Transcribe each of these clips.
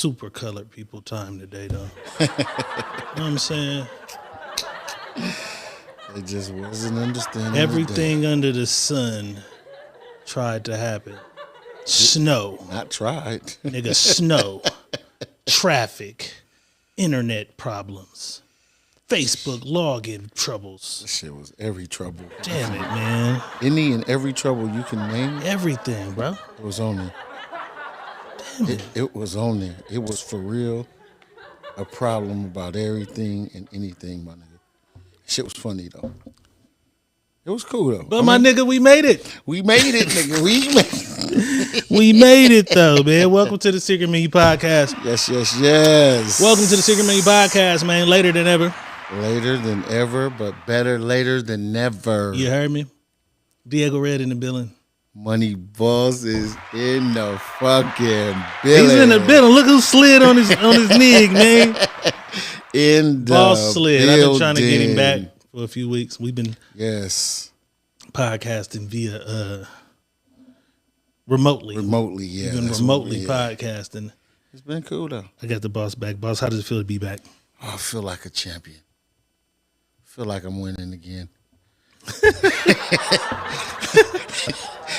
super colored people time today, though. You know what I'm saying? They just wasn't understanding. Everything under the sun tried to happen. Snow. Not tried. Nigga, snow. Traffic. Internet problems. Facebook login troubles. This shit was every trouble. Damn it, man. Any and every trouble you can name. Everything, bro. It was on there. Damn it. It was on there. It was for real a problem about everything and anything, my nigga. Shit was funny, though. It was cool, though. But my nigga, we made it. We made it, nigga. We made it. We made it, though, man. Welcome to the Secret Menu Podcast. Yes. Welcome to the Secret Menu Podcast, man. Later than ever. Later than ever, but better later than never. You heard me? Diego Red in the building. Money Boss is in the fucking building. He's in the building. Look who slid on his nig, man. In the Boss slid. building. I've been trying to get him back for a few weeks. We've been podcasting via remotely. Remotely, yeah. We've been remotely podcasting. It's been cool, though. I got the boss back. Boss, how does it feel to be back? Oh, I feel like a champion. I feel like I'm winning again.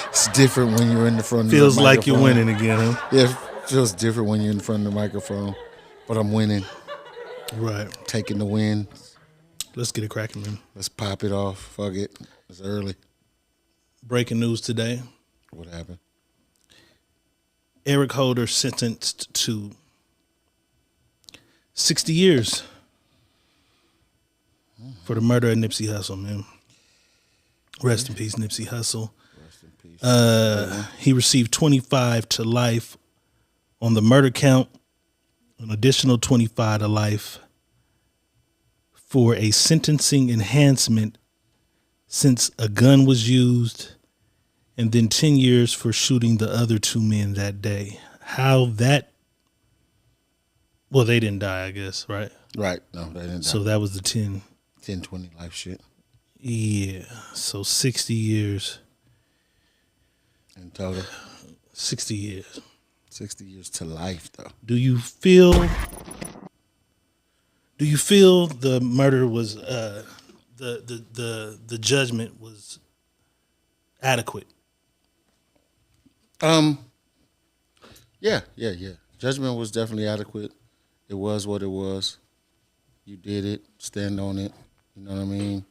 It's different when you're in the front of the microphone. Feels like you're winning again, huh? Yeah, it feels different when you're in front of the microphone. But I'm winning. Right. Taking the win. Let's get it cracking, man. Let's pop it off. Fuck it. It's early. Breaking news today. What happened? Eric Holder sentenced to 60 years for the murder of Nipsey Hussle, man. Rest in peace, Nipsey Hussle. Rest in peace. He received 25 to life on the murder count, an additional 25 to life for a sentencing enhancement since a gun was used, and then 10 years for shooting the other two men that day. How that... Well, they didn't die, I guess, right? Right. No, they didn't die. So that was the 10. 10, 20 life shit. Yeah. So 60 years. In total. 60 years. 60 years to life, though. Do you feel the murder was the judgment was adequate? Yeah. Judgment was definitely adequate. It was what it was. You did it. Stand on it. You know what I mean?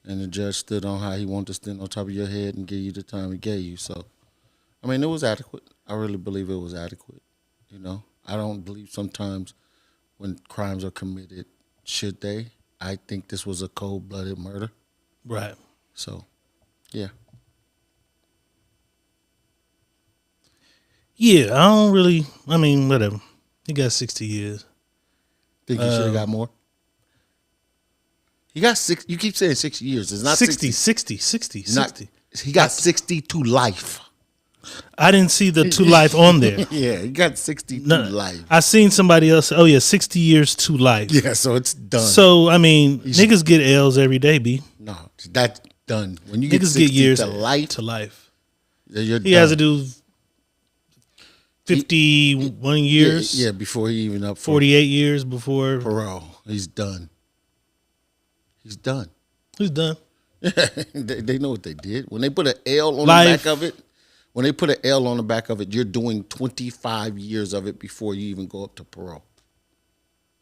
And the judge stood on how he wanted to stand on top of your head and give you the time he gave you. So, I mean, it was adequate. I really believe it was adequate. You know, I don't believe sometimes when crimes are committed, should they? I think this was a cold-blooded murder. Right. So, yeah. Yeah, whatever. He got 60 years. Think he should have got more? He got six. You keep saying 6 years. It's not 60. 60. He got 60 to life. I didn't see the to life on there. Yeah, he got 60 to life. I seen somebody else. Oh, yeah, 60 years to life. Yeah, so it's done. So, I mean, niggas get L's every day, B. No, that's done. When you Niggas get 60 get years to life, you're done. He has to do 51 years. Yeah, before he even up for 48 years before parole. He's done. He's done. He's done. They know what they did. When they put an L on Life. the back of it, when they put an L on the back of it, you're doing 25 years of it before you even go up to parole.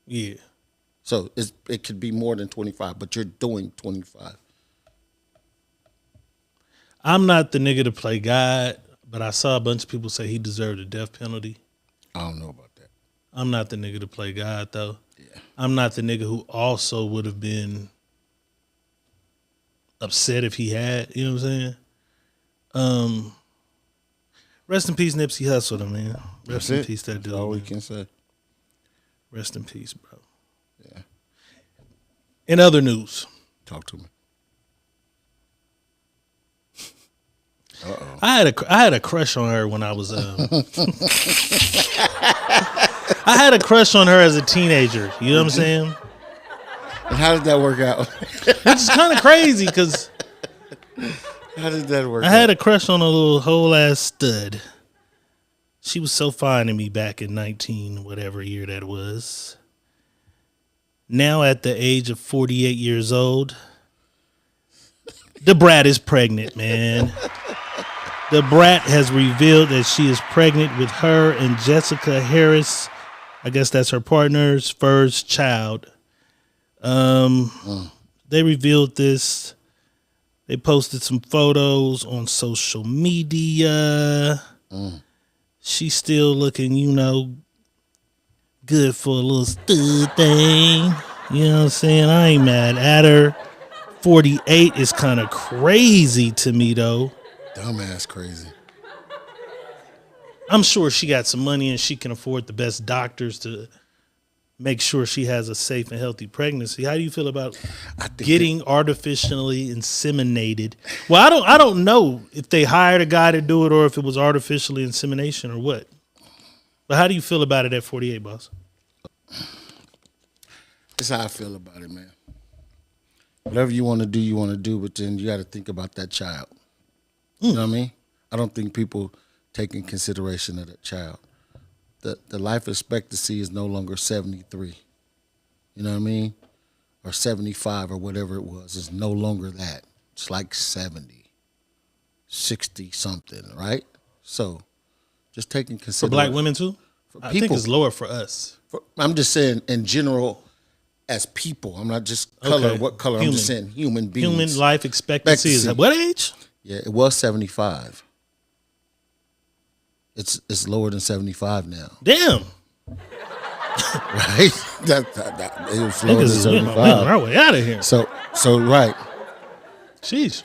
Yeah. So it could be more than 25, but you're doing 25. I'm not the nigga to play God, but I saw a bunch of people say he deserved a death penalty. I don't know about that. I'm not the nigga to play God, though. Yeah. I'm not the nigga who also would have been upset if he had, you know what I'm saying? Rest in peace, Nipsey Hussle, though, man. Rest in peace, that dude. That's all we man. can say. Rest in peace, bro. Yeah. In other news. Talk to me. Uh-oh. I had a crush on her when I was I had a crush on her as a teenager. You know what I'm saying? And how did that work out? Which is kind of crazy because How did that work I had a crush on a little whole ass stud. She was so fine to me back in 19, whatever year that was. Now at the age of 48 years old, the brat is pregnant, man. The brat has revealed that she is pregnant with her and Jessica Harris. I guess that's her partner's first child. They revealed this. They posted some photos on social media. She's still looking, good for a little stud thing. You know what I'm saying? I ain't mad at her. 48 is kind of crazy to me, though. Dumbass crazy. I'm sure she got some money and she can afford the best doctors to make sure she has a safe and healthy pregnancy. How do you feel about getting artificially inseminated? Well, I don't know if they hired a guy to do it or if it was artificially insemination or what. But how do you feel about it at 48, boss? That's how I feel about it, man. Whatever you want to do, but then you got to think about that child. You know what I mean? I don't think people take in consideration of that child. The life expectancy is no longer 73. You know what I mean? Or 75 or whatever it was. It's no longer that. It's like 70, 60 something, right? So just taking consideration. For black women too? I think it's lower for us. I'm just saying in general as people. I'm not just color. Okay. What color? I'm just saying human beings. Human life expectancy is at what age? Yeah, it was 75. It's lower than 75 now. Damn. Right? It was lower than 75. Our way out of here. So right. Jeez.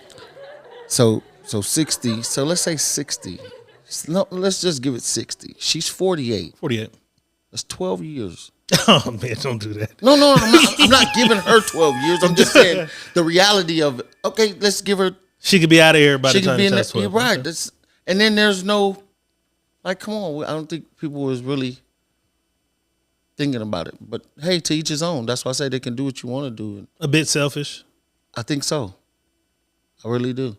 So 60. So let's say 60. No, let's just give it 60. She's 48. 48. That's 12 years. Oh man, don't do that. No, I'm not giving her 12 years. I'm just saying the reality of it. Okay, let's give her. She could be out of here by the time she's 12. You're right. Okay. And then there's no. Like, come on. I don't think people was really thinking about it. But, hey, to each his own. That's why I say they can do what you want to do. A bit selfish? I think so. I really do.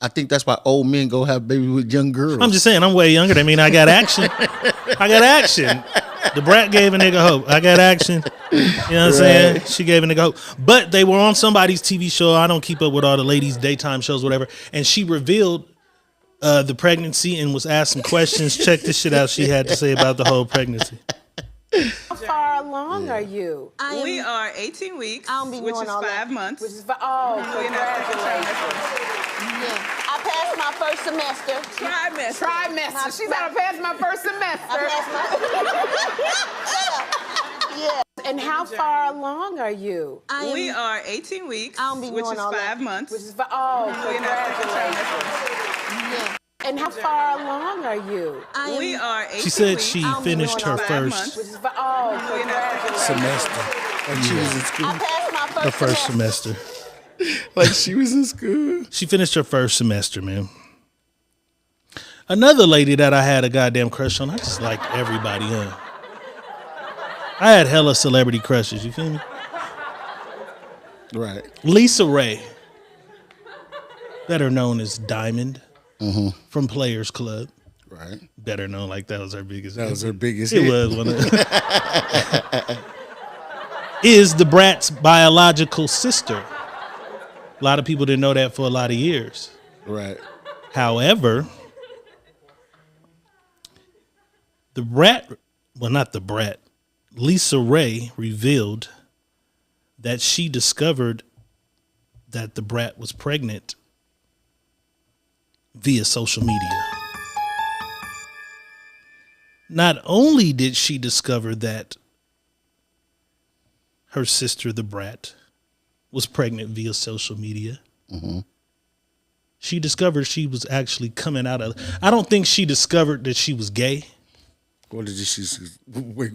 I think that's why old men go have babies with young girls. I'm just saying, I'm way younger. I mean, I got action. The brat gave a nigga hope. I got action. You know what I'm saying? She gave a nigga hope. But they were on somebody's TV show. I don't keep up with all the ladies' daytime shows, whatever. And she revealed the pregnancy and was asked some questions. Check this shit out she had to say about the whole pregnancy. How far along are you? We are 18 weeks, which is 5 months. Congratulations. Yeah. I passed my first semester. Trimester. She's gonna pass my first semester. Yeah. And how far along are you? We are 18 weeks, which is 5 months. Congratulations. Yeah. And how far along are you? We are 18 She said she finished her first semester. Like she was in school. I passed my her first semester. Like she was in school. She finished her first semester, man. Another lady that I had a goddamn crush on, I just liked everybody, huh? I had hella celebrity crushes, you feel me? Right. Lisa Ray, better known as Diamond, from Players Club. Right. Better known like that was her biggest hit. That was her biggest hit. It was one of is the brat's biological sister. A lot of people didn't know that for a lot of years. Right. However, Lisa Ray revealed that she discovered that the brat was pregnant via social media. Not only did she discover that her sister, the brat, was pregnant via social media, she discovered she was actually coming out of... I don't think she discovered that she was gay. What did she... Wait.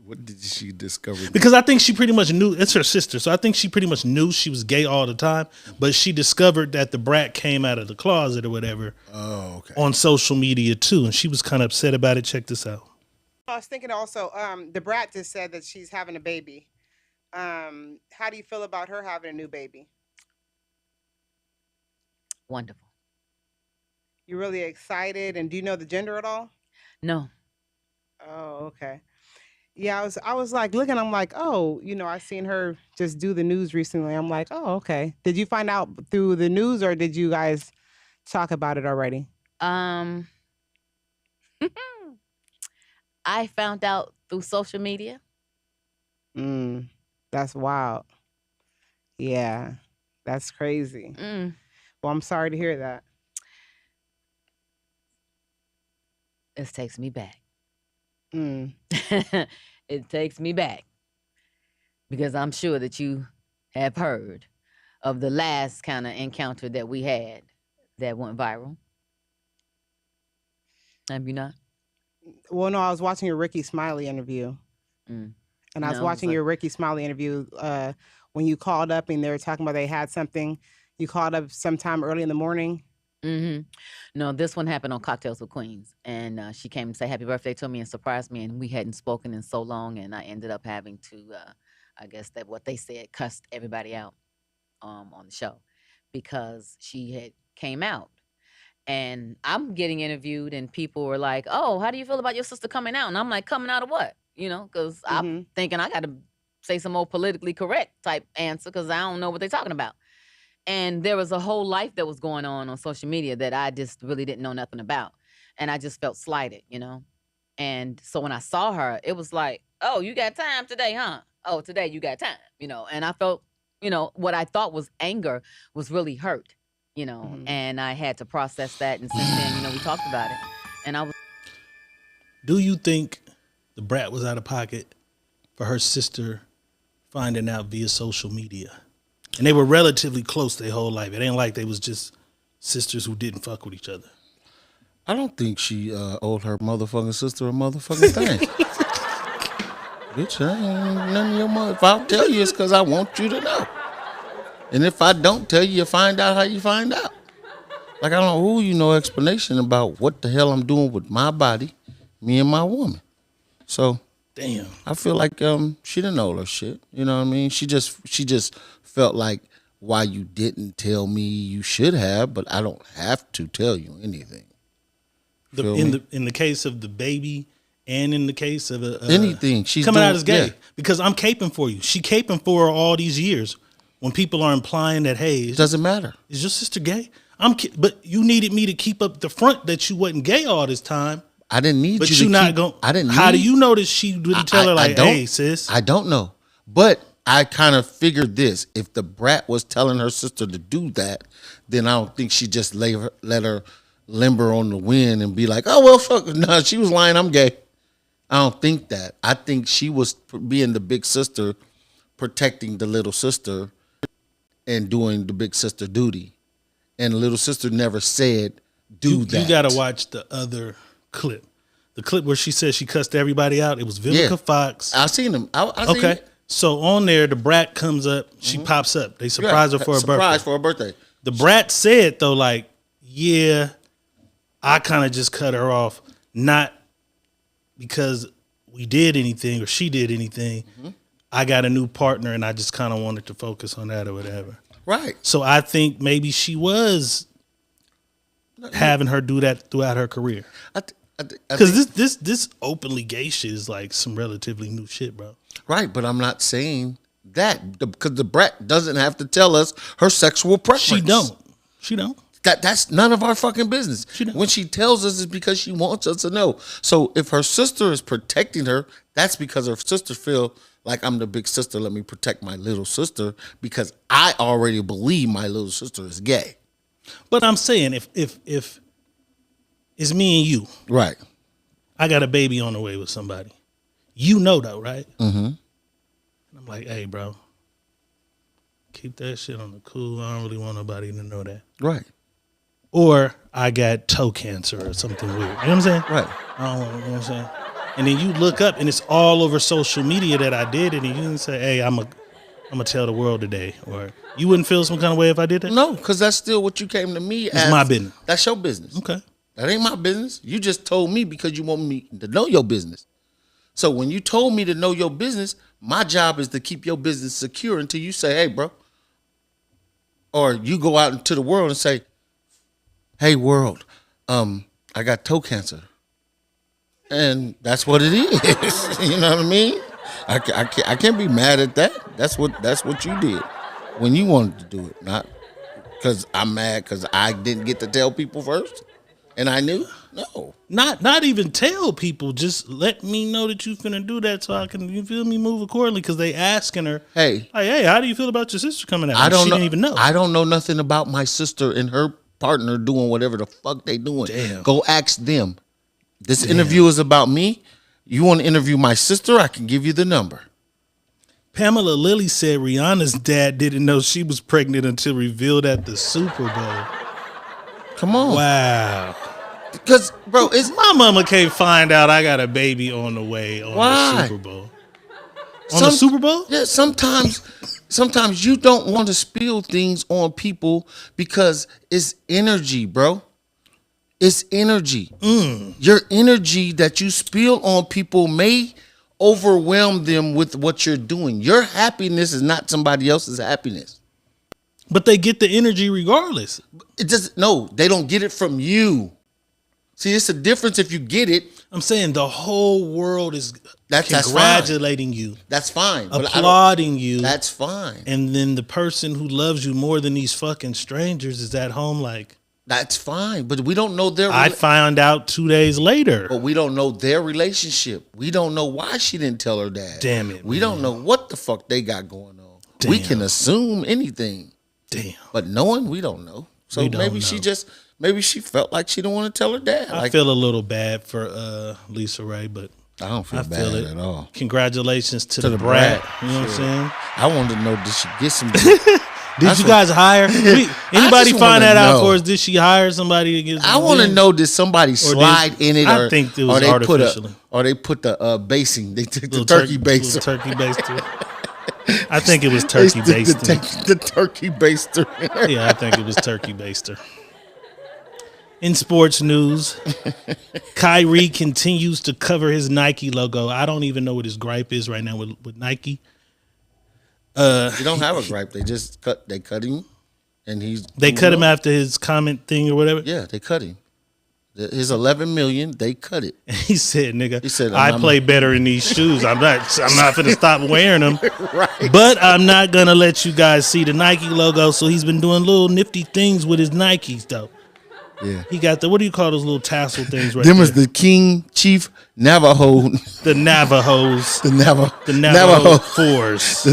What did she discover? Because I think she pretty much knew... It's her sister, so I think she pretty much knew she was gay all the time, but she discovered that the brat came out of the closet or whatever on social media too, and she was kind of upset about it. Check this out. I was thinking also, the brat just said that she's having a baby. How do you feel about her having a new baby? Wonderful. You really excited, and do you know the gender at all? No. Oh, okay. Yeah, I was like looking, I'm like, oh, I seen her just do the news recently. I'm like, oh, okay. Did you find out through the news or did you guys talk about it already? Um, I found out through social media. Mm, that's wild. Yeah, that's crazy. Mm, Well, I'm sorry to hear that. it takes me back. Mm, It takes me back because I'm sure that you have heard of the last kind of encounter that we had that went viral. Have you not? well, no, I was watching your Ricky Smiley interview. Mm. And I was No, it was watching your Ricky Smiley interview when you called up and they were talking about they had something. You called up sometime early in the morning. Mm-hmm. No, this one happened on Cocktails with Queens, and she came to say happy birthday to me and surprised me, and we hadn't spoken in so long, and I ended up having to, I guess that what they said, cussed everybody out on the show because she had came out, and I'm getting interviewed, and people were like, "Oh, how do you feel about your sister coming out?" And I'm like, "Coming out of what?" Because I'm thinking I got to say some more politically correct type answer because I don't know what they're talking about. And there was a whole life that was going on social media that I just really didn't know nothing about. And I just felt slighted. And so when I saw her, it was like, oh, you got time today, huh? Oh, today you got time. And I felt, what I thought was anger was really hurt. And I had to process that. And since then, we talked about it. And I was. Do you think the brat was out of pocket for her sister finding out via social media? And they were relatively close their whole life. It ain't like they was just sisters who didn't fuck with each other. I don't think she owed her motherfucking sister a motherfucking thing. Bitch, I ain't none of your mother. If I'll tell you, it's because I want you to know. And if I don't tell you, you find out how you find out. Like, I don't owe you no explanation about what the hell I'm doing with my body, me and my woman. So, damn, I feel like she didn't owe her shit. You know what I mean? She just felt like, why you didn't tell me you should have, but I don't have to tell you anything. In the case of the baby, and in the case of anything, she's coming out as gay, yeah. Because I'm caping for you. She caping for her all these years. When people are implying that, hey, it doesn't matter. Is your sister gay? But you needed me to keep up the front that you wasn't gay all this time. I didn't need but you. But not going. I didn't. How do you know that she didn't tell her like, hey, sis? I don't know. But I kind of figured this: if the brat was telling her sister to do that, then I don't think she just let her limber on the wind and be like, oh well, fuck. No, she was lying. I'm gay. I don't think that. I think she was being the big sister, protecting the little sister, and doing the big sister duty. And the little sister never said, do that. You got to watch the other clip. The clip where she said she cussed everybody out. It was Vivica Fox. I seen him. Okay. So on there, the brat comes up. She pops up. They surprise her for her birthday. Surprise for her birthday. The brat said, though, like, yeah, I kind of just cut her off. Not because we did anything or she did anything. Mm-hmm. I got a new partner and I just kind of wanted to focus on that or whatever. Right. So I think maybe she was having her do that throughout her career. Because this openly gay shit is like some relatively new shit, bro. Right, but I'm not saying that because the brat doesn't have to tell us her sexual preference. She don't. That's none of our fucking business. When she tells us, it's because she wants us to know. So if her sister is protecting her, that's because her sister feel like I'm the big sister. Let me protect my little sister because I already believe my little sister is gay. But I'm saying if it's me and you, right? I got a baby on the way with somebody. You know though, right? Mm-hmm. I'm like, hey, bro, keep that shit on the cool. I don't really want nobody to know that. Right. Or I got toe cancer or something weird. You know what I'm saying? Right. I don't know what I'm saying. And then you look up and it's all over social media that I did it, and you didn't say, hey, I'm gonna tell the world today. Or you wouldn't feel some kind of way if I did that? No, because that's still what you came to me as. It's my business. That's your business. Okay. That ain't my business. You just told me because you want me to know your business. So when you told me to know your business, my job is to keep your business secure until you say, hey, bro. Or you go out into the world and say, hey, world, I got toe cancer. And that's what it is. You know what I mean? I can't be mad at that. That's what you did when you wanted to do it. Not because I'm mad because I didn't get to tell people first, and I knew. No, Not even tell people. Just let me know that you finna do that so I can, you feel me, move accordingly. Because they asking her, hey, how do you feel about your sister coming out? I don't she know. Didn't even know. I don't know nothing about my sister and her partner doing whatever the fuck they doing. Damn. Go ask them. This interview is about me. You want to interview my sister? I can give you the number. Pamela Lilly said Rihanna's dad didn't know she was pregnant until revealed at the Super Bowl. Come on. Wow. Because, bro, it's My mama can't find out I got a baby on the way on Why? the Super Bowl. The Super Bowl? Yeah, sometimes you don't want to spill things on people because it's energy, bro. It's energy. Your energy that you spill on people may overwhelm them with what you're doing. Your happiness is not somebody else's happiness. But they get the energy regardless. It doesn't. No, they don't get it from you. See, it's a difference if you get it. I'm saying the whole world is That's congratulating you, That's fine. But applauding you. That's fine. And then the person who loves you more than these fucking strangers is at home like, That's fine. But we don't know their I found out 2 days later. But we don't know their relationship. We don't know why she didn't tell her dad. Damn it, We man. don't know what the fuck they got going on. We Damn. can assume anything. Damn. But knowing, we don't know. So We don't maybe know. maybe she felt like she didn't want to tell her dad. I Like, feel a little bad for Lisa Ray, but I don't feel I bad feel it. at all. Congratulations to the the brat. brat. You know what I'm saying? I wanted to know, did she get some? Did you guys hire? Anybody just find wanna that out know. for us? Did she hire somebody to get? I want to know, did somebody slide in it? I think it was artificially. Or they put the basing. They took the Little turkey baster. little turkey baster. I think it was They turkey stick baster. the turkey baster. Yeah, I think it was turkey baster. In sports news, Kyrie continues to cover his Nike logo. I don't even know what his gripe is right now with Nike. You don't have a gripe. They just cut him, and They cut him after his comment thing or whatever. Yeah, they cut him. His $11 million, they cut it. He said, "Nigga, He said, I I'm- play better in these shoes. I'm not gonna stop wearing them. Right. But I'm not gonna let you guys see the Nike logo." So he's been doing little nifty things with his Nikes, though. Yeah. He got what do you call those little tassel things right Them there? is the King Chief Navajo. The Navajos. The Navajo. The Navajo fours. The,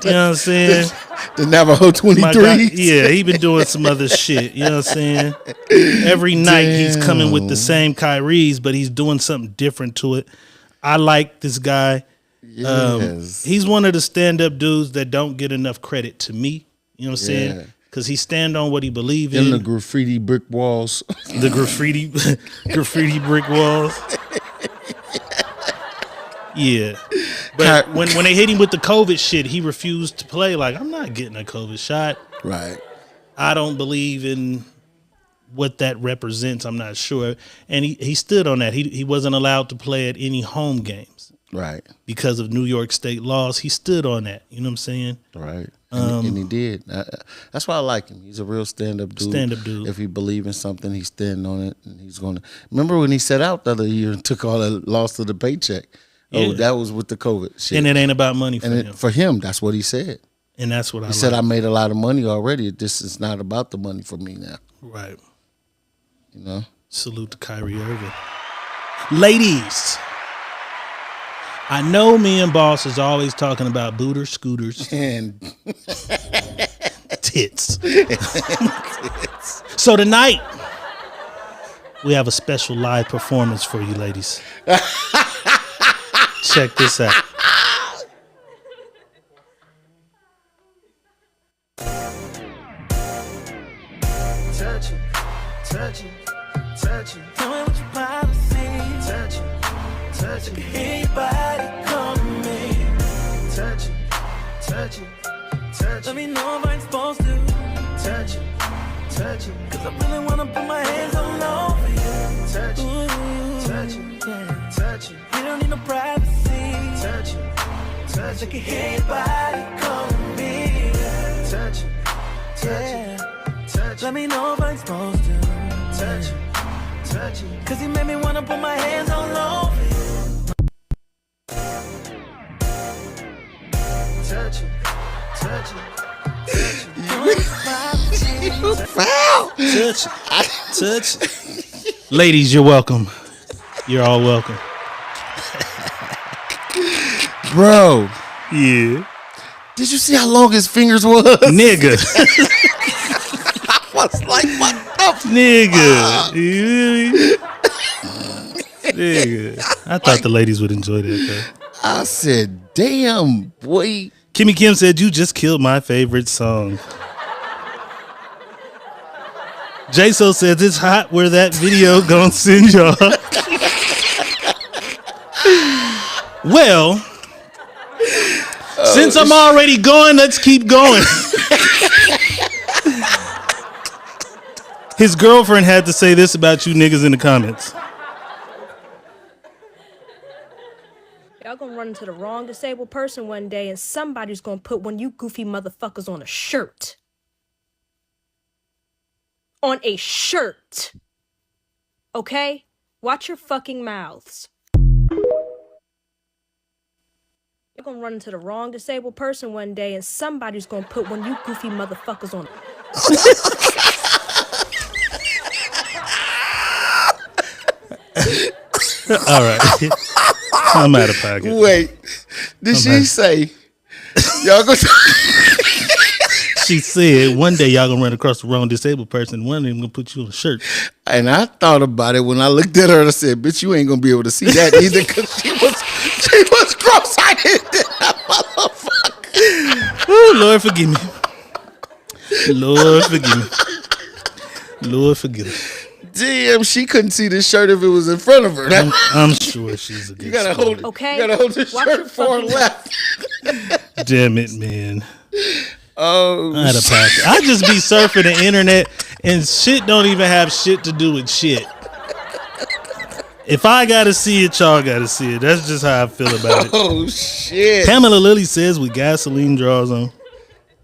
You know what I'm saying? the Navajo My guy, 23. yeah, he been doing some other shit. You know what I'm saying? Every night he's coming with the same Kyries, but he's doing something different to it. I like this guy. Yes. He's one of the stand-up dudes that don't get enough credit to me. You know what I'm saying? Yeah. Because he stand on what he believe Them in. the graffiti brick walls. The graffiti brick walls. Yeah. But when they hit him with the COVID shit, he refused to play. Like, I'm not getting a COVID shot. Right. I don't believe in what that represents. I'm not sure. And he stood on that. He wasn't allowed to play at any home games Right. because of New York State laws. He stood on that. You know what I'm saying? Right. And he did. That's why I like him. He's a real stand-up dude. Stand-up dude. If he believes in something, he's standing on it, and he's going to. Remember when he set out the other year and took all the loss of the paycheck? Yeah. Oh, that was with the COVID shit. And it ain't about money for him. For him, that's what he said. And that's what He I said, like. I made a lot of money already. This is not about the money for me now. Right. You know? Salute to Kyrie Irving. Ladies, I know me and Boss is always talking about booters, scooters, And tits. So tonight, we have a special live performance for you, ladies. Check this out. Touch it, touch it, touch it. Tell me what your policy. Touch it, touch it. Hear your body calling me. Touch it, touch it, touch it. Let me know if I'm supposed to. Touch it, touch it. Cause I really wanna put my hands all over you. Touch it, touch it, yeah. Touch it. You don't need no privacy. Touch it, touch it. I can hear your body calling me. Touch it, touch it. Let me know if I'm supposed to. Touch it, touch it. Cause he made me wanna put my hands all over you. Touch it, touch it. You foul. Touch. Ladies, you're welcome. You're all welcome. Bro. Yeah. Did you see how long his fingers was? Nigga. I was like, what the Nigga. Nigga. I thought the ladies would enjoy that, though. I said, damn, boy. Kimmy Kim said, you just killed my favorite song. J-So says, it's hot where that video gonna send y'all. Well, since I'm already going, let's keep going. His girlfriend had to say this about you niggas in the comments. Y'all gonna run into the wrong disabled person one day and somebody's gonna put one of you goofy motherfuckers on a shirt. On a shirt. Okay? Watch your fucking mouths. You're gonna run into the wrong disabled person one day and somebody's gonna put one of you goofy motherfuckers on. All right. I'm out of pocket. Wait, did she say, y'all go? She said, one day y'all gonna run across the wrong disabled person. One of them gonna put you on a shirt. And I thought about it when I looked at her and I said, bitch, you ain't gonna be able to see that either because she was cross-eyed. Oh, Lord forgive me. Lord forgive me. Lord forgive me. Damn, she couldn't see the shirt if it was in front of her. I'm sure she's a good You gotta sport. hold it. Okay. You gotta hold the shirt far left. Damn it, man. Oh, Out of pocket. I just be surfing the internet and shit don't even have shit to do with shit. If I gotta see it, y'all gotta see it. That's just how I feel about it. Oh shit. Pamela Lilly says with gasoline draws on.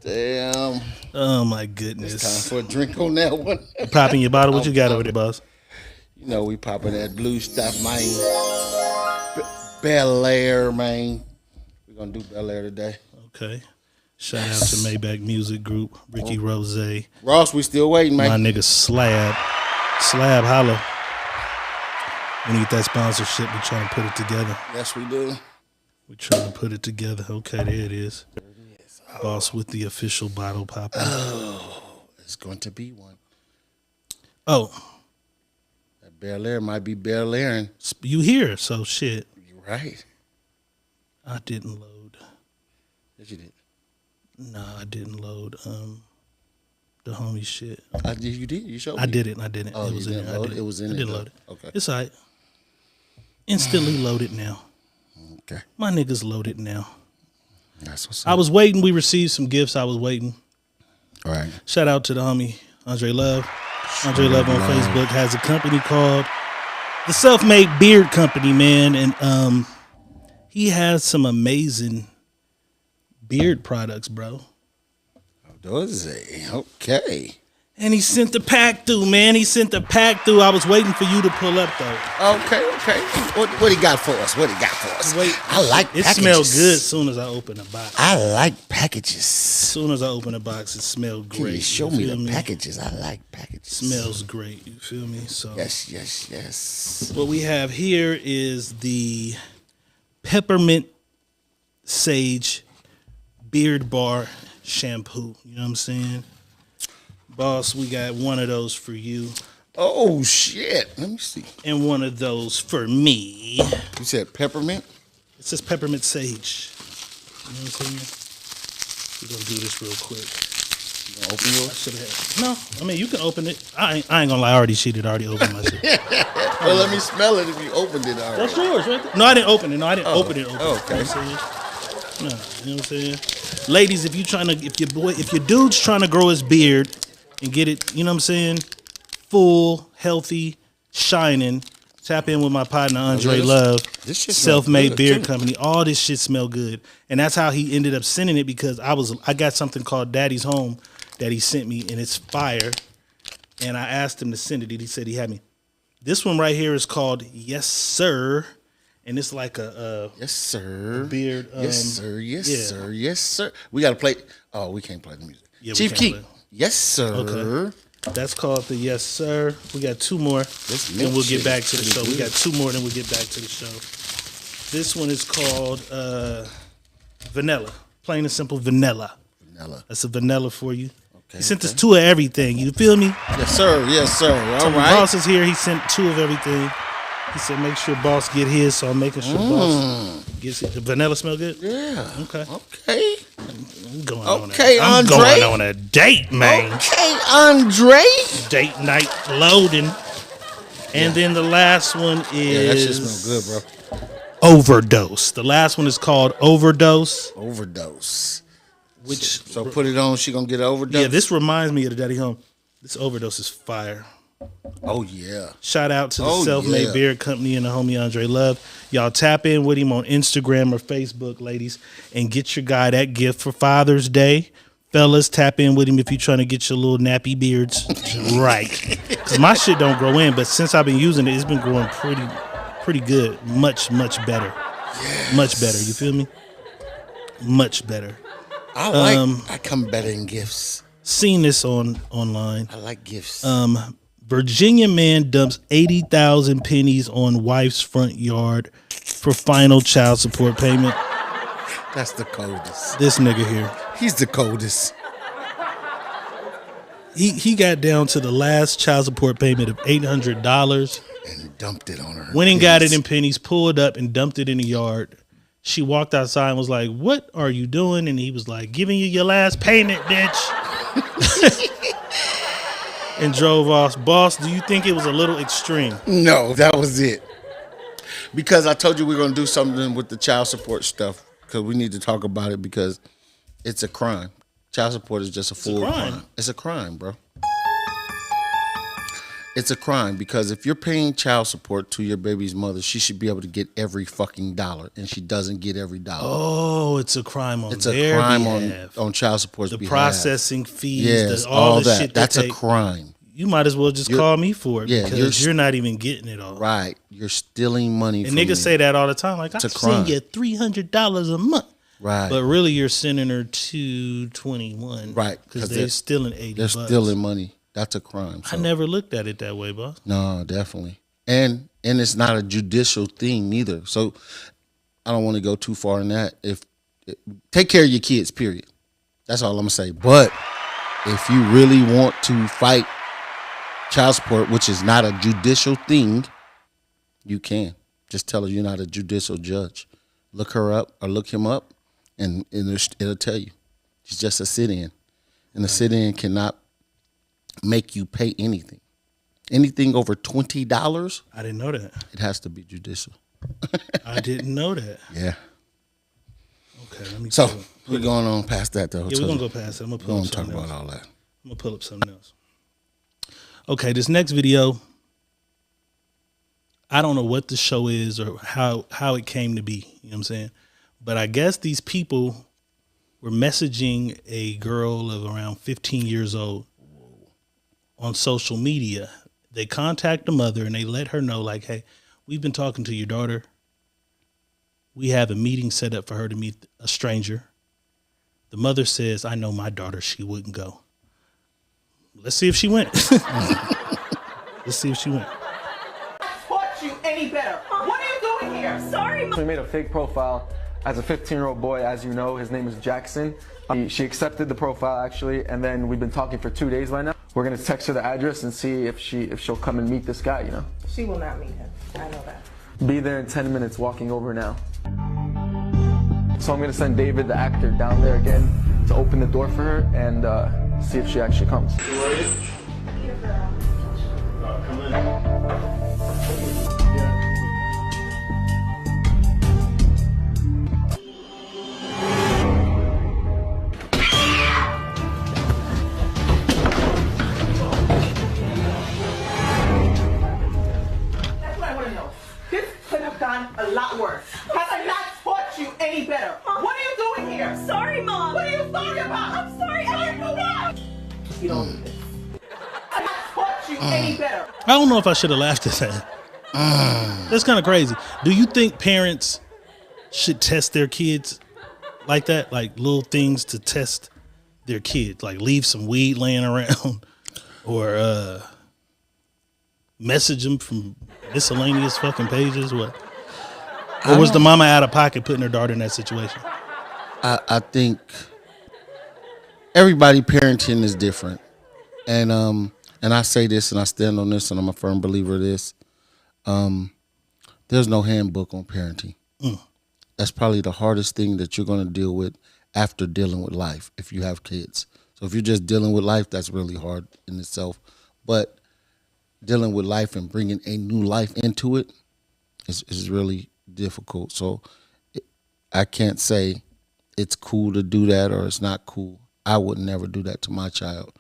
Damn. Oh my goodness. It's time for a drink on that one. Popping your bottle. What you got over there, boss? You know we popping that blue stuff, man. Bel Air, man. We're gonna do Bel Air today. Okay. Shout out to Maybach Music Group, Ricky Rose. Ross, we still waiting, man. My nigga Slab. Slab holla. We need that sponsorship. We're trying to put it together. Yes, we do. We're trying to put it together. Okay, there it is. Boss with the official bottle popper. Oh, it's going to be one. Oh. That Bel Air might be Bel Air. You here, so shit. You're right. I didn't load. Yes, you did. No, I didn't load the homie shit. You did? You showed me? I did it. I didn't. Oh, it was in there. It was in I it. didn't load it. Okay. It's all right. Instantly loaded now. Okay. My niggas loaded now. That's what's up. I was waiting. We received some gifts. I was waiting. All right. Shout out to the homie Andre Love. Andre Love on Facebook has a company called the Self-Made Beard Company, man, and he has some amazing beard products, bro. Does he? Okay. And he sent the pack through, man. He sent the pack through. I was waiting for you to pull up, though. Okay. What he got for us? Wait, I like it packages. smells good as soon as I open the box. I like packages. As soon as I open the box, it smells Can great. you show You me feel the packages? I like packages. Smells great. You feel me? So Yes. what we have here is the peppermint sage beard bar shampoo. You know what I'm saying? Boss, we got one of those for you. Oh shit! Let me see. And one of those for me. You said peppermint? It says peppermint sage. You know what I'm saying? We're gonna do this real quick. You gonna open yours? I should have. No, I mean you can open it. I ain't gonna lie. I already opened my shit. Well, let me smell it if you opened it already. That's yours, right there. No, I didn't open it. Open it. Oh, okay. You know what I'm saying? No, you know what I'm saying? Ladies, if your dude's trying to grow his beard and get it, you know what I'm saying, full, healthy, shining, tap in with my partner Andre Love, this shit Self-Made good, Beard too. Company. All this shit smell good, and that's how he ended up sending it because I got something called Daddy's Home that he sent me, and it's fire. And I asked him to send it, and he said he had me This one right here is called Yes Sir. And it's like a yes sir beard. Yes sir. Yes sir. Yes sir. We gotta play. Oh, we can't play the music. Yeah, Chief Keith. Yes sir. Okay. That's called the Yes Sir. We got two more. Then we'll get back to the show. We got two more, then we'll get back to the show. This one is called Vanilla. Plain and simple vanilla. Vanilla. That's a vanilla for you. Okay. He sent us two of everything. You feel me? Yes sir. Yes sir. All right. Boss is here. He sent two of everything. He said, make sure Boss get his, so I'm making sure Boss gets it. The vanilla smell good? Yeah. Okay. Okay. I'm going Okay, I'm Andre. going on a date, man. Okay, Andre. Date night loading. And then the last one is... Yeah, that shit smell good, bro. Overdose. The last one is called Overdose. Overdose. Which... So put it on, she gonna get an overdose? Yeah, this reminds me of the Daddy Home. This Overdose is fire. Oh, yeah. Shout out to the Self-Made Beard Company and the homie Andre Love. Y'all tap in with him on Instagram or Facebook, ladies, and get your guy that gift for Father's Day. Fellas, tap in with him if you're trying to get your little nappy beards right. Because my shit don't grow in, but since I've been using it, it's been growing pretty good. Much better. Yes. Much better. You feel me? Much better. I come better in gifts. Seen this online. I like gifts. Virginia man dumps 80,000 pennies on wife's front yard for final child support payment. That's the coldest. This nigga here. He's the coldest. He got down to the last child support payment of $800 and dumped it on her. Went and got it in pennies, pulled up and dumped it in the yard. She walked outside and was like, "What are you doing?" And he was like, "Giving you your last payment, bitch." And drove off. Boss, do you think it was a little extreme? No, that was it. Because I told you we were going to do something with the child support stuff, because we need to talk about it, because it's a crime. Child support is just a full crime. It's a crime, bro. It's a crime, because if you're paying child support to your baby's mother, she should be able to get every fucking dollar, and she doesn't get every dollar. Oh, it's a crime on it's their a crime behalf. on child support's the behalf. Processing fees, yes, all the that. shit That's a crime. You might as well just call me for it, because you're not even getting it all. Right. You're stealing money from me. And niggas say that all the time. Like, I send you $300 a month. Right. But really, you're sending her $221. Right. Because they're stealing $80. They're stealing money. That's a crime. So. I never looked at it that way, boss. No, definitely. And it's not a judicial thing neither. So I don't want to go too far in that. Take care of your kids, period. That's all I'm going to say. But if you really want to fight child support, which is not a judicial thing, you can. Just tell her you're not a judicial judge. Look her up or look him up, and it'll tell you. It's just a sit-in. And a sit-in cannot make you pay anything. Anything over $20. I didn't know that. It has to be judicial. I didn't know that. Yeah. Okay, let me. So we're going on past that though. Yeah, we're gonna go past it. I'm gonna pull up something else. Talk about all that. I'm gonna pull up something else. Okay, this next video, I don't know what the show is or how it came to be. You know what I'm saying? But I guess these people were messaging a girl of around 15 years old on social media. They contact the mother and they let her know, like, hey, we've been talking to your daughter. We have a meeting set up for her to meet a stranger. The mother says, I know my daughter, she wouldn't go. Let's see if she went. Let's see if she went. Taught you any better. What are you doing here? Sorry, Mom. We made a fake profile as a 15-year-old boy. As you know, his name is Jackson. She accepted the profile actually, and then we've been talking for 2 days right now. We're gonna text her the address and see if she'll come and meet this guy, you know. She will not meet him. I know that. Be there in 10 minutes, walking over now. So I'm gonna send David, the actor, down there again to open the door for her and see if she actually comes. Who are you? Come in. A lot worse. Has I not taught you any better? Mom. What are you doing here? Sorry, Mom. What are you talking about? I'm sorry. I don't know why. You don't do this. I not taught you any better. I don't know if I should have laughed at that. That's kind of crazy. Do you think parents should test their kids like that? Like little things to test their kids? Like leave some weed laying around or message them from miscellaneous fucking pages? What? Or was the mama out of pocket putting her daughter in that situation? I think everybody parenting is different. And I say this and I stand on this and I'm a firm believer of this. There's no handbook on parenting. That's probably the hardest thing that you're going to deal with after dealing with life if you have kids. So if you're just dealing with life, that's really hard in itself. But dealing with life and bringing a new life into it is really difficult. So I can't say it's cool to do that or it's not cool. I would never do that to my child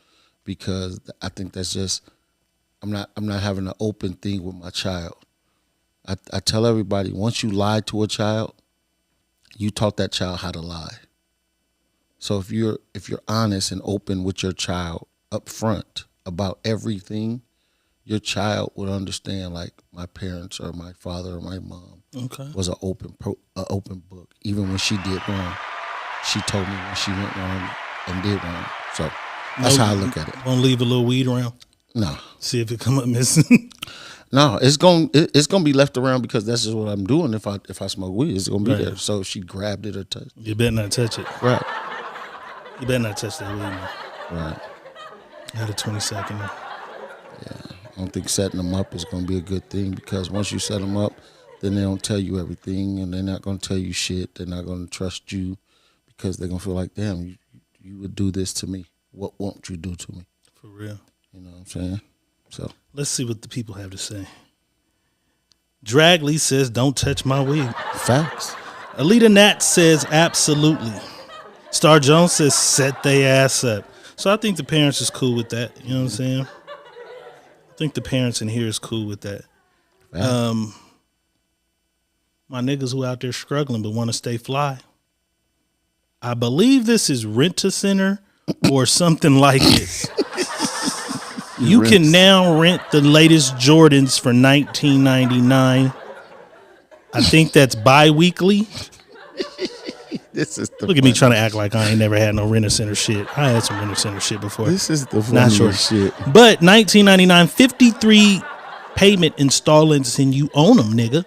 because I think that's just I'm not having an open thing with my child. I tell everybody, once you lie to a child, you taught that child how to lie. So if you're honest and open with your child up front about everything, your child would understand. Like my parents or my father or my mom was an open book. Even when she did wrong, she told me when she went wrong and did wrong. So that's how I look at it. Won't leave a little weed around? No. See if it come up missing. No, it's gonna be left around because that's just what I'm doing. If I smoke weed, it's gonna be there. So if she grabbed it or touched it. You better not touch it. Right. You better not touch that weed, man. Right. Had a 20-second. Yeah. I don't think setting them up is gonna be a good thing because once you set them up, then they don't tell you everything and they're not gonna tell you shit. They're not gonna trust you because they're gonna feel like, damn, you would do this to me. What won't you do to me? For real. You know what I'm saying? So let's see what the people have to say. Dragley says, don't touch my weed. Facts. Alita Nat says, absolutely. Star Jones says, set they ass up. So I think the parents is cool with that. You know what I'm saying? I think the parents in here is cool with that. My niggas who out there struggling but want to stay fly. I believe this is Rent-A-Center or something like it. You can now rent the latest Jordans for $19.99. I think that's bi-weekly. This is Look at me trying to act like I ain't never had no Rent-A-Center shit. I had some Rent-A-Center shit before. This is the funniest shit. But $19.99, 53 payment installments and you own them, nigga.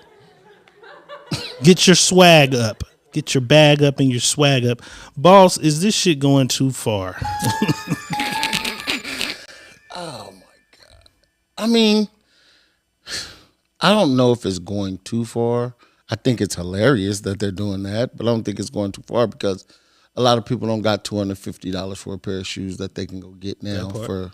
Get your swag up. Get your bag up and your swag up. Boss, is this shit going too far? Oh my God. I mean, I don't know if it's going too far. I think it's hilarious that they're doing that, but I don't think it's going too far because a lot of people don't got $250 for a pair of shoes that they can go get now for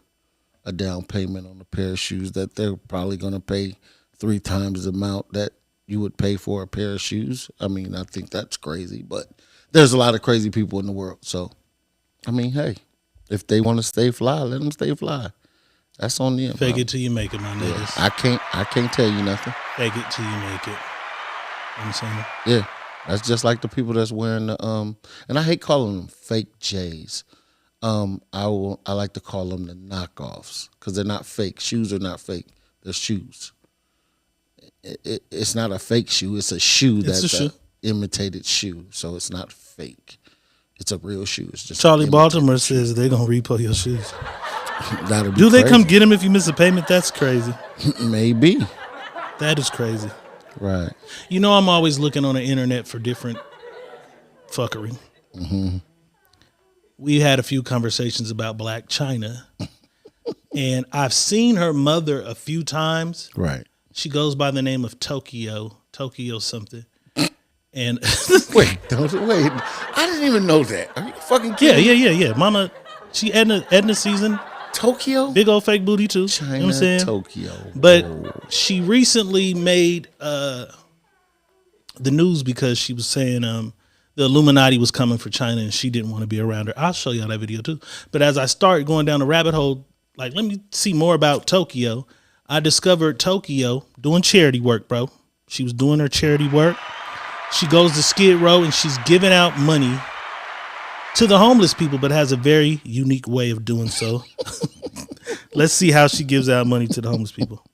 a down payment on a pair of shoes that they're probably going to pay 3 times the amount that you would pay for a pair of shoes. I mean, I think that's crazy, but there's a lot of crazy people in the world. So, I mean, hey, if they want to stay fly, let them stay fly. That's on them. Fake it till you make it, my niggas. Yeah, I can't tell you nothing. Fake it till you make it. You know what I'm saying? Yeah. That's just like the people that's wearing the and I hate calling them fake J's. I like to call them the knockoffs because they're not fake. Shoes are not fake. They're shoes. It's not a fake shoe. It's a shoe that's an imitated shoe. So it's not fake. It's a real shoe. It's just Charlie Baltimore says they're gonna repo your shoes. Do they come get them if you miss a payment? That's crazy. Maybe. That is crazy. Right. You know, I'm always looking on the internet for different fuckery. Mm-hmm. We had a few conversations about Black China, and I've seen her mother a few times. Right. She goes by the name of Tokyo something. And wait, I didn't even know that. Are you fucking kidding? Yeah. Mama, she Edna season. Tokyo? Big old fake booty too. China, you know what I'm saying? Tokyo. But she recently made the news because she was saying the Illuminati was coming for China and she didn't want to be around her. I'll show y'all that video too. But as I started going down the rabbit hole, like, let me see more about Tokyo, I discovered Tokyo doing charity work, bro. She was doing her charity work. She goes to Skid Row and she's giving out money to the homeless people, but has a very unique way of doing so. Let's see how she gives out money to the homeless people.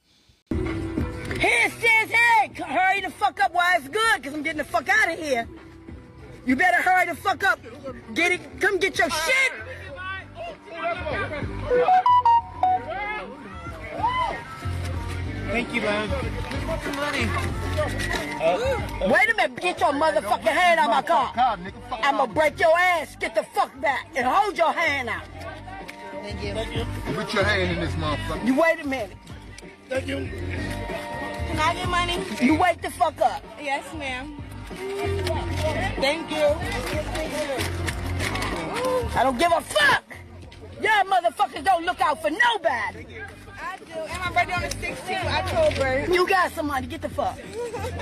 Here says, hey, hurry the fuck up while it's good, because I'm getting the fuck out of here. You better hurry the fuck up. Get it, come get your shit. Thank you, love. What's the money? Wait a minute, get your motherfucking hand out my car. I'ma break your ass. Get the fuck back and hold your hand out. Thank you. Put your hand in this motherfucker. You wait a minute. Thank you. Can I get money? You wait the fuck up. Yes, ma'am. Thank you. I don't give a fuck. Y'all motherfuckers don't look out for nobody. I do. And my birthday on the 16th of October. You got some money. Get the fuck.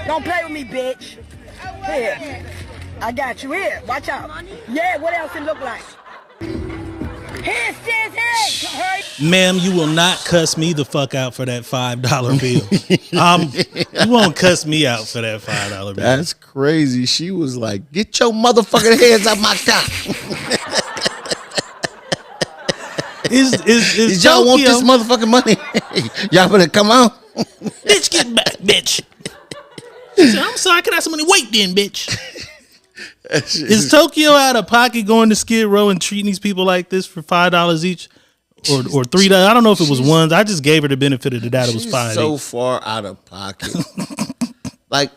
Don't play with me, bitch. Here. I got you here. Watch out. Yeah, what else it look like? Here says, hey, hurry. Ma'am, you will not cuss me the fuck out for that $5 bill. You won't cuss me out for that $5 bill. That's crazy. She was like, get your motherfucking hands out my car. Is y'all want this motherfucking money? Y'all better come out. Bitch, get back, bitch. She said, I'm sorry, can I have some money? Wait then, bitch. Is Tokyo out of pocket going to Skid Row and treating these people like this for $5 each? Or $3? I don't know if it was ones. I just gave her the benefit of the doubt. It was $5 so each. far out of pocket. like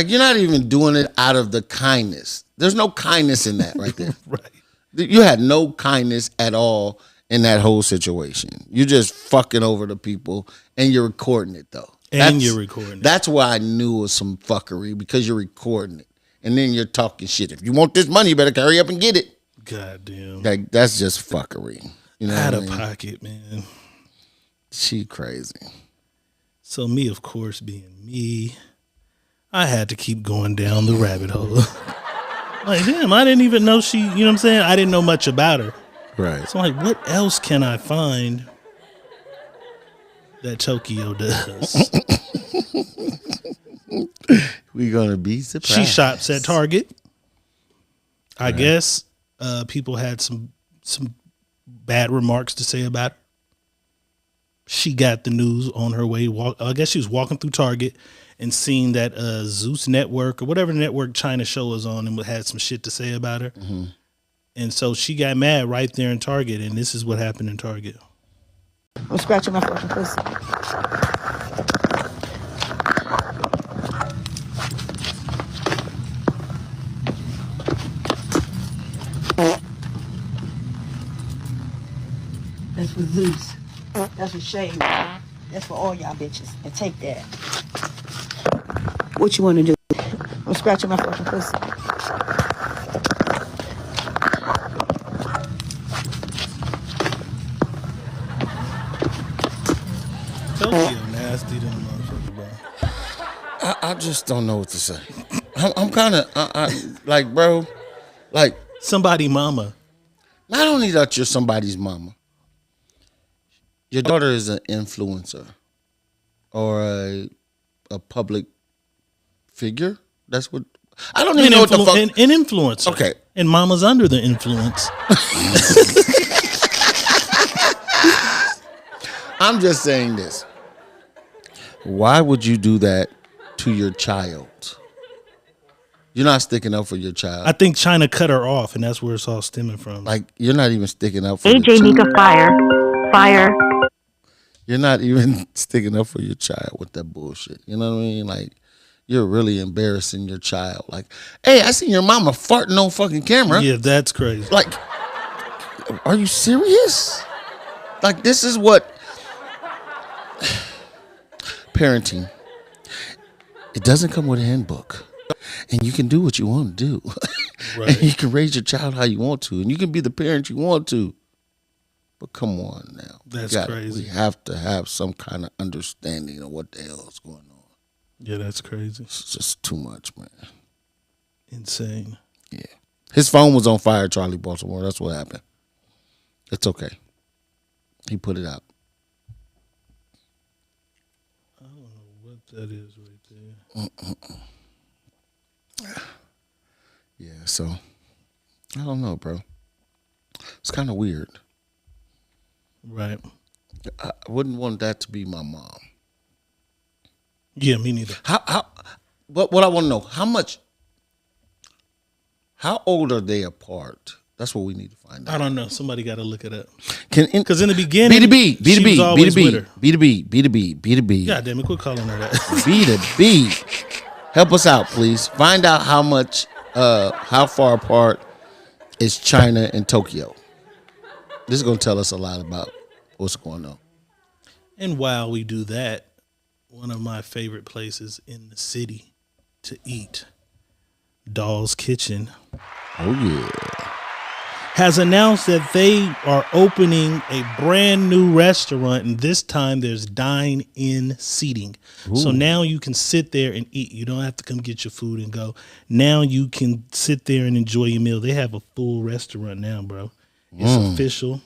you're not even doing it out of the kindness. There's no kindness in that right there. Right. You had no kindness at all in that whole situation. You're just fucking over the people, and you're recording it though. You're recording it. That's why I knew it was some fuckery, because you're recording it, and then you're talking shit. If you want this money, you better hurry up and get it. God damn. Like, that's just fuckery. You know, out of pocket, man. She crazy. So me, of course, being me, I had to keep going down the rabbit hole. Like, damn, I didn't even know she. You know what I'm saying? I didn't know much about her. Right. So I'm like, what else can I find that Tokyo does? We're gonna be surprised. She shops at Target. I guess people had some bad remarks to say about her. She got the news on her way. I guess she was walking through Target and seen that Zeus Network or whatever network China show was on, and had some shit to say about her. Mm-hmm. And so she got mad right there in Target, and this is what happened in Target. I'm scratching my fucking pussy. That's for Zeus. That's for Shade. That's for all y'all bitches. And take that. What you want to do? I'm scratching my fucking pussy. Tokyo nasty than a motherfucker, bro. I just don't know what to say. I'm kind of like, bro, like somebody mama. Not only that you're somebody's mama, your daughter is an influencer or a public figure. That's what I don't even know what the fuck. An influencer. Okay, and mama's under the influence. I'm just saying this. Why would you do that to your child? You're not sticking up for your child. I think China cut her off, and that's where it's all stemming from. Like, you're not even sticking up for AJ Mika fire. You're not even sticking up for your child with that bullshit. You know what I mean? Like, you're really embarrassing your child. Like, hey, I seen your mama farting on fucking camera. Yeah, that's crazy. Like, are you serious? Like, this is what parenting. It doesn't come with a handbook. And you can do what you want to do. Right. And you can raise your child how you want to. And you can be the parent you want to. But come on now. That's crazy. We have to have some kind of understanding of what the hell is going on. Yeah, that's crazy. It's just too much, man. Insane. Yeah. His phone was on fire, Charlie Baltimore. That's what happened. It's okay. He put it out. I don't know what that is right there. Yeah, so I don't know, bro. It's kind of weird. Right. I wouldn't want that to be my mom. Yeah, me neither. But what I want to know, how old are they apart? That's what we need to find out. I don't know. Somebody got to look it up. Because in the beginning, B2B, she was always with her. B2B. God damn it, quit calling her that. B2B. Help us out, please. Find out how far apart is China and Tokyo. This is going to tell us a lot about what's going on. And while we do that, one of my favorite places in the city to eat, Doll's Kitchen. Oh, yeah. Has announced that they are opening a brand new restaurant, and this time there's dine-in seating. Ooh. So now you can sit there and eat. You don't have to come get your food and go. Now you can sit there and enjoy your meal. They have a full restaurant now, bro. It's official.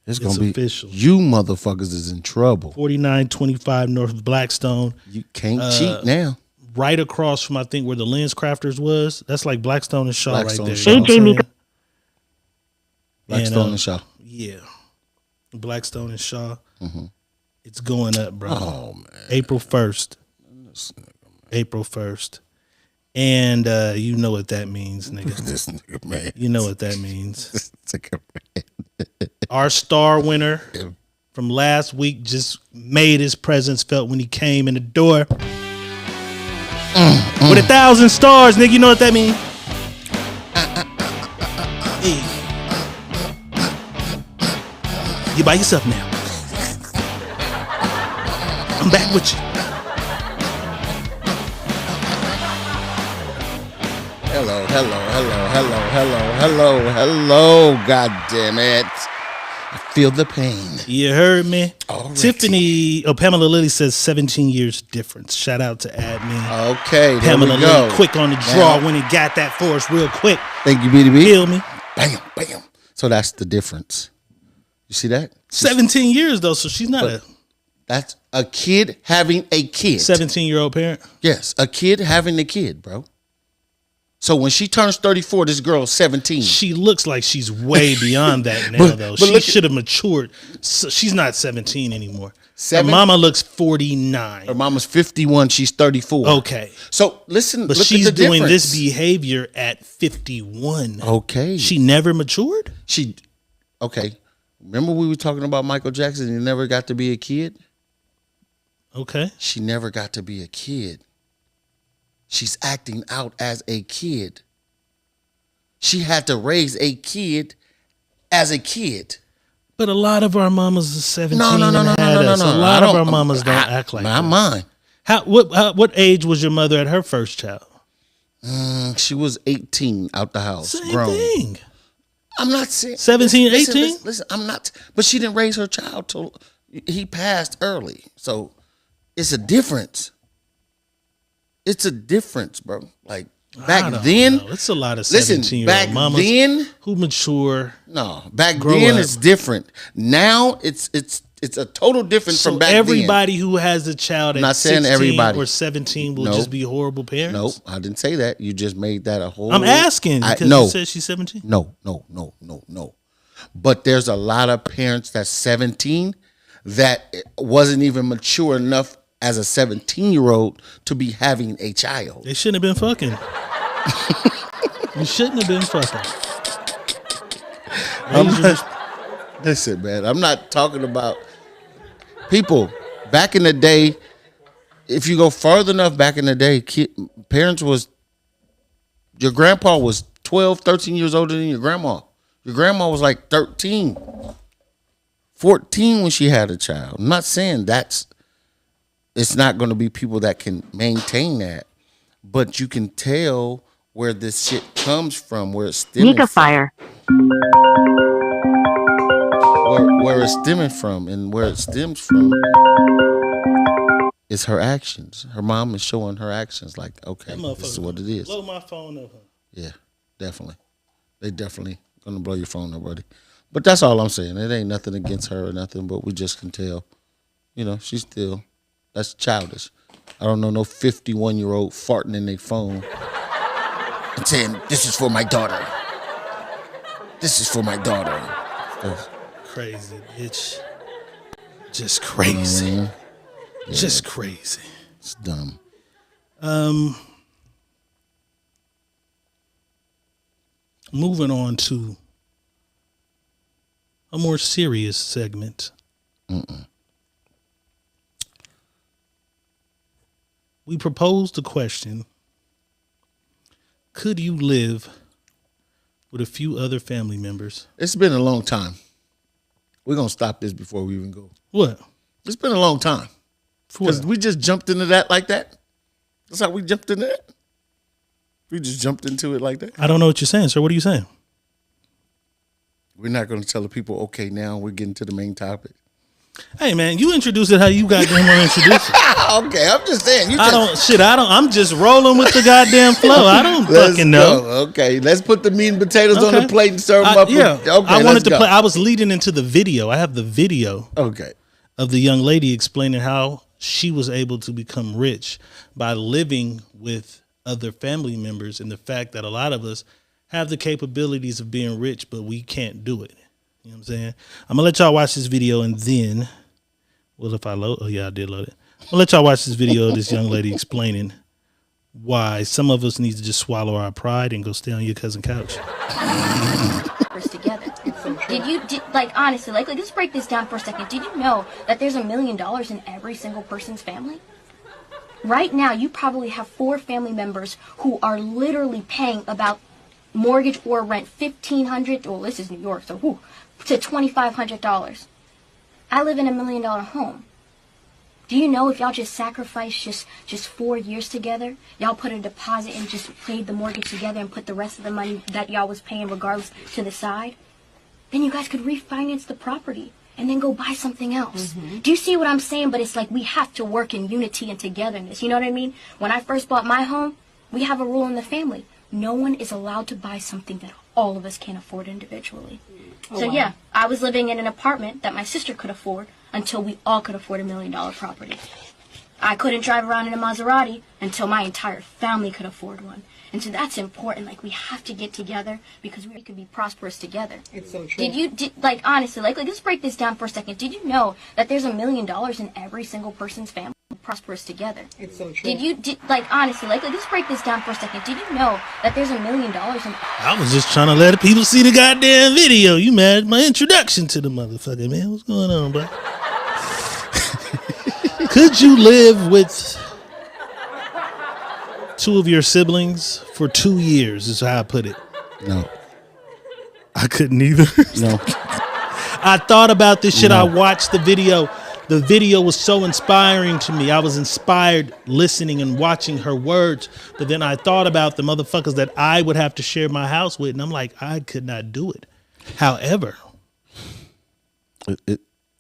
It's gonna be official. You motherfuckers is in trouble. 4925 North of Blackstone. You can't cheat now. Right across from, I think, where the Lens Crafters was. That's like Blackstone and Shaw Blackstone right there. Shaw. AJ Mika. Blackstone and Shaw. Yeah. Blackstone and Shaw. Mm-hmm. It's going up, bro. Oh, man. April 1st. April 1st. And you know what that means, nigga. This nigga, man. You know what that means. This nigga, man. Our star winner from last week just made his presence felt when he came in the door. With 1,000 stars, nigga. You know what that means? Hey. You by yourself now. I'm back with you. Hello. God damn it. I feel the pain. You heard me? Already. Pamela Lilly says 17 years difference. Shout out to admin. Okay, there Pamela we go. Lilly, quick on the draw when he got that for us real quick. Thank you, B2B. Feel me? Bam. So that's the difference. You see that? 17 years, though, so she's not That's a kid having a kid. 17-year-old parent? Yes, a kid having a kid, bro. So when she turns 34, this girl's 17. She looks like she's way beyond that now, though. She should have matured. So she's not 17 anymore. Her mama looks 49. Her mama's 51. She's 34. Okay. So listen, but look she's at the doing difference. this behavior at 51. Okay. She never matured? Okay. Remember we were talking about Michael Jackson? He never got to be a kid? Okay. She never got to be a kid. She's acting out as a kid. She had to raise a kid as a kid. But a lot of our mamas are 17 No. A lot of our mamas don't act like not that. mine. What age was your mother at her first child? She was 18 out the house. Same grown. thing. I'm not saying 17, 18? Listen, I'm not. But she didn't raise her child till he passed early. So it's a difference. It's a difference, bro. Like back then, it's a lot of 17-year-old mamas then who mature. No, back grow then up. it's different. Now it's a total difference So from back everybody then. who has a child at Not saying 16 everybody. or 17 will Nope. just be horrible parents? Nope, I didn't say that. You just made that a whole. I'm asking because you said she's 17. No. But there's a lot of parents that's 17 that wasn't even mature enough as a 17-year-old to be having a child. They shouldn't have been fucking. You shouldn't have been fucking. Listen, man, I'm not talking about people. Back in the day, if you go further enough back in the day, your grandpa was 12, 13 years older than your grandma. Your grandma was like 13, 14 when she had a child. I'm not saying it's not going to be people that can maintain that, but you can tell where this shit comes from, where it's stemming Mika Fire. where it's stemming from, and where it stems from is her actions. Her mom is showing her actions like, okay, this is what it is. Blow my phone up. Yeah, definitely. They definitely gonna blow your phone up, buddy. But that's all I'm saying. It ain't nothing against her or nothing, but we just can tell. You know, that's childish. I don't know no 51-year-old farting in their phone and saying, this is for my daughter. This is for my daughter. Crazy bitch. Just crazy. Just crazy. It's dumb. Moving on to a more serious segment. We proposed the question, could you live with a few other family members? It's been a long time. We're going to stop this before we even go. What? It's been a long time. Because we just jumped into that like that. That's how we jumped into that. We just jumped into it like that. I don't know what you're saying, sir. What are you saying? We're not going to tell the people, okay, now we're getting to the main topic. Hey, man, you introduce it how you goddamn want to introduce it. Okay, I'm just saying. I'm just rolling with the goddamn flow. I don't fucking know. Go. Okay, let's put the meat and potatoes on the plate and serve them up. Yeah, Okay, I wanted to play. I was leading into the video. I have the video. Okay. Of the young lady explaining how she was able to become rich by living with other family members, and the fact that a lot of us have the capabilities of being rich, but we can't do it. You know what I'm saying? I'm gonna let y'all watch this video, and then, well, if I load, oh yeah, I did load it. I'll let y'all watch this video of this young lady explaining why some of us need to just swallow our pride and go stay on your cousin's couch. Together. Honestly, let's break this down for a second. Did you know that there's $1 million in every single person's family? Right now, you probably have 4 family members who are literally paying about mortgage or rent $1,500. Well, this is New York, so to $2,500. I live in $1 million home. Do you know if y'all just sacrificed just 4 years together, y'all put a deposit and just paid the mortgage together and put the rest of the money that y'all was paying regardless to the side, then you guys could refinance the property and then go buy something else. Do you see what I'm saying? But it's like we have to work in unity and togetherness. You know what I mean? When I first bought my home, we have a rule in the family. No one is allowed to buy something that all of us can't afford individually. Yeah, I was living in an apartment that my sister could afford until we all could afford $1 million property. I couldn't drive around in a Maserati until my entire family could afford one. And so that's important. We have to get together because we can be prosperous together. It's so true. Honestly, let's break this down for a second. Did you know that there's $1 million in every single person's family? Prosperous together. It's so true. Honestly, let's break this down for a second. Did you know that there's $1 million in... I was just trying to let the people see the goddamn video. You mad at my introduction to the motherfucker, man? What's going on, bro? Could you live with 2 of your siblings for 2 years, is how I put it? No. I couldn't either. No. I thought about this shit. No. I watched the video. The video was so inspiring to me. I was inspired listening and watching her words. But then I thought about the motherfuckers that I would have to share my house with. And I'm like, I could not do it. However,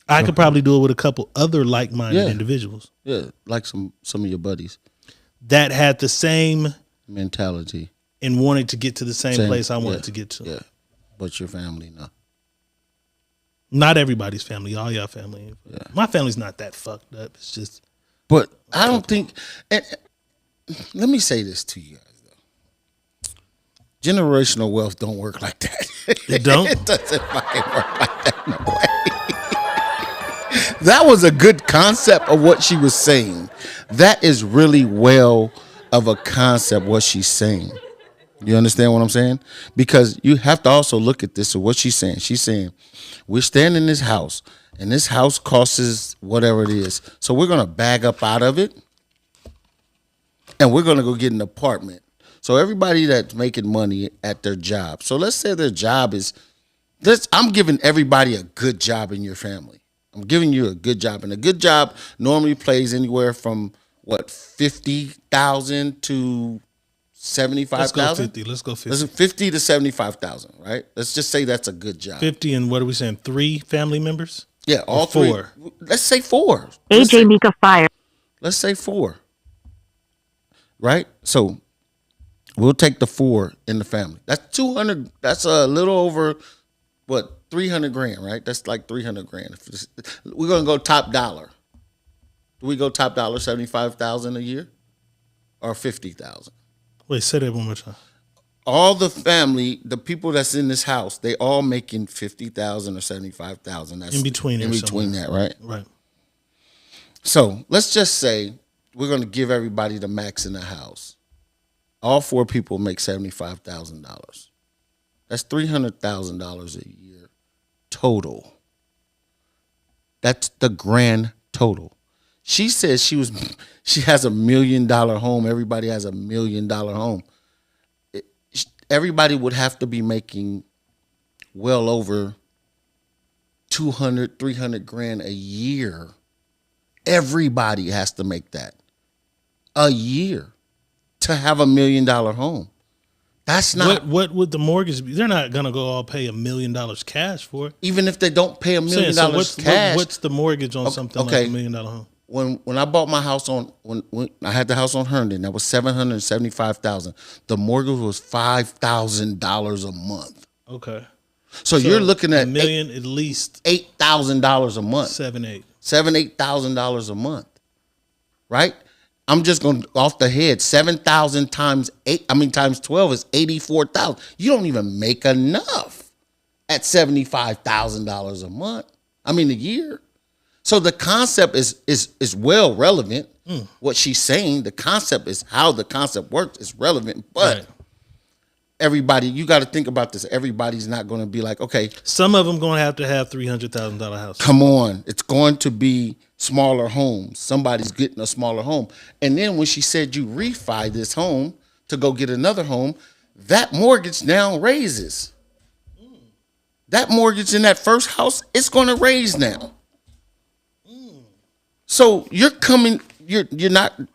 I could probably do it with a couple other like-minded individuals. Yeah, like some of your buddies. That had the same mentality. And wanted to get to the same place I wanted to get to. Yeah, but your family, no. Not everybody's family, all y'all family. Yeah. My family's not that fucked up. It's just... But I don't think... And let me say this to you guys, though. Generational wealth don't work like that. It don't? It doesn't fucking work like that, no way. That was a good concept of what she was saying. That is really well of a concept, what she's saying. You understand what I'm saying? Because you have to also look at this. So what she's saying, we're staying in this house, and this house costs whatever it is. So we're going to bag up out of it, and we're going to go get an apartment. So everybody that's making money at their job. So let's say their job is, I'm giving everybody a good job in your family. I'm giving you a good job. And a good job normally pays anywhere from, 50,000 to 75,000? Let's go 50. 50 to 75,000, right? Let's just say that's a good job. 50 and what are we saying? 3 family members? Yeah, all 4. 3. Let's say 4. AJ Mika fire. Let's say 4. Right? So we'll take the 4 in the family. That's 200. That's a little over 300 grand, right? That's like 300 grand. We're going to go top dollar. Do we go top dollar 75,000 a year or 50,000? Wait, say that one more time. All the family, the people that's in this house, they all making 50,000 or 75,000. That's in between that, right? Right. So let's just say we're going to give everybody the max in the house. All 4 people make $75,000. That's $300,000 a year total. That's the grand total. She says she has $1 million home. Everybody has $1 million home. Everybody would have to be making well over 200, 300 grand a year. Everybody has to make that a year to have $1 million home. That's not what would the mortgage be? They're not gonna go all pay $1 million cash for it. Even if they don't pay $1 million cash. What's the mortgage on something like $1 million home? When I bought my house when I had the house on Herndon, that was $775,000. The mortgage was $5,000 a month. Okay. So you're looking at $1 million at least $8,000 a month. $8,000 a month, right? I'm just going off the head. 7,000 times 12 is 84,000. You don't even make enough at $75,000 a month. A year. So the concept is well relevant. What she's saying, the concept is how the concept works is relevant, but everybody, you got to think about this. Everybody's not going to be like, okay. Some of them going to have $300,000 houses. Come on. It's going to be smaller homes. Somebody's getting a smaller home. And then when she said you refi this home to go get another home, that mortgage now raises. That mortgage in that first house, it's going to raise now. So you're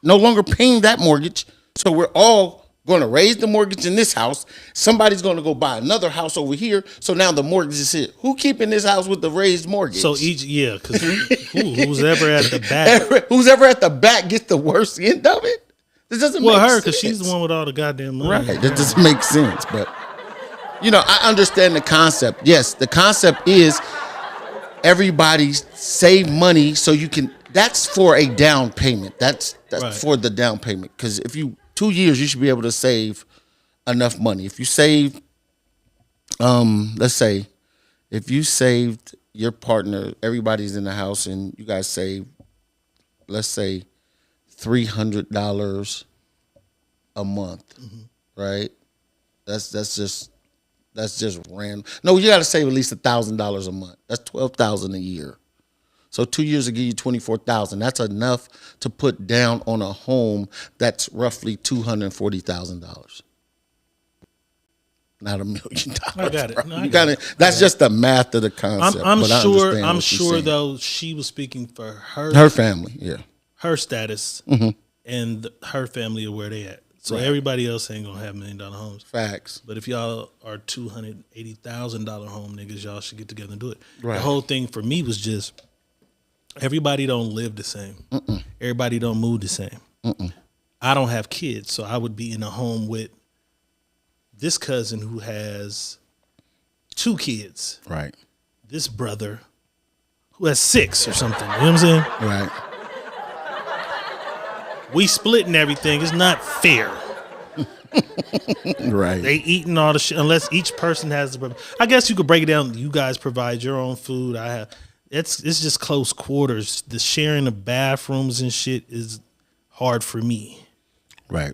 no longer paying that mortgage. So we're all going to raise the mortgage in this house. Somebody's going to go buy another house over here. So now the mortgage is here. Who keeping this house with the raised mortgage? So because who's ever at the back, who's ever at the back gets the worst end of it. This doesn't make sense. Well, her, because she's the one with all the goddamn money. Right. That doesn't make sense. But I understand the concept. Yes, the concept is everybody save money so you can. That's for a down payment. That's right. For the down payment. Because if 2 years, you should be able to save enough money. If you save, let's say, if you saved your partner, everybody's in the house, and you guys save, let's say, $300 a month, right? That's just random. No, you got to save at least $1,000 a month. That's $12,000 a year. So 2 years will give you $24,000. That's enough to put down on a home that's roughly $240,000. Not $1 million. I got it. No, that's just the math of the concept. I'm sure though she was speaking for her family, yeah, her status, and her family are where they at. So everybody else ain't gonna have $1 million homes. Facts. But if y'all are $280,000 home niggas, y'all should get together and do it. Right. The whole thing for me was just everybody don't live the same. Everybody don't move the same. I don't have kids, so I would be in a home with this cousin who has 2 kids. Right. This brother who has 6 or something. You know what I'm saying? Right. We splitting everything. It's not fair. Right. They eating all the shit unless each person has the. I guess you could break it down. You guys provide your own food. It's just close quarters. The sharing of bathrooms and shit is hard for me. Right.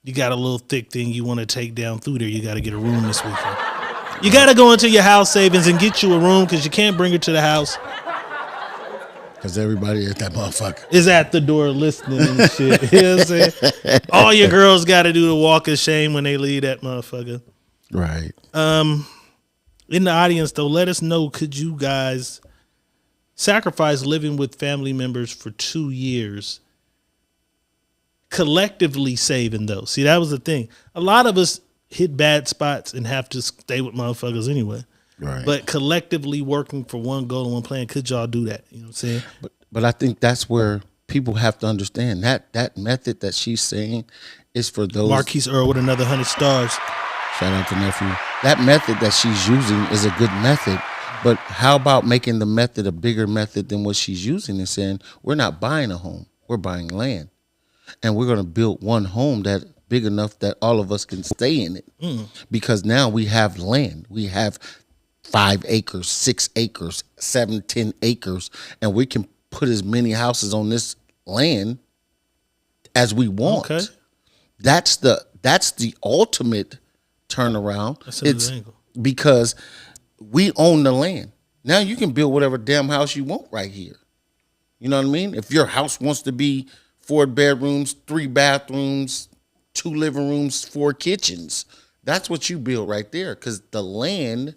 You got a little thick thing you want to take down through there. You got to get a room this weekend. You got to go into your house savings and get you a room because you can't bring her to the house. Because everybody at that motherfucker is at the door listening and shit. You know what I'm saying? All your girls got to do the walk of shame when they leave that motherfucker. Right. In the audience, though, let us know, could you guys sacrifice living with family members for 2 years, collectively saving, though? See, that was the thing. A lot of us hit bad spots and have to stay with motherfuckers anyway. Right. But collectively working for one goal and one plan, could y'all do that? You know what I'm saying? But I think that's where people have to understand that method that she's saying is for those. Marquise Earl with another 100 stars. Shout out to nephew. That method that she's using is a good method. But how about making the method a bigger method than what she's using and saying, we're not buying a home, we're buying land. And we're going to build one home that big enough that all of us can stay in it. Because now we have land. We have 5 acres, 6 acres, 7, 10 acres, and we can put as many houses on this land as we want. Okay. That's the ultimate turnaround. That's an angle. Because we own the land. Now you can build whatever damn house you want right here. You know what I mean? If your house wants to be 4 bedrooms, 3 bathrooms, 2 living rooms, 4 kitchens, that's what you build right there. Because the land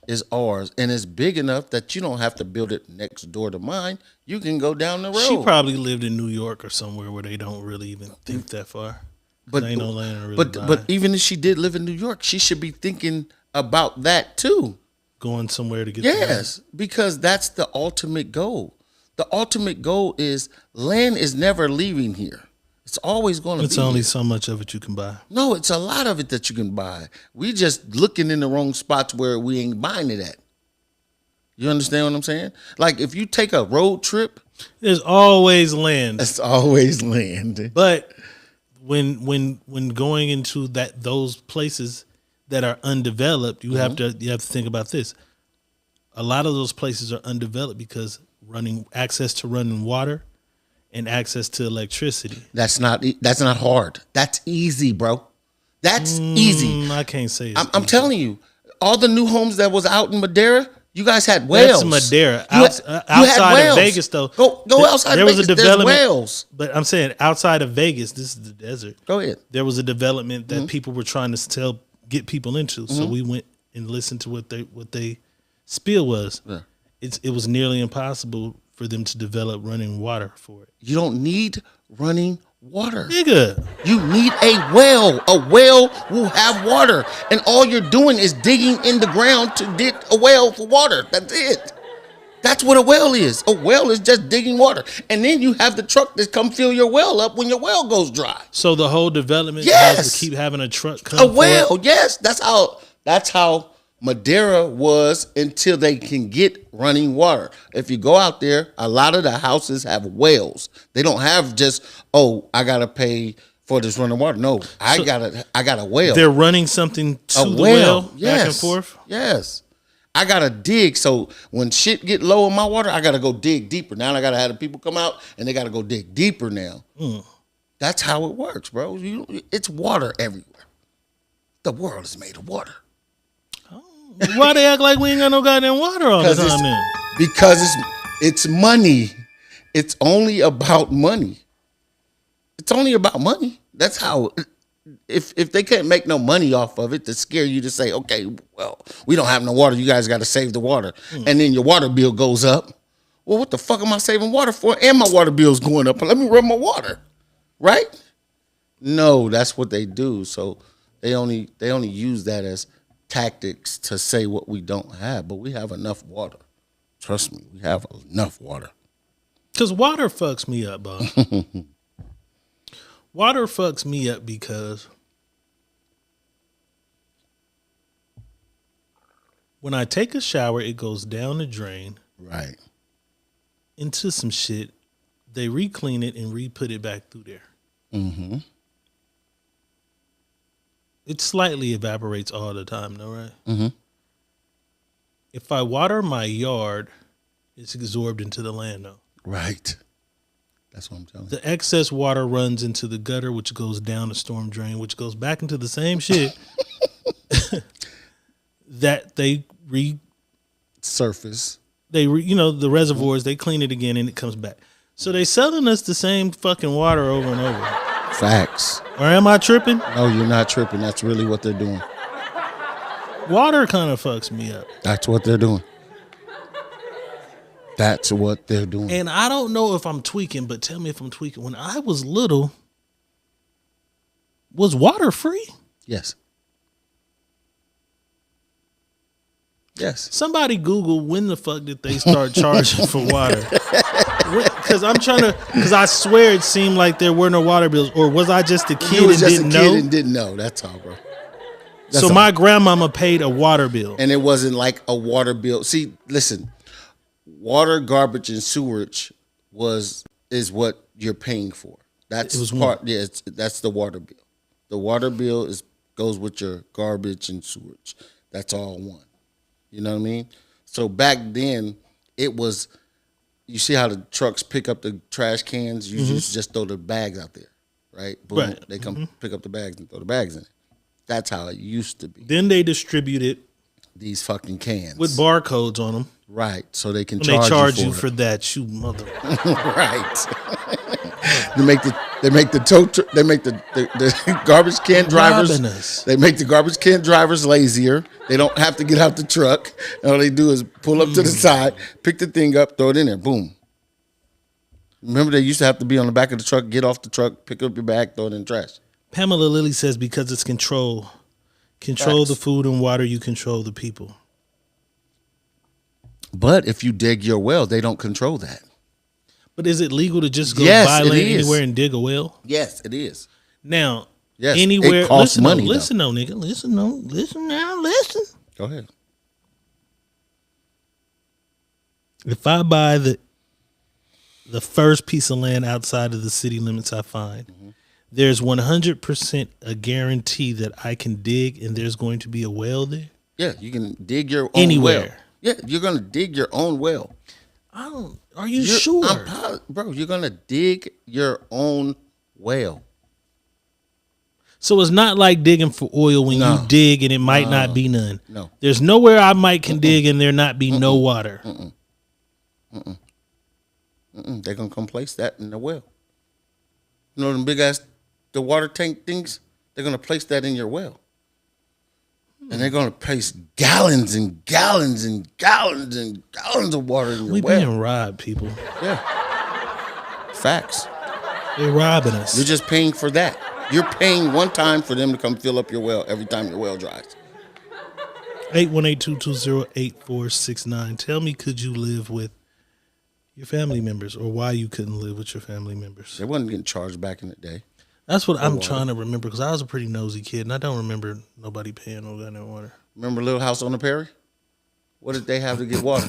is ours, and it's big enough that you don't have to build it next door to mine. You can go down the road. She probably lived in New York or somewhere where they don't really even think that far. But ain't no land to really but even if she did live in New York, she should be thinking about that too. Going somewhere to get yes, because that's the ultimate goal. The ultimate goal is land is never leaving here. It's always going to be. It's only so much of it you can buy. No, it's a lot of it that you can buy. We just looking in the wrong spots where we ain't buying it at. You understand what I'm saying? Like if you take a road trip, there's always land. It's always land. But when going into those places that are undeveloped, you have to think about this. A lot of those places are undeveloped because access to running water and access to electricity. That's not hard. That's easy, bro. That's easy. I can't say I'm telling you, all the new homes that was out in Madeira, you guys had wells. That's Madeira. You Outside had of Vegas, though. Go outside there of Vegas. Was a development, there's wells. But I'm saying outside of Vegas, this is the desert. Go ahead. There was a development that people were trying to get people into. So we went and listened to what they spiel was. Yeah. It was nearly impossible for them to develop running water for it. You don't need running water. Nigga. You need a well. A well will have water. And all you're doing is digging in the ground to dig a well for water. That's it. That's what a well is. A well is just digging water. And then you have the truck that come fill your well up when your well goes dry. So the whole development has to keep having a truck come. A well, yes. That's how Madeira was until they can get running water. If you go out there, a lot of the houses have wells. They don't have just, I gotta pay for this running water. No, I got a well. They're running something to the well back and forth. Yes. I gotta dig. So when shit get low in my water, I gotta go dig deeper. Now I gotta have the people come out and they gotta go dig deeper now. That's how it works, bro. It's water everywhere. The world is made of water. Why they act like we ain't got no goddamn water all the time then? Because it's money. It's only about money. It's only about money. That's how. If they can't make no money off of it to scare you to say, okay, well, we don't have no water. You guys got to save the water, and then your water bill goes up. Well, what the fuck am I saving water for? And my water bill's going up. Let me run my water, right? No, that's what they do. So they only use that as tactics to say what we don't have, but we have enough water. Trust me, we have enough water. Because water fucks me up, Bob. Water fucks me up because when I take a shower, it goes down the drain. Right. Into some shit. They re-clean it and re-put it back through there. Mm-hmm. It slightly evaporates all the time, though, right? Mm-hmm. If I water my yard, it's absorbed into the land, though. Right. That's what I'm telling you. The excess water runs into the gutter, which goes down the storm drain, which goes back into the same shit that they surface. The reservoirs, they clean it again and it comes back. So they selling us the same fucking water over and over. Facts. Or am I tripping? No, you're not tripping. That's really what they're doing. Water kind of fucks me up. That's what they're doing. That's what they're doing. And I don't know if I'm tweaking, but tell me if I'm tweaking. When I was little, was water free? Yes. Yes. Somebody Google when the fuck did they start charging for water? Because I swear it seemed like there were no water bills, or was I just a kid and didn't know? And didn't know. That's all, bro. That's so my grandmama paid a water bill, and it wasn't like a water bill. See, listen, water, garbage, and sewage is what you're paying for. That's part. Yeah, that's the water bill. The water bill goes with your garbage and sewage. That's all one. You know what I mean? So back then, it was. You see how the trucks pick up the trash cans? You just throw the bags out there, right? Boom. Right. They come pick up the bags and throw the bags in it. That's how it used to be. Then they distributed These fucking cans with barcodes on them. right? So they can When charge they charge you it. for that, you mother. Right. they make the garbage can drivers. Robbing us. They make the garbage can drivers lazier. They don't have to get out the truck. And all they do is pull up to the side, pick the thing up, throw it in there. Boom. Remember, they used to have to be on the back of the truck, get off the truck, pick up your bag, throw it in the trash. Pamela Lilly says because it's control. Control the food and water, you control the people. But if you dig your well, they don't control that. But is it legal to just go Yes, buy it land is. anywhere and dig a well? Yes, it is. Now, Yes, anywhere. it costs Listen, money, listen, though, nigga. Listen, no, listen now, listen. Go ahead. If I buy the first piece of land outside of the city limits I find, there's 100% a guarantee that I can dig and there's going to be a well there? Yeah, you can dig your own Anywhere. well. Yeah, you're going to dig your own well. Are you sure? Bro, you're going to dig your own well. So it's not like digging for oil when No. you dig and it might not be none. No. There's nowhere I can dig and there not be no water. They're going to come place that in the well. You know them big ass, the water tank things? They're going to place that in your well. And they're going to place gallons and gallons and gallons and gallons of water in your We well. being robbed, people. Yeah. Facts. They're robbing us. You're just paying for that. You're paying one time for them to come fill up your well every time your well dries. 818-220-8469. Tell me, could you live with your family members or why you couldn't live with your family members? They wasn't getting charged back in the day. That's what I'm water. trying to remember because I was a pretty nosy kid and I don't remember nobody paying no gun and water. Remember Little House on the Prairie? What did they have to get water?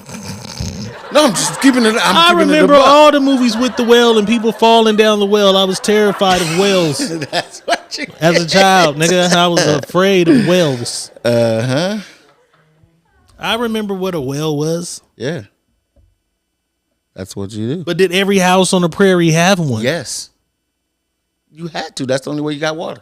No, I'm just keeping it. I remember all the movies with the well and people falling down the well. I was terrified of whales. That's what you As a child, nigga, I was afraid of whales. I remember what a well was. Yeah. That's what you do. But did every house on the prairie have one? Yes. You had to. That's the only way you got water.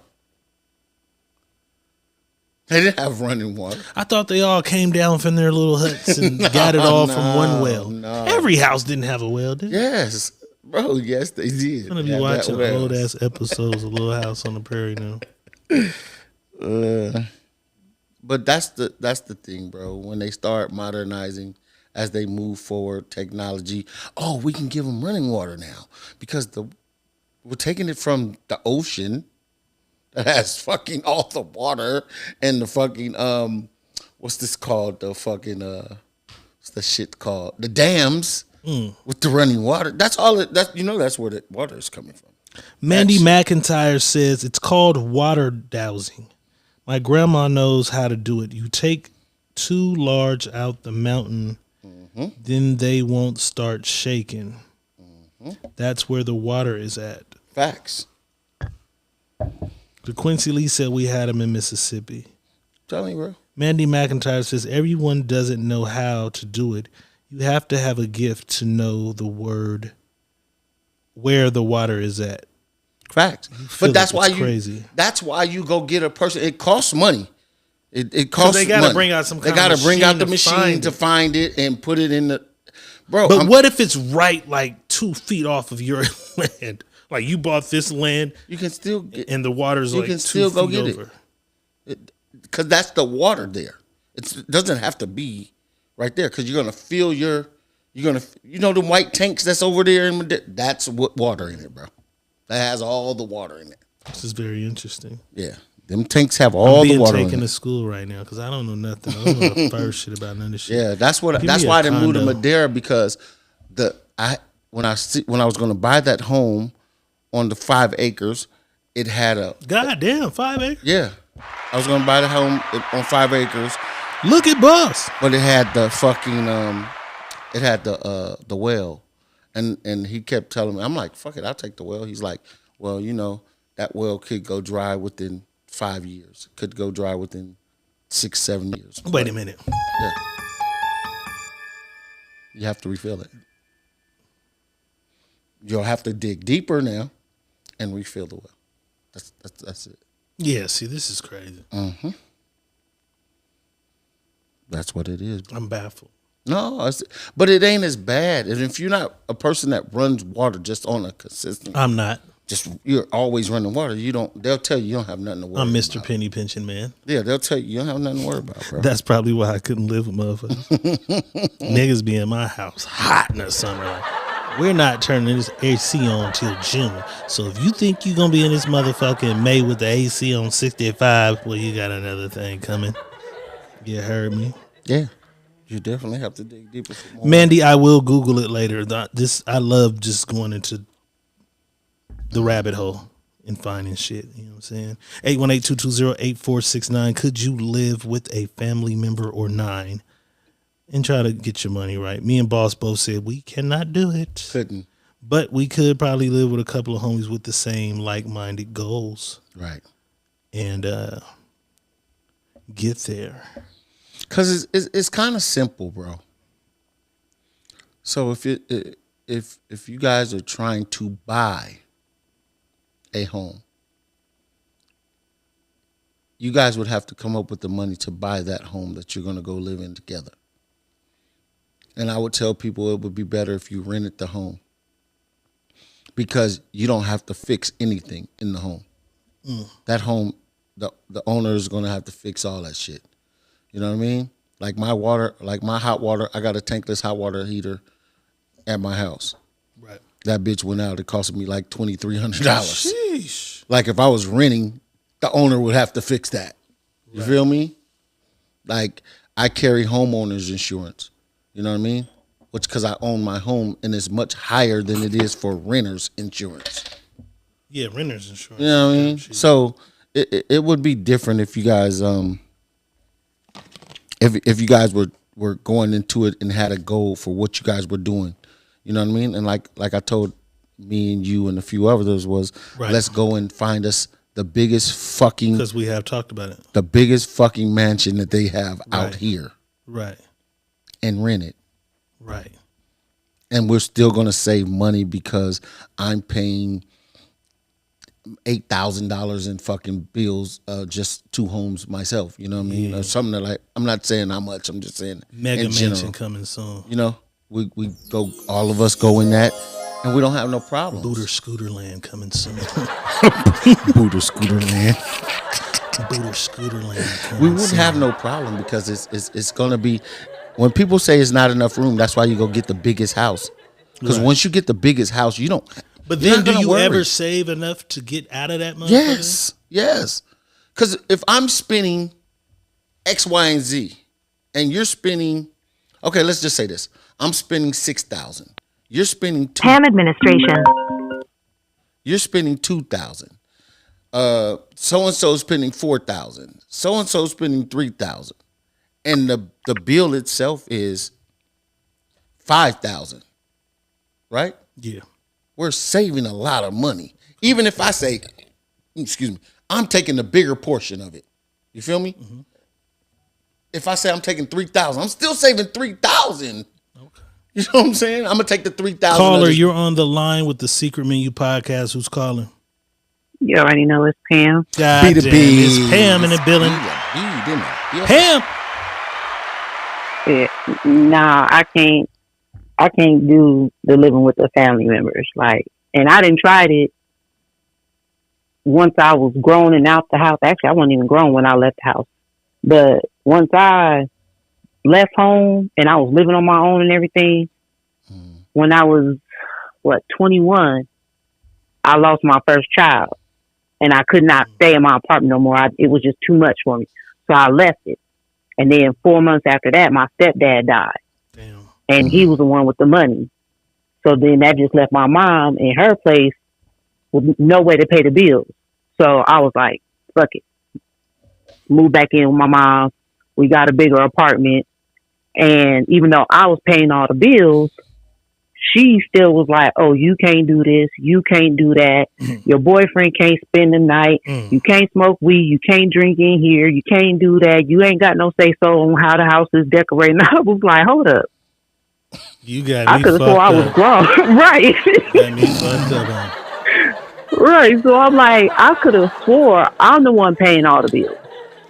They didn't have running water. I thought they all came down from their little huts and got it all from one well. No. Every house didn't have a well, did it? Yes. Bro, yes, they did. I'm going to be watching old ass episodes of Little House on the Prairie now. But that's the thing, bro. When they start modernizing as they move forward, technology, we can give them running water now because we're taking it from the ocean that has fucking all the water and the fucking what's this called? The fucking what's the shit called? The dams with the running water. That's all that's where the water is coming from. Mandy McIntyre says it's called water dowsing. My grandma knows how to do it. You take too large out the mountain, then they won't start shaking. That's where the water is at. Facts. The Quincy Lee said we had him in Mississippi. Tell me, bro. Mandy McIntyre says everyone doesn't know how to do it. You have to have a gift to know the word where the water is at. Facts. But that's why crazy. That's why you go get a person. It costs money. It costs money. They got to bring out some. They got to bring out the machine to find it and put it in the. Bro, but what if it's right like 2 feet off of your land? Like you bought this land, you can still get, and the water's you like can 2 still feet go get over. Because that's the water there. It doesn't have to be right there because you're gonna feel the white tanks that's over there, that's what water in it, bro. That has all the water in it. This is very interesting. Yeah, them tanks have all the water in it. I'm being taken to school right now because I don't know nothing. I don't know the first shit about none of this shit. Yeah, that's why they moved to Madeira because when I was gonna buy that home on the 5 acres, it had a goddamn 5 acres. Yeah, I was gonna buy the home on 5 acres. Look at Bus. But it had the fucking it had the well. And he kept telling me, I'm like, fuck it, I'll take the well. He's like, well, that well could go dry within 5 years. Could go dry within 6-7 years. Wait a minute. Yeah. You have to refill it. You'll have to dig deeper now and refill the well. That's it. Yeah, see, this is crazy. Mm-hmm. That's what it is. I'm baffled. No, but it ain't as bad. And if you're not a person that runs water just on a consistent, I'm not. You're always running water. They'll tell you don't have nothing to worry about. I'm Mr. Penny Pinching Man. Yeah, they'll tell you don't have nothing to worry about, bro. That's probably why I couldn't live with motherfuckers. Niggas be in my house hot in the summer. Like, we're not turning this AC on till June. So if you think you're going to be in this motherfucking May with the AC on 65, well, you got another thing coming. You heard me? Yeah. You definitely have to dig deeper. Mandy, I will Google it later. I love just going into the rabbit hole and finding shit. You know what I'm saying? 818-220-8469. Could you live with a family member or 9 and try to get your money right? Me and Boss both said we cannot do it. Couldn't. But we could probably live with a couple of homies with the same like-minded goals. Right. And get there. Because it's kind of simple, bro. So if you guys are trying to buy a home, you guys would have to come up with the money to buy that home that you're going to go live in together. And I would tell people it would be better if you rented the home, because you don't have to fix anything in the home. That home, the owner is going to have to fix all that shit. You know what I mean? Like my hot water, I got a tankless hot water heater at my house. Right. That bitch went out. It cost me like $2,300. Sheesh. Like if I was renting, the owner would have to fix that. You feel me? Like I carry homeowners insurance. You know what I mean? Which because I own my home, and it's much higher than it is for renters insurance. Yeah, renters insurance. You know what I mean? So it would be different if you guys if you guys were going into it and had a goal for what you guys were doing. You know what I mean? And like I told me and you and a few others was, let's go and find us the biggest fucking, because we have talked about it, the biggest fucking mansion that they have out here. Right. And rent it. Right. And we're still going to save money because I'm paying $8,000 in fucking bills, just 2 homes myself. You know what I mean? Or something that, like, I'm not saying how much. I'm just saying mega in general. mansion coming soon. You know, we go, all of us go in that, and we don't have no problem. Booter Scooter Land coming soon. Booter Scooter Land. Booter Scooter Land. We wouldn't have no problem because it's going to be, when people say it's not enough room, that's why you go get the biggest house. Because once you get the biggest house, you don't. But then, do you ever save enough to get out of that motherfucker? Yes. Because if I'm spending X, Y, and Z, and you're spending, okay, let's just say this. I'm spending $6,000. You're spending Ham administration. You're spending $2,000. So and so spending $4,000. So and so spending $3,000, and the bill itself is $5,000. Right? Yeah. We're saving a lot of money. Even if I say, excuse me, I'm taking the bigger portion of it. You feel me? Mm-hmm. If I say I'm taking $3,000, I'm still saving $3,000. Okay. You know what I'm saying? I'm gonna take the $3,000. Caller, you're on the line with the Secret Menu podcast. Who's calling? You already know it's Pam. God damn, it's Pam in the building. Pam. Yeah, nah, I can't do the living with the family members. Like, and I didn't try it once I was grown and out the house. Actually, I wasn't even grown when I left the house. But once I left home and I was living on my own and everything, when I was, 21, I lost my first child. And I could not stay in my apartment no more. It was just too much for me. So I left it. And then 4 months after that, my stepdad died. Damn. And he was the one with the money. So then that just left my mom in her place with no way to pay the bills. So I was like, fuck it. Moved back in with my mom. We got a bigger apartment. And even though I was paying all the bills, she still was like, oh, you can't do this. You can't do that. Your boyfriend can't spend the night. You can't smoke weed. You can't drink in here. You can't do that. You ain't got no say so on how the house is decorated. And I was like, hold up. You got I me could have fucked swore I was up. grown. Right. Got me fucked up. Right. So I'm like, I could have swore I'm the one paying all the bills.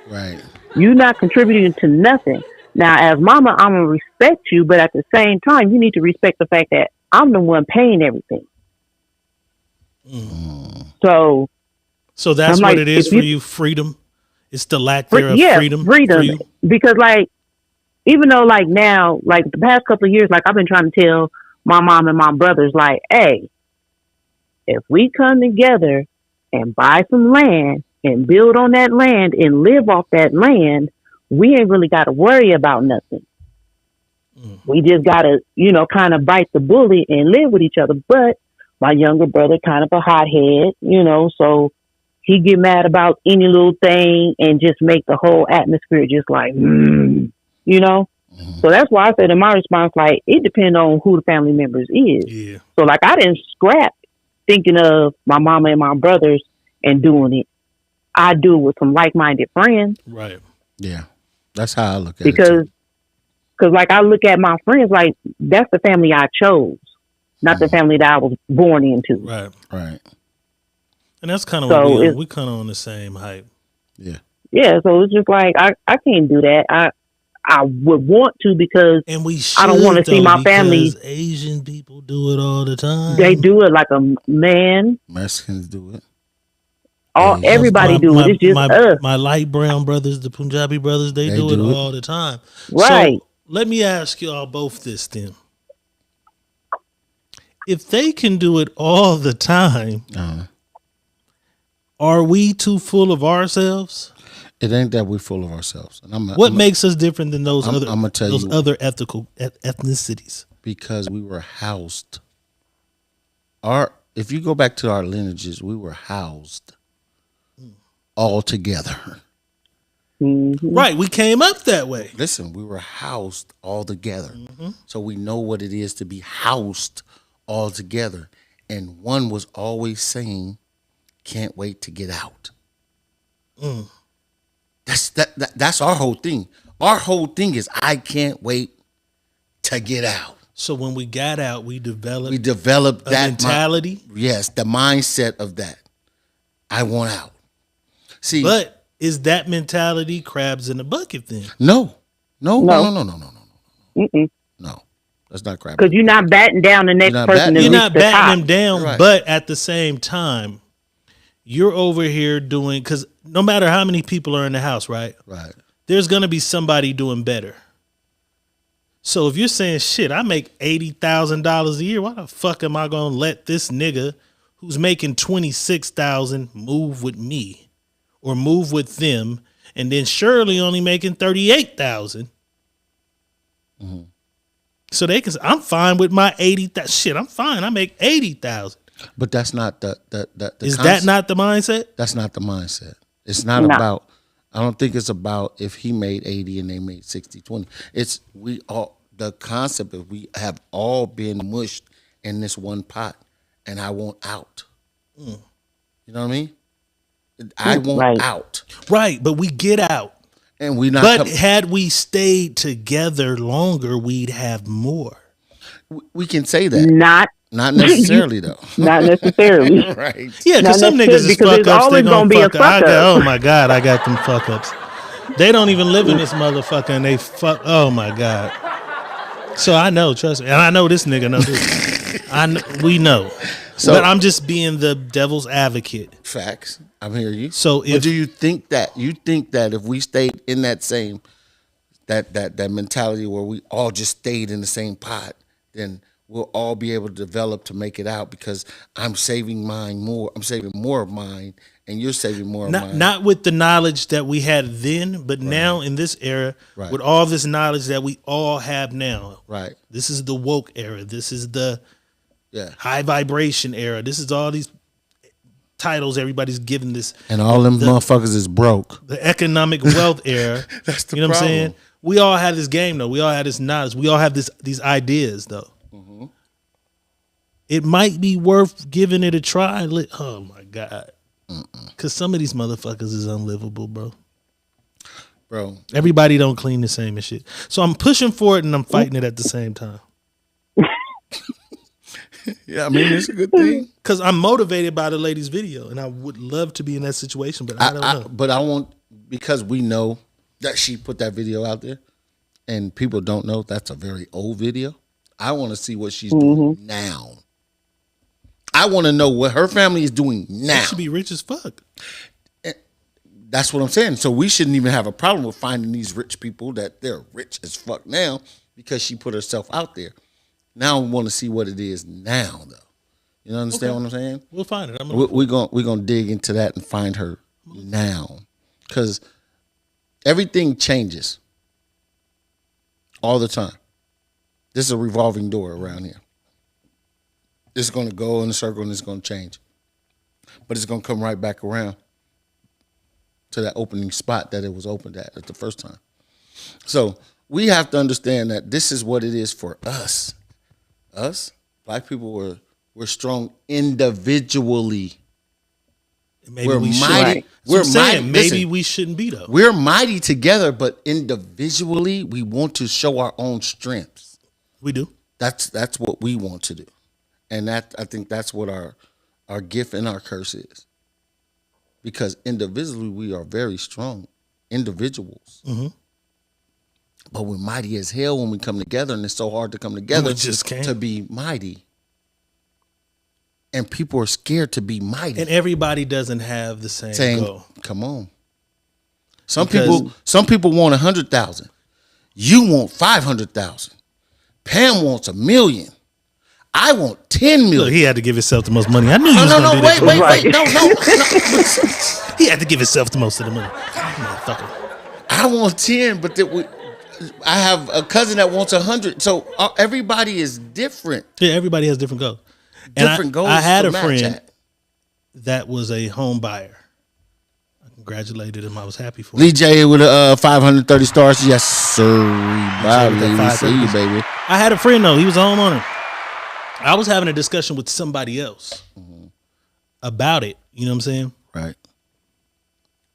Right. You're not contributing to nothing. Now, as mama, I'm gonna respect you, but at the same time, you need to respect the fact that I'm the one paying everything. So that's I'm what like, it is for you, freedom. It's the lack thereof freedom for freedom. you. Because like, even though like now, like the past couple of years, like I've been trying to tell my mom and my brothers, like, hey, if we come together and buy some land and build on that land and live off that land, we ain't really got to worry about nothing. We just got to, kind of bite the bullet and live with each other. But my younger brother, kind of a hothead, so he get mad about any little thing and just make the whole atmosphere just like, So that's why I said in my response, like, it depends on who the family members is. Yeah. So like, I didn't scrap thinking of my mama and my brothers and doing it. I do it with some like-minded friends. Right. Yeah. That's how I look at it. Because like I look at my friends like that's the family I chose, not the family that I was born into. Right. Right. And that's kind of what we kind of on the same hype. Yeah. Yeah. So it's just like I can't do that. I would want to because I don't want to see my family. Asian people do it all the time. They do it like a man. Mexicans do it. Everybody do it. It's just us. My light brown brothers, the Punjabi brothers, they do it all the time. Right. So let me ask y'all both this then. If they can do it all the time, are we too full of ourselves? It ain't that we're full of ourselves. And what makes us different than those other ethical ethnicities? Because we were housed. If you go back to our lineages, we were housed all together. Mm-hmm. Right, we came up that way. Listen, we were housed all together. So we know what it is to be housed all together. And one was always saying, can't wait to get out. That's our whole thing. Our whole thing is I can't wait to get out. So when we got out, we developed that mentality. Yes, the mindset of that. I want out. See, but is that mentality crabs in a bucket then? No. No. Mm-mm. No, that's not crab. Because you're not batting down the next person. You're not batting them down, right. But at the same time, you're over here doing, because no matter how many people are in the house, right? Right. There's going to be somebody doing better. So if you're saying, shit, I make $80,000 a year, why the fuck am I going to let this nigga who's making $26,000 move with me or move with them, and then Shirley only making $38,000? So they can say, I'm fine with my 80,000. Shit, I'm fine. I make 80,000. But that's not the Is that not the mindset? That's not the mindset. It's not about, I don't think it's about if he made 80 and they made 60-20. It's the concept of we have all been mushed in this one pot and I want out. You know what I mean? I want out. Right, but we get out. And we not. But had we stayed together longer, we'd have more. We can say that. Not necessarily though. Not necessarily. Right. Yeah, because some niggas is fuck ups. They gonna fuck up. Oh my God, I got them fuck ups. They don't even live in this motherfucker and they fuck. Oh my God. So I know, trust me. And I know this nigga knows this. We know. So, but I'm just being the devil's advocate. Facts. I'm hearing you. So but do you think that if we stayed in that same that mentality where we all just stayed in the same pot, then we'll all be able to develop to make it out because I'm saving mine more. I'm saving more of mine and you're saving more of mine. Not with the knowledge that we had then, but now in this era, with all this knowledge that we all have now. Right. This is the woke era. This is the high vibration era. This is all these titles everybody's giving this. And all them motherfuckers is broke. The economic wealth era. That's the you know problem. What I'm saying? We all have this game though. We all have this knowledge. We all have these ideas though. Mm-hmm. It might be worth giving it a try. Oh my God. Because some of these motherfuckers is unlivable, bro. Bro. Everybody don't clean the same and shit. So I'm pushing for it and I'm fighting it at the same time. Yeah, I mean, it's a good thing. Because I'm motivated by the lady's video, and I would love to be in that situation, but I don't know. But I want, because we know that she put that video out there, and people don't know that's a very old video. I want to see what she's doing now. I want to know what her family is doing now. She should be rich as fuck. That's what I'm saying. So we shouldn't even have a problem with finding these rich people that they're rich as fuck now because she put herself out there. Now we want to see what it is now, though. You understand what I'm saying? We'll find it. We're gonna dig into that and find her now, because everything changes all the time. This is a revolving door around here. It's going to go in a circle and it's going to change, but it's going to come right back around to that opening spot that it was opened at the first time. So we have to understand that this is what it is for us. Us, black people, we're strong individually. Maybe we're we mighty. We're mighty. Maybe Listen, we shouldn't be though. We're mighty together, but individually, we want to show our own strengths. We do. That's what we want to do, and I think that's what our gift and our curse is. Because individually, we are very strong individuals. Mm-hmm. But we're mighty as hell when we come together, and it's so hard to come together to be mighty. And people are scared to be mighty. And everybody doesn't have the same goal. Come on. Some people want 100,000. You want 500,000. Pam wants $1 million. I want 10 million. Look, he had to give himself the most money. I knew he was going to do that. Wait. No. He had to give himself the most of the money. Motherfucker. I want 10, but I have a cousin that wants 100. So everybody is different. Yeah, everybody has different goals. Different goals. I had a friend that was a home buyer. I congratulated him. I was happy for him. Lee J with 530 stars. Yes, sir. We see you, baby. I had a friend though. He was a homeowner. I was having a discussion with somebody else about it. You know what I'm saying? Right.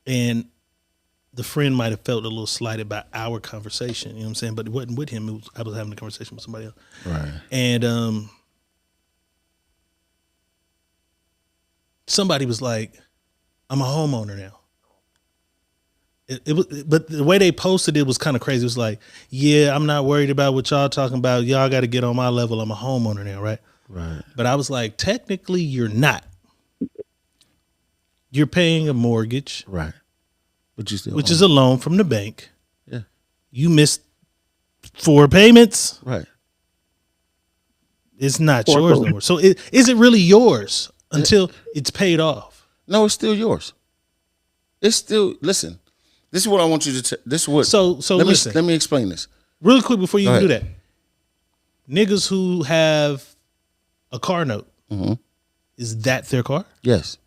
And the friend might have felt a little slighted by our conversation. You know what I'm saying? But it wasn't with him. I was having a conversation with somebody else. Right. And somebody was like, I'm a homeowner now. It was, but the way they posted it was kind of crazy. It was like, yeah, I'm not worried about what y'all talking about. Y'all got to get on my level. I'm a homeowner now, right? Right. But I was like, technically, you're not. You're paying a mortgage, right? But you still which is a loan from the bank. Yeah. You missed 4 payments. Right. It's not yours no more. So is it really yours until it's paid off? No, it's still yours. It's still, listen. This is what I want you to. This is what. So let me explain this really quick before you do that. Niggas who have a car note, is that their car? Yes.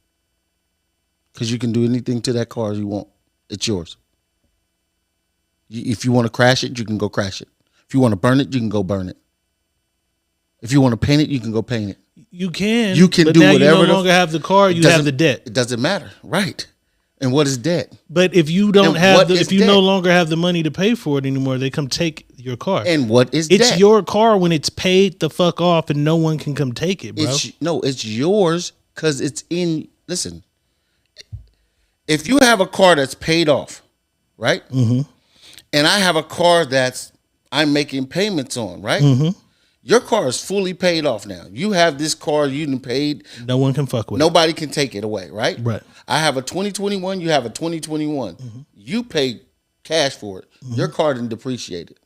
Because you can do anything to that car you want. It's yours. If you want to crash it, you can go crash it. If you want to burn it, you can go burn it. If you want to paint it, you can go paint it. You can. You can but do now whatever. You no longer have the car. You have the debt. It doesn't matter, right? And what is debt? But if you don't have, if you no longer have the money to pay for it anymore, they come take your car. And what is it's debt? your car when it's paid the fuck off, and no one can come take it, bro. It's yours because it's in. Listen, if you have a car that's paid off, right? Mm-hmm. And I have a car that's I'm making payments on, right? Mm-hmm. Your car is fully paid off now. You have this car you done paid. No one can fuck with it. Nobody can take it away, right? Right. I have a 2021. You have a 2021. Mm-hmm. You paid cash for it. Mm-hmm. Your car didn't depreciate it,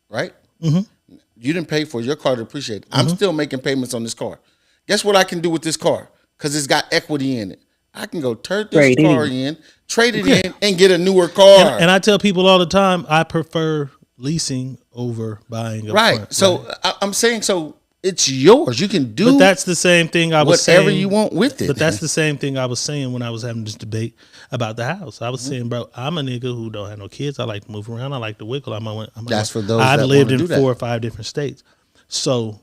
right? Mm-hmm. You didn't pay for it. Your car depreciated. I'm still making payments on this car. Guess what I can do with this car? Because it's got equity in it. I can go turn this car in, trade it in, and get a newer car. And I tell people all the time, I prefer leasing over buying. Right. So I'm saying, so it's yours. You can do. But that's the same thing I was saying. Whatever you want with it. But that's the same thing I was saying when I was having this debate about the house. I was saying, bro, I'm a nigga who don't have no kids. I like to move around. I like to wiggle. That's for those I've that lived wanna in do that. 4 or 5 different states. So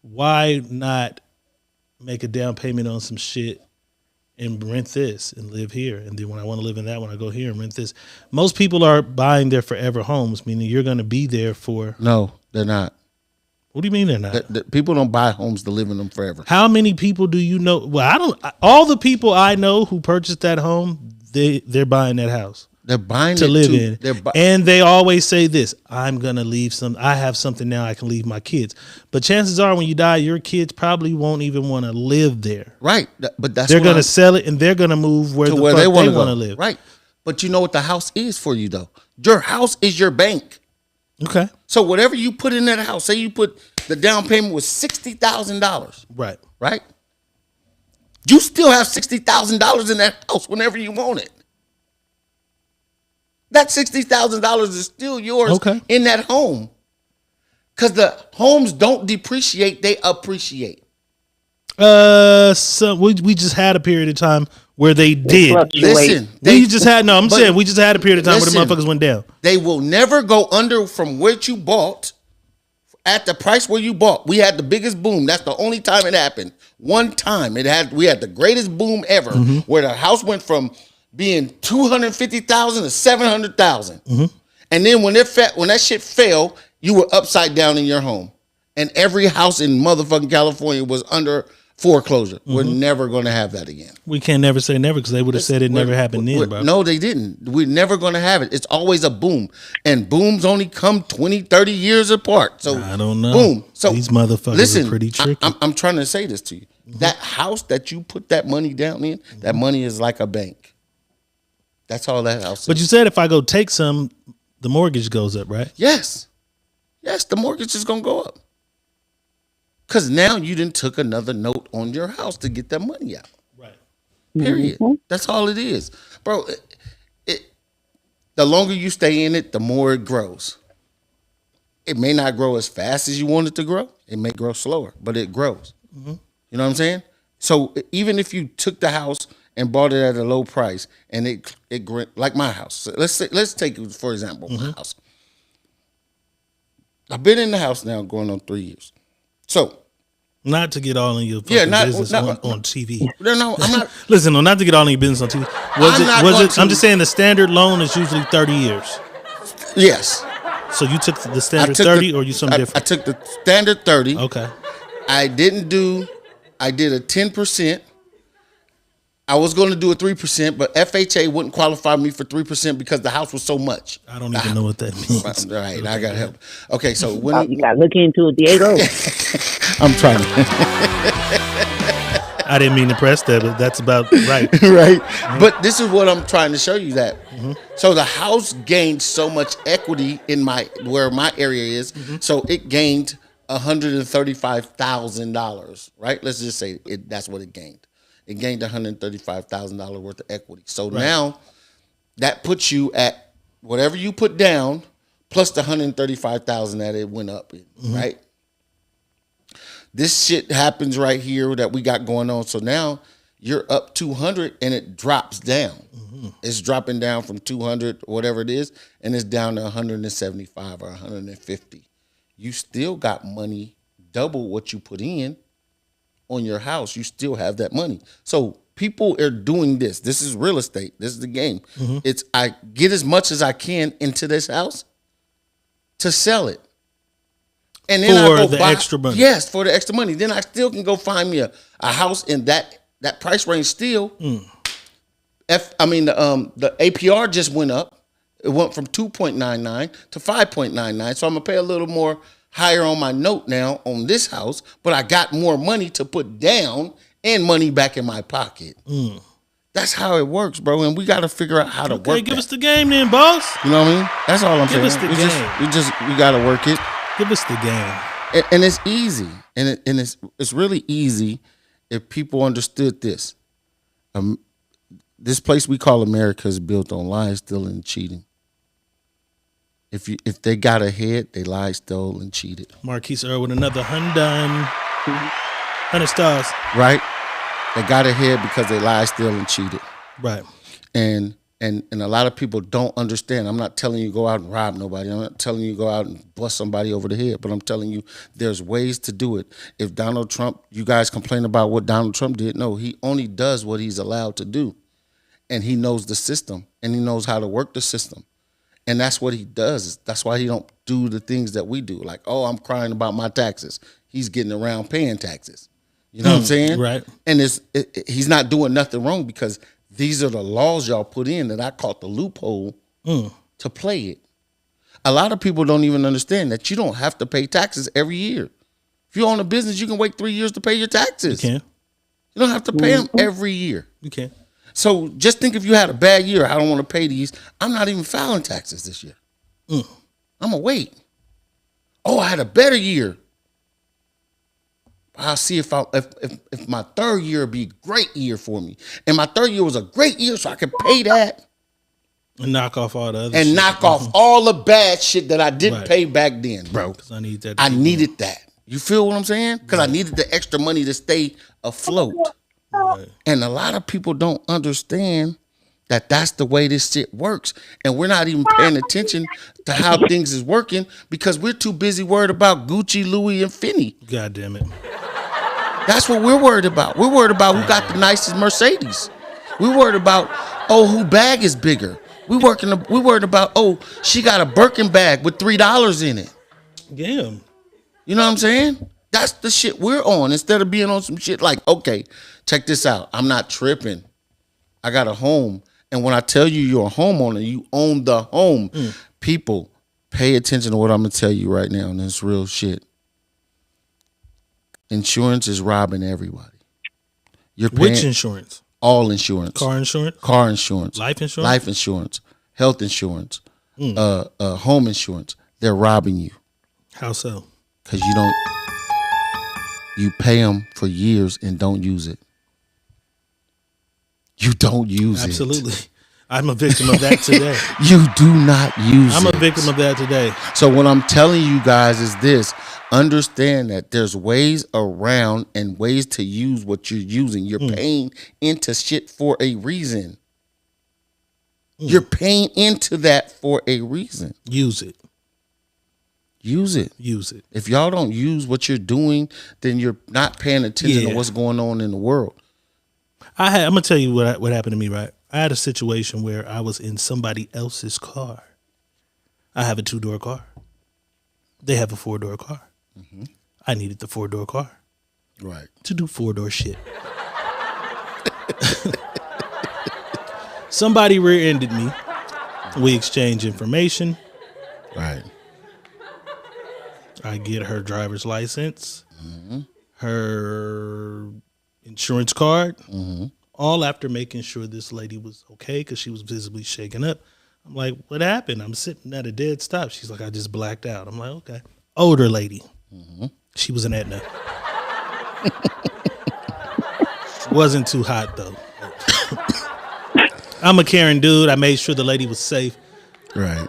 why not make a down payment on some shit and rent this and live here? And then when I want to live in that one, I go here and rent this. Most people are buying their forever homes, meaning you're going to be there for. No, they're not. What do you mean they're not? People don't buy homes to live in them forever. How many people do you know? Well, I don't. All the people I know who purchased that home, they're buying that house. They're buying to it live too. in, and they always say this: "I'm gonna leave some. I have something now. I can leave my kids." But chances are, when you die, your kids probably won't even want to live there. Right, but they're gonna sell it and they're gonna move where they want to live. Right, but you know what the house is for you though. Your house is your bank. Okay. So whatever you put in that house, say you put the down payment was $60,000. Right. Right. You still have $60,000 in that house whenever you want it. That $60,000 is still yours in that home. Because the homes don't depreciate, they appreciate. So we just had a period of time where they did. Listen, we just had a period of time where the motherfuckers went down. They will never go under from what you bought at the price where you bought. We had the biggest boom. That's the only time it happened. One time we had the greatest boom ever, where the house went from being 250,000 to 700,000, and then when that shit fell, you were upside down in your home, and every house in motherfucking California was under foreclosure. We're never going to have that again. We can't never say never because they would have said it never happened then, bro. No, they didn't. We're never going to have it. It's always a boom. And booms only come 20, 30 years apart. So I don't know. Boom. So these motherfuckers are pretty tricky. I'm trying to say this to you. That house that you put that money down in, that money is like a bank. That's all that house is. But you said if I go take some, the mortgage goes up, right? Yes. Yes, the mortgage is going to go up. Because now you done took another note on your house to get that money out. Right. Period. That's all it is. Bro, the longer you stay in it, the more it grows. It may not grow as fast as you want it to grow. It may grow slower, but it grows. You know what I'm saying? So even if you took the house and bought it at a low price and it grew, like my house. Let's take, for example, my house. I've been in the house now going on 3 years. So, not to get all in your business on TV. No, I'm not. Listen, not to get all in your business on TV. I'm just saying the standard loan is usually 30 years. Yes. So you took the standard 30 or you something different? I took the standard 30. Okay. I did a 10%. I was going to do a 3%, but FHA wouldn't qualify me for 3% because the house was so much. I don't even know what that means. All right, I got to help. Okay, so you got to look into it, Diego. I'm trying to. I didn't mean to press that, but that's about right. Right. But this is what I'm trying to show you that. So the house gained so much equity in where my area is. So it gained $135,000, right? Let's just say that's what it gained. It gained $135,000 worth of equity. So now that puts you at whatever you put down plus the $135,000 that it went up in, right? This shit happens right here that we got going on. So now you're up 200 and it drops down. It's dropping down from 200, whatever it is, and it's down to 175 or 150. You still got money, double what you put in on your house. You still have that money. So people are doing this. This is real estate. This is the game. It's I get as much as I can into this house to sell it. And then for I go the buy, extra money. Yes, for the extra money. Then I still can go find me a house in that price range still. The APR just went up. It went from 2.99 to 5.99. So I'm going to pay a little more higher on my note now on this house, but I got more money to put down and money back in my pocket. That's how it works, bro. And we got to figure out how to work. Give us the game then, boss. You know what I mean? That's all I'm saying. Give us the game. We got to work it. Give us the game. And it's easy. And it's really easy if people understood this. This place we call America is built on lies, stealing, and cheating. If they got ahead, they lied, stole, and cheated. Marquise Earl with another 100 stars. Right? They got ahead because they lied, stole, and cheated. Right. And a lot of people don't understand. I'm not telling you go out and rob nobody. I'm not telling you go out and bust somebody over the head. But I'm telling you there's ways to do it. If Donald Trump, you guys complain about what Donald Trump did. No, he only does what he's allowed to do. And he knows the system. And he knows how to work the system. And that's what he does. That's why he don't do the things that we do. Like, oh, I'm crying about my taxes. He's getting around paying taxes. You know what I'm saying? Right. And he's not doing nothing wrong because these are the laws y'all put in that I caught the loophole to play it. A lot of people don't even understand that you don't have to pay taxes every year. If you own a business, you can wait 3 years to pay your taxes. You can. You don't have to pay them every year. You can. So just think if you had a bad year, I don't want to pay these. I'm not even filing taxes this year. I'm going to wait. Oh, I had a better year. I'll see if my third year would be a great year for me. And my third year was a great year, so I could pay that. And knock off all the other and shit. knock off all the bad shit that I didn't pay back then, bro. Because I need that. I needed that. You feel what I'm saying? Because I needed the extra money to stay afloat. Right. And a lot of people don't understand that that's the way this shit works. And we're not even paying attention to how things is working because we're too busy worried about Gucci, Louis, and Finney. God damn it. That's what we're worried about. We're worried about who got the nicest Mercedes. We're worried about, who bag is bigger. We worried about, she got a Birkin bag with $3 in it. Damn. You know what I'm saying? That's the shit we're on instead of being on some shit like, okay, check this out. I'm not tripping. I got a home. And when I tell you you're a homeowner, you own the home. People, pay attention to what I'm going to tell you right now. And it's real shit. Insurance is robbing everybody. You're paying, which insurance? All insurance. Car insurance? Car insurance. Life insurance? Life insurance. Health insurance. Home insurance. They're robbing you. How so? Because you pay them for years and don't use it. You don't use it. Absolutely. I'm a victim of that today. You do not use it. I'm a victim of that today. So what I'm telling you guys is this. Understand that there's ways around and ways to use what you're using. You're paying into shit for a reason. You're paying into that for a reason. Use it. Use it. Use it. If y'all don't use what you're doing, then you're not paying attention to what's going on in the world. I'm gonna tell you what happened to me. Right, I had a situation where I was in somebody else's car. I have a 2-door car. They have a 4-door car. I needed the 4-door car, right, to do 4-door shit. Somebody rear-ended me. We exchange information. Right. I get her driver's license, her insurance card, all after making sure this lady was okay because she was visibly shaken up. I'm like, what happened? I'm sitting at a dead stop. She's like, I just blacked out. I'm like, okay. Older lady. She was an Aetna. Wasn't too hot, though. I'm a caring dude. I made sure the lady was safe. Right.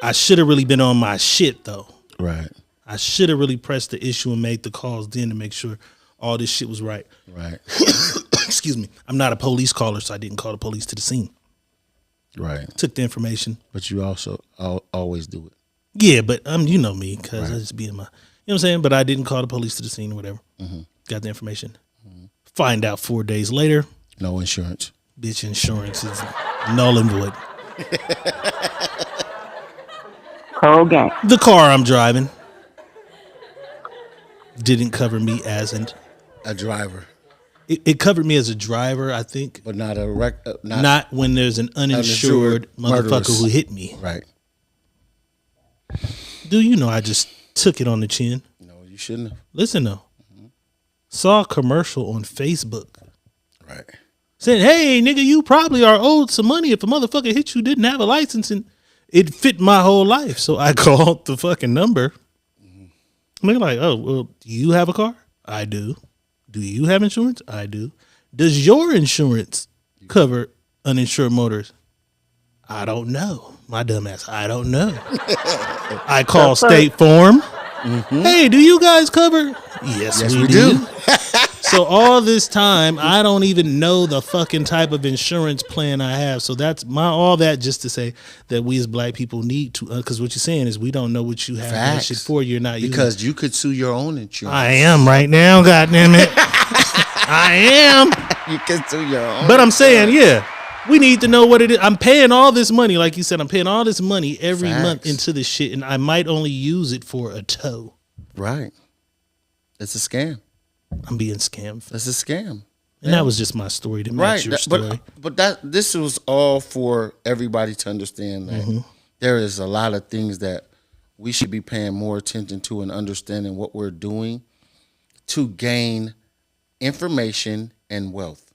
I should have really been on my shit, though. Right. I should have really pressed the issue and made the calls then to make sure all this shit was right. Right. Excuse me. I'm not a police caller, so I didn't call the police to the scene. Right. Took the information. But you also always do it. Yeah, but you know me, because I just be in my, you know what I'm saying? But I didn't call the police to the scene or whatever. Got the information. Find out 4 days later. No insurance. Bitch, insurance is null and void. Cold game. The car I'm driving didn't cover me as a driver. It covered me as a driver, I think. But not not when there's an uninsured motherfucker who hit me. Right. Do you know I just took it on the chin? No, you shouldn't have. Listen though. Saw a commercial on Facebook. Right. Saying, hey, nigga, you probably are owed some money if a motherfucker hit you, didn't have a license, and it fit my whole life. So I called the fucking number. They're like, oh, well, do you have a car? I do. Do you have insurance? I do. Does your insurance cover uninsured motorists? I don't know. My dumb ass, I don't know. I call State Farm. Hey, do you guys cover? Yes, we do. So all this time, I don't even know the fucking type of insurance plan I have. So that's all that just to say that we as black people need to, because what you're saying is we don't know what you have that shit for. You're not using. Because you could sue your own insurance. I am right now, goddamn it. I am. You can sue your own. But I'm saying, yeah, We need to know what it is. I'm paying all this money, like you said. I'm paying all this money every month Facts. into this shit, and I might only use it for a toe. Right. It's a scam. I'm being scammed. It's a scam. And that was just my story to match your story. But this was all for everybody to understand that there is a lot of things that we should be paying more attention to and understanding what we're doing to gain information and wealth.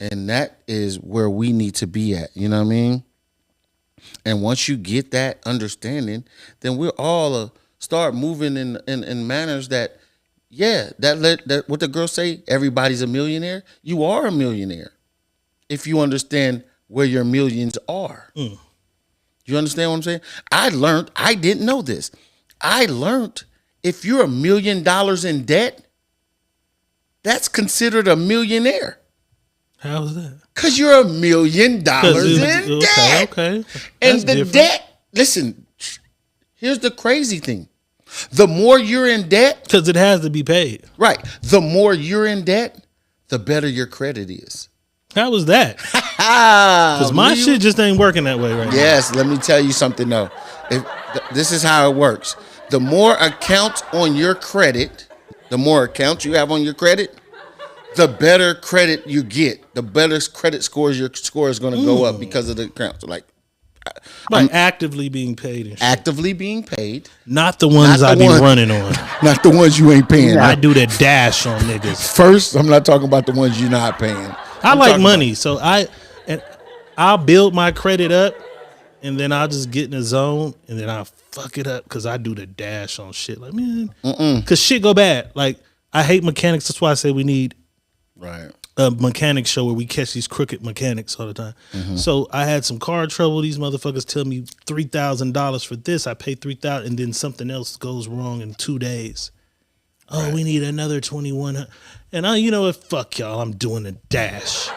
And that is where we need to be at. You know what I mean? And once you get that understanding, then we're all start moving in manners that, that what the girls say, everybody's a millionaire. You are a millionaire if you understand where your millions are. You understand what I'm saying? I didn't know this. I learned if you're $1 million in debt, that's considered a millionaire. How is that? Because you're $1 million in debt. Okay. And the debt, listen, here's the crazy thing. The more you're in debt. Because it has to be paid. Right. The more you're in debt, the better your credit is. How was that? Because my shit just ain't working that way right now. Yes, let me tell you something though. This is how it works. The more accounts on your credit, the more accounts you have on your credit, the better credit you get. The better credit scores, your score is going to go up because of the accounts. Like actively being paid and shit. Actively being paid. Not the ones I be running on. Not the ones you ain't paying. I do that dash on niggas. First, I'm not talking about the ones you're not paying. I like money, so I'll build my credit up, and then I'll just get in the zone, and then I'll fuck it up because I do the dash on shit. Like, man, because shit go bad. Like, I hate mechanics. That's why I say we need a mechanic show where we catch these crooked mechanics all the time. So I had some car trouble. These motherfuckers tell me $3,000 for this. I pay $3,000, and then something else goes wrong in 2 days. Oh, we need another 2,100. And you know what? Fuck y'all. I'm doing a dash.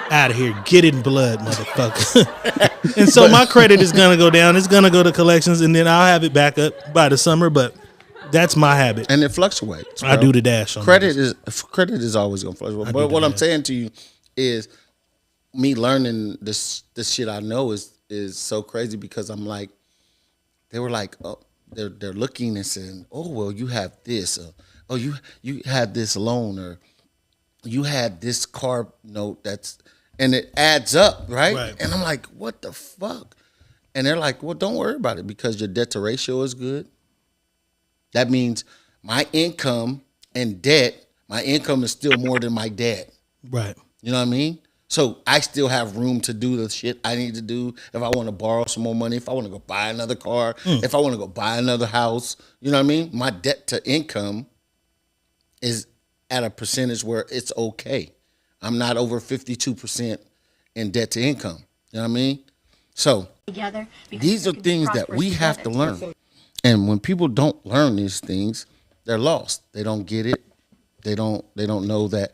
Out of here. Get in blood, motherfucker. And so my credit is going to go down. It's going to go to collections, and then I'll have it back up by the summer. But that's my habit. And it fluctuates. I do the dash on credit is always going to fluctuate. But what I'm saying to you is me learning this shit I know is so crazy because I'm like, they were like, oh, they're looking and saying, oh, well, you have this. Oh, you had this loan, or you had this car note and it adds up, right? And I'm like, what the fuck? And they're like, well, don't worry about it because your debt to ratio is good. That means my income and debt, my income is still more than my debt. Right. You know what I mean? So I still have room to do the shit I need to do. If I want to borrow some more money, if I want to go buy another car, if I want to go buy another house, you know what I mean? My debt to income is at a percentage where it's okay. I'm not over 52% in debt to income. You know what I mean? So these are things that we have to learn. And when people don't learn these things, they're lost. They don't get it. They don't know that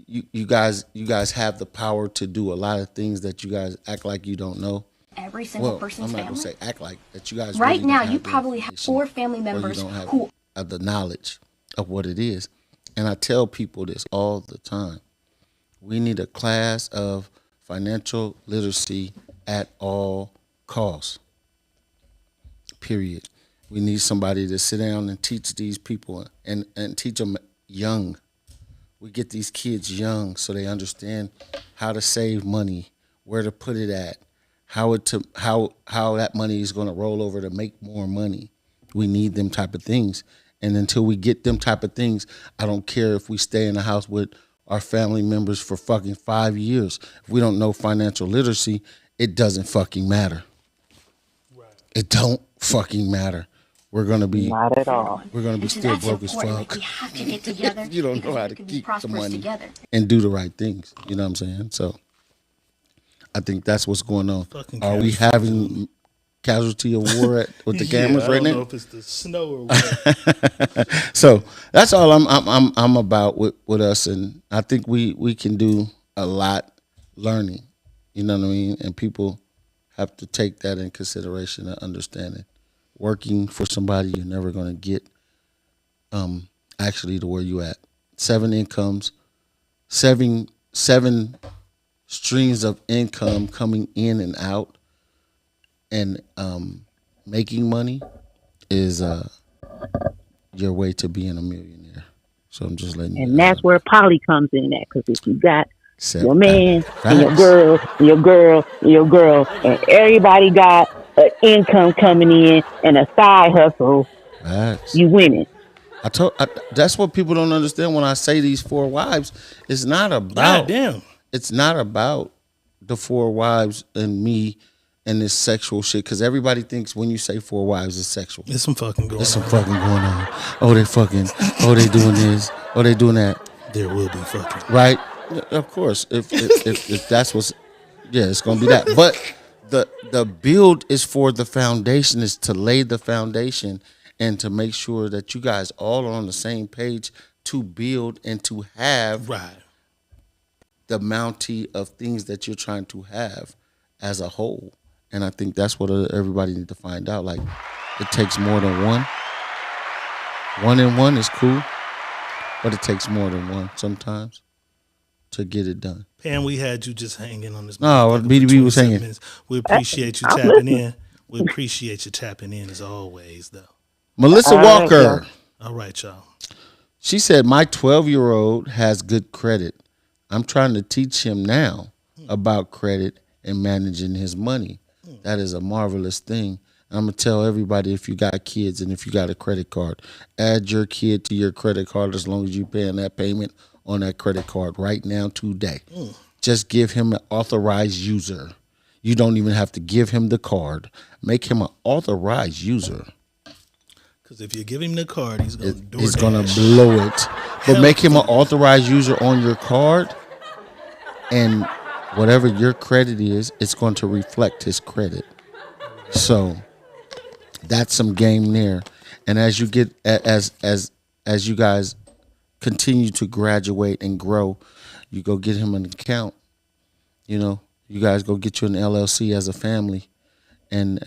you guys have the power to do a lot of things that you guys act like you don't know. Every single person's I'm not family. gonna say act like that. You guys Right really now, don't have you the probably have information, 4 family or members you don't who have the knowledge of what it is. And I tell people this all the time. We need a class of financial literacy at all costs. Period. We need somebody to sit down and teach these people and teach them young. We get these kids young so they understand how to save money, where to put it at, how that money is going to roll over to make more money. We need them type of things. And until we get them type of things, I don't care if we stay in the house with our family members for fucking 5 years. If we don't know financial literacy, it doesn't fucking matter. Right. It don't fucking matter. We're gonna be not at all. We're gonna be still broke as fuck. Like, we have to get together. You don't know how to keep the money and do the right things. You know what I'm saying? So I think that's what's going on. Are we having casualty of war with the cameras right now? I don't know if it's the snow or what. So that's all I'm about with us, and I think we can do a lot learning. You know what I mean? And people have to take that in consideration and understanding. Working for somebody, you're never going to get actually to where you at. 7 incomes, seven streams of income coming in and out and making money is your way to being a millionaire. So I'm just letting you know. And that's where poly comes in at. Because if you got your man Facts. and your girl, and everybody got an income coming in and a side hustle, Facts. you winning. That's what people don't understand when I say these 4 wives. It's not about. damn. It's not about the 4 wives and me and this sexual shit. Because everybody thinks when you say 4 wives, it's sexual. There's some fucking going on. There's some fucking going on. Oh, they fucking. Oh, they doing this. Oh, they doing that. There will be fucking. Right? Of course. If that's what's. Yeah, it's going to be that. But the build is for the foundation, is to lay the foundation and to make sure that you guys all are on the same page to build and to have the bounty of things that you're trying to have as a whole. And I think that's what everybody need to find out. Like, it takes more than one. 1 and 1 is cool, but it takes more than one sometimes to get it done. Pam, we had you just hanging on this. No, BDB was hanging. Minutes. We appreciate you tapping in. We appreciate you tapping in as always, though. Melissa Walker. All right, y'all. She said, my 12-year-old has good credit. I'm trying to teach him now about credit and managing his money. That is a marvelous thing. I'm going to tell everybody, if you got kids and if you got a credit card, add your kid to your credit card as long as you're paying that payment on that credit card right now today. Just give him an authorized user. You don't even have to give him the card. Make him an authorized user. Because if you give him the card, he's going to blow it. But make him an authorized user on your card, and whatever your credit is, it's going to reflect his credit. So that's some game there. And as you get as you guys continue to graduate and grow, you go get him an account. You know, you guys go get you an LLC as a family, and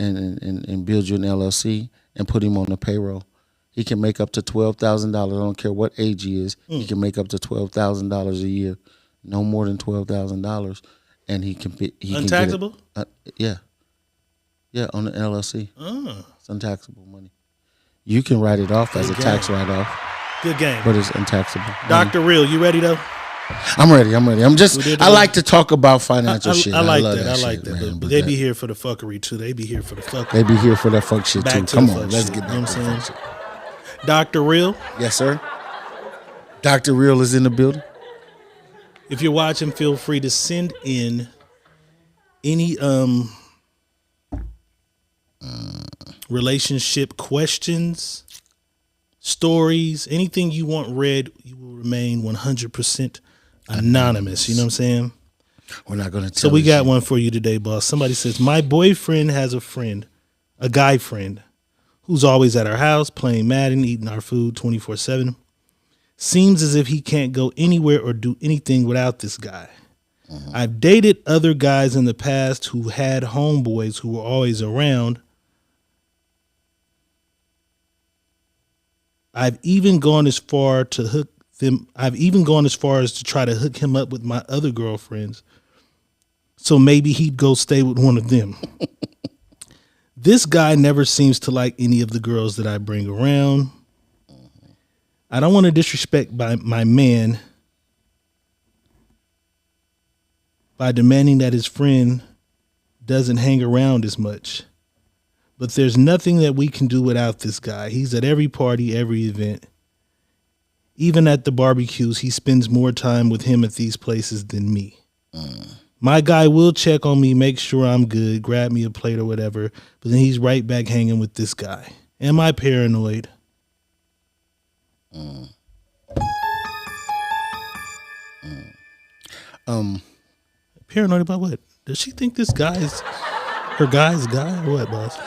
build you an LLC and put him on the payroll. He can make up to $12,000. I don't care what age he is. He can make up to $12,000 a year, no more than $12,000, and he can be untaxable. Yeah, on the LLC. It's untaxable money. You can write it off as a tax write-off. Good game, but it's untaxable. Dr. Real, you ready though? I'm ready. I like to talk about financial shit. I like that. I like that. But they be here for the fuckery too. They be here for the fuckery. They be here for that fuck shit too. Come on, let's get back to that shit. Dr. Real. Yes, sir. Dr. Real is in the building. If you're watching, feel free to send in any relationship questions, stories, anything you want read. You will remain 100% anonymous. You know what I'm saying? We're not going to tell. So we got one for you today, boss. Somebody says, my boyfriend has a guy friend, who's always at our house playing Madden, eating our food 24/7. Seems as if he can't go anywhere or do anything without this guy. I've dated other guys in the past who had homeboys who were always around. I've even gone as far as to try to hook him up with my other girlfriends. So maybe he'd go stay with one of them. This guy never seems to like any of the girls that I bring around. I don't want to disrespect my man by demanding that his friend doesn't hang around as much. But there's nothing that we can do without this guy. He's at every party, every event. Even at the barbecues, he spends more time with him at these places than me. My guy will check on me, make sure I'm good, grab me a plate or whatever, but then he's right back hanging with this guy. Am I paranoid? Paranoid about what? Does she think this guy is her guy's guy or what, boss?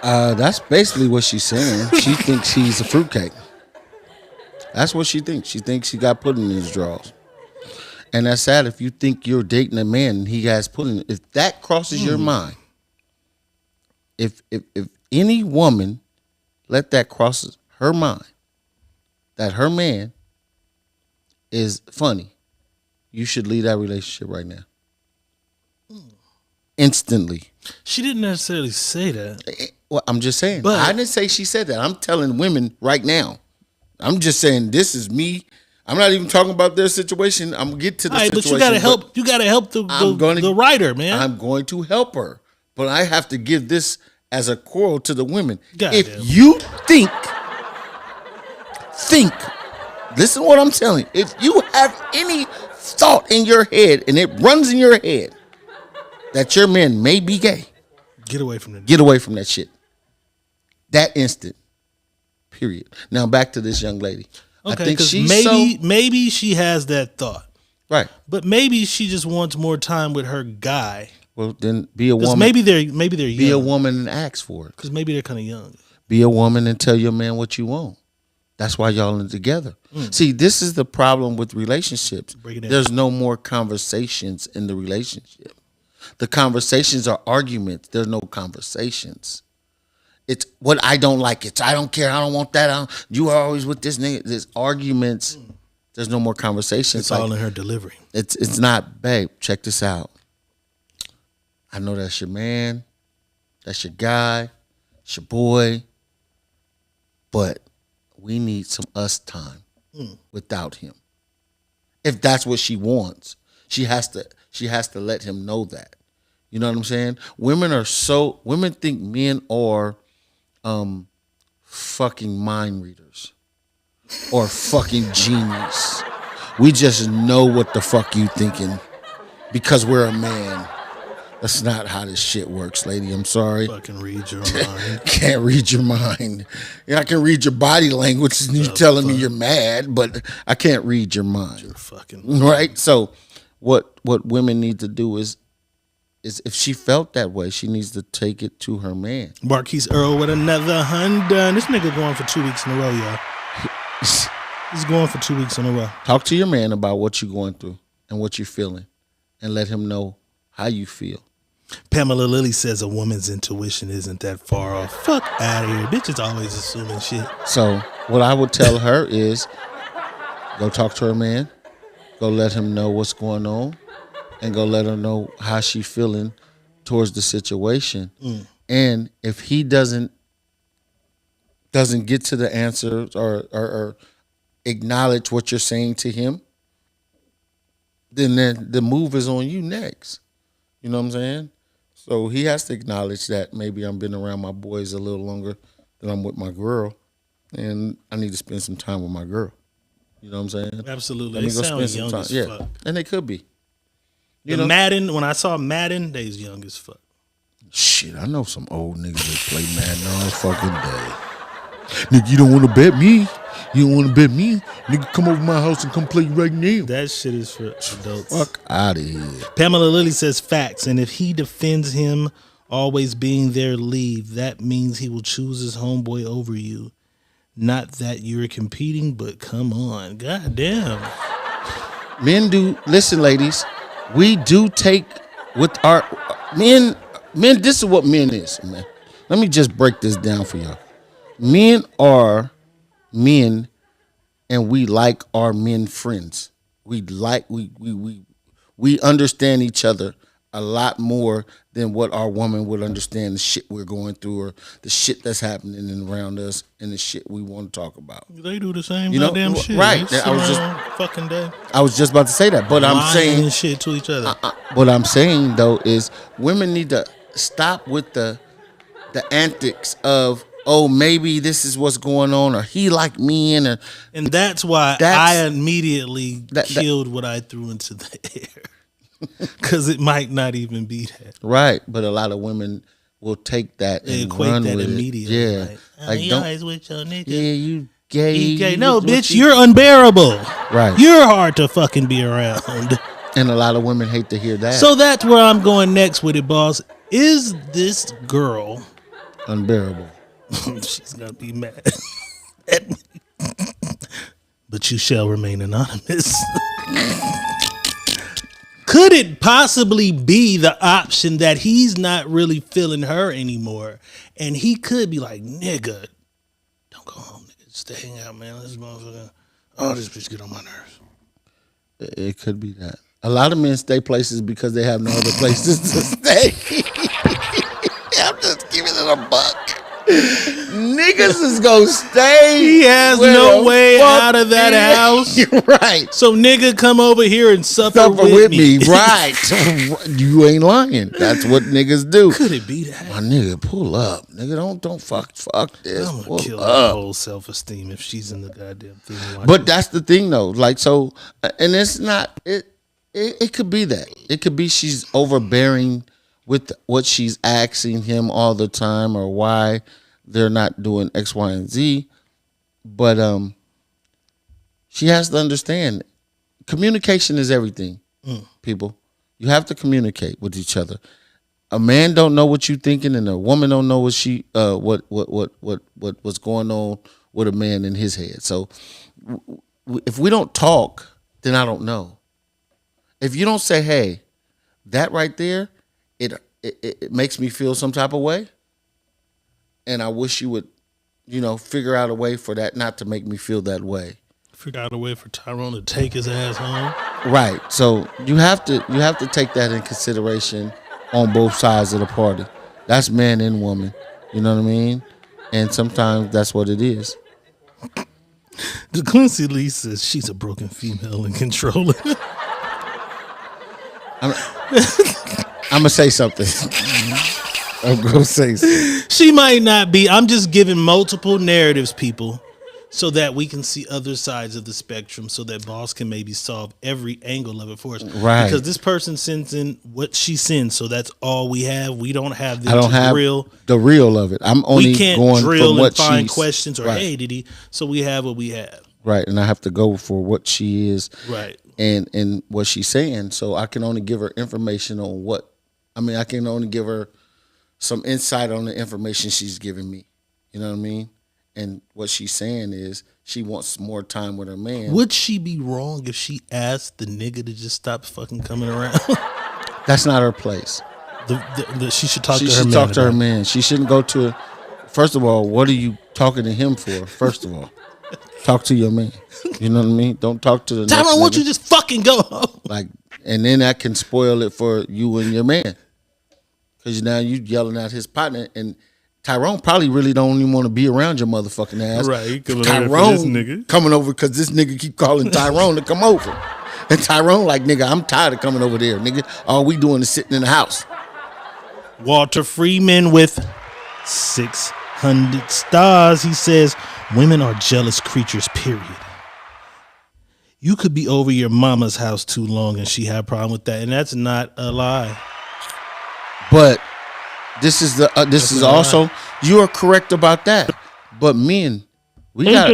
That's basically what she's saying. She thinks he's a fruitcake. That's what she thinks. She thinks he got pudding in his drawers. And that's sad if you think you're dating a man and he has pudding. If that crosses your mind, if any woman let that cross her mind, that her man is funny, you should leave that relationship right now. instantly. She didn't necessarily say that. Well, I'm just saying. But I didn't say she said that. I'm telling women right now. I'm just saying this is me. I'm not even talking about their situation. I'm gonna get to the situation. But you gotta help. You gotta help the writer, man. I'm going to help her, but I have to give this as a quarrel to the women. Goddamn. If you think, listen to what I'm telling you. If you have any thought in your head and it runs in your head that your man may be gay, get away from that. Get away from that shit. That instant. Period. Now back to this young lady. Okay, I think she's maybe she has that thought. Right. But maybe she just wants more time with her guy. Well, then be a woman. Maybe they're young. Be a woman and ask for it. Because maybe they're kind of young. Be a woman and tell your man what you want. That's why y'all are together. See, this is the problem with relationships. There's no more conversations in the relationship. The conversations are arguments. There's no conversations. It's what I don't like. It's I don't care. I don't want that. You are always with this nigga. There's arguments. There's no more conversations. It's all in her delivery. It's not, babe, check this out. I know that's your man. That's your guy. It's your boy. But we need some us time without him. If that's what she wants, she has to let him know that. You know what I'm saying? Women think men are fucking mind readers or fucking genius. We just know what the fuck you thinking because we're a man. That's not how this shit works, lady. I'm sorry. Fucking read your mind. Can't read your mind. I can read your body language and you're telling me you're mad, but I can't read your mind. You're fucking right. So what women need to do is if she felt that way, she needs to take it to her man. Marquise Earl with another $100. This nigga going for 2 weeks in a row, y'all. He's going for 2 weeks in a row. Talk to your man about what you're going through and what you're feeling, and let him know how you feel. Pamela Lilly says a woman's intuition isn't that far off. Fuck out of here. Bitches always assuming shit. So what I would tell her is go talk to her man, go let him know what's going on, and go let her know how she's feeling towards the situation. And if he doesn't get to the answer or acknowledge what you're saying to him, then the move is on you next. You know what I'm saying? So he has to acknowledge that maybe I'm been around my boys a little longer than I'm with my girl, and I need to spend some time with my girl. You know what I'm saying? Absolutely. Let me They go sound spend some young time. as Yeah, fuck. and they could be. Madden, when I saw Madden, they's young as fuck. Shit, I know some old niggas that play Madden all fucking day. Nigga, you don't want to bet me. You don't want to bet me. Nigga, come over my house and come play right now. That shit is for adults. Fuck out of here. Pamela Lilly says facts, and if he defends him always being their lead, that means he will choose his homeboy over you. Not that you're competing, but come on. God damn. Men do, listen, ladies, we do take with our men, this is what men is, man. Let me just break this down for y'all. Men are men, and we like our men friends. We understand each other a lot more than what our woman would understand the shit we're going through or the shit that's happening around us and the shit we want to talk about. They do the same You know, goddamn shit. right. They I was sit just- around fucking day. I was just about to say that, but I'm Lying saying and shit to each other. what I'm saying though is women need to stop with the antics of, oh, maybe this is what's going on, or he like me, and that's why I immediately killed what I threw into the air. Because it might not even be that. Right, but a lot of women will take that They and equate run that with immediately. it. Yeah, Like, you always with your nigga. Yeah, you gay. He gay. you No, with bitch, you- you're unbearable. Right. You're hard to fucking be around. And a lot of women hate to hear that. So that's where I'm going next with it, boss. Is this girl unbearable? She's gonna be mad at me. But you shall remain anonymous. Could it possibly be the option that he's not really feeling her anymore, and he could be like, nigga, don't go home, nigga, stay hang out, man. This motherfucker, oh, this bitch get on my nerves. It could be that. A lot of men stay places because they have no other places to stay. I'm just giving it a buck. Niggas is gonna stay. He has no way out of that house. Right. So nigga, come over here and suffer with me. Right. You ain't lying. That's what niggas do. Could it be that? My nigga, pull up. Nigga, don't fuck this. I'm gonna Pull kill up. her whole self-esteem if she's in the goddamn thing. But that's the thing though. Like, so, and it's not, it could be that. It could be she's overbearing with what she's asking him all the time, or why they're not doing X, Y, and Z. But she has to understand communication is everything. People, you have to communicate with each other. A man don't know what you thinking, and a woman don't know what she what's going on with a man in his head. So if we don't talk, then I don't know. If you don't say, hey, that right there, it makes me feel some type of way, and I wish you would, figure out a way for that not to make me feel that way. Figure out a way for Tyrone to take his ass home. Right. So you have to take that in consideration on both sides of the party. That's man and woman. You know what I mean? And sometimes that's what it is. The Quincy Lee says she's a broken female and controlling. I'm gonna say something. I'm gonna say something. She might not be. I'm just giving multiple narratives, people, so that we can see other sides of the spectrum, so that boss can maybe solve every angle of it for us. Right. Because this person sends in what she sends, so that's all we have. We don't have the I don't have the real of it. I'm only we can't going drill from what and find she's, questions or right. hey, did he? So we have what we have. Right, and I have to go for what she is. Right. And what she's saying. So I can only give her information on I can only give her some insight on the information she's giving me. You know what I mean? And what she's saying is she wants more time with her man. Would she be wrong if she asked the nigga to just stop fucking coming around? That's not her place. She should talk She to her should man. talk to her man. She shouldn't go to. First of all, what are you talking to him for? First of all, talk to your man. You know what I mean? Don't talk to the Tyrone, next won't nigga. you just fucking go home? And then that can spoil it for you and your man. Because now you yelling at his partner, and Tyrone probably really don't even want to be around your motherfucking ass. Right, he coming Tyrone over for this nigga. coming over because this nigga keep calling Tyrone to come over. And Tyrone like, nigga, I'm tired of coming over there. Nigga, all we doing is sitting in the house. Walter Freeman with 600 stars. He says, women are jealous creatures, period. You could be over your mama's house too long and she had a problem with that. And that's not a lie. But this is also, you are correct about that. But men, we have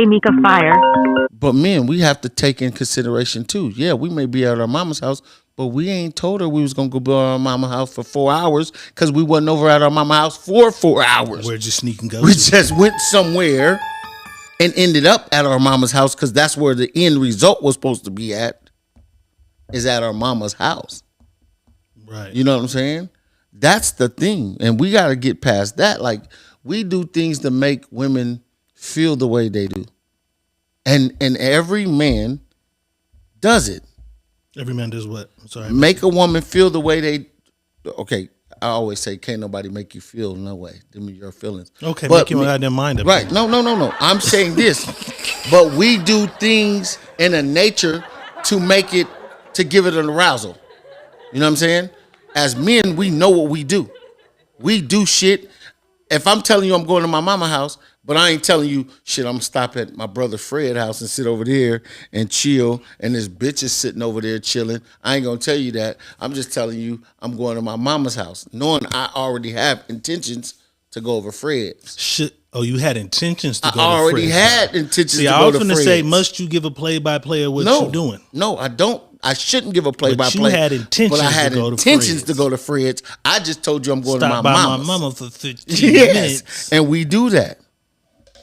to take in consideration too. Yeah, we may be at our mama's house, but we ain't told her we was gonna go to our mama's house for 4 hours because we wasn't over at our mama's house for 4 hours. Where'd you sneak and go? We just went somewhere and ended up at our mama's house because that's where the end result was supposed to be at, is at our mama's house. Right. You know what I'm saying? That's the thing. And we got to get past that. Like, we do things to make women feel the way they do. And every man does it. Every man does what? I'm sorry. Make a woman feel the way they, okay, I always say, can't nobody make you feel no way. Them are your feelings. Okay, make your goddamn mind up. Right. No. I'm saying this. But we do things in a nature to make it, to give it an arousal. You know what I'm saying? As men, we know what we do. We do shit. If I'm telling you I'm going to my mama's house, but I ain't telling you, shit, I'm going to stop at my brother Fred's house and sit over there and chill, and this bitch is sitting over there chilling. I ain't going to tell you that. I'm just telling you I'm going to my mama's house, knowing I already have intentions to go over Fred's. Shit. Oh, you had intentions to go to Fred's. I already had intentions to go to Fred's. I was going to say, must you give a play-by-play of what you're doing? No, I don't. I shouldn't give a play-by-play. But you had intentions, but I had intentions to go to Fred's. I just told you I'm going to my mama's. My mama for 15 minutes. And we do that.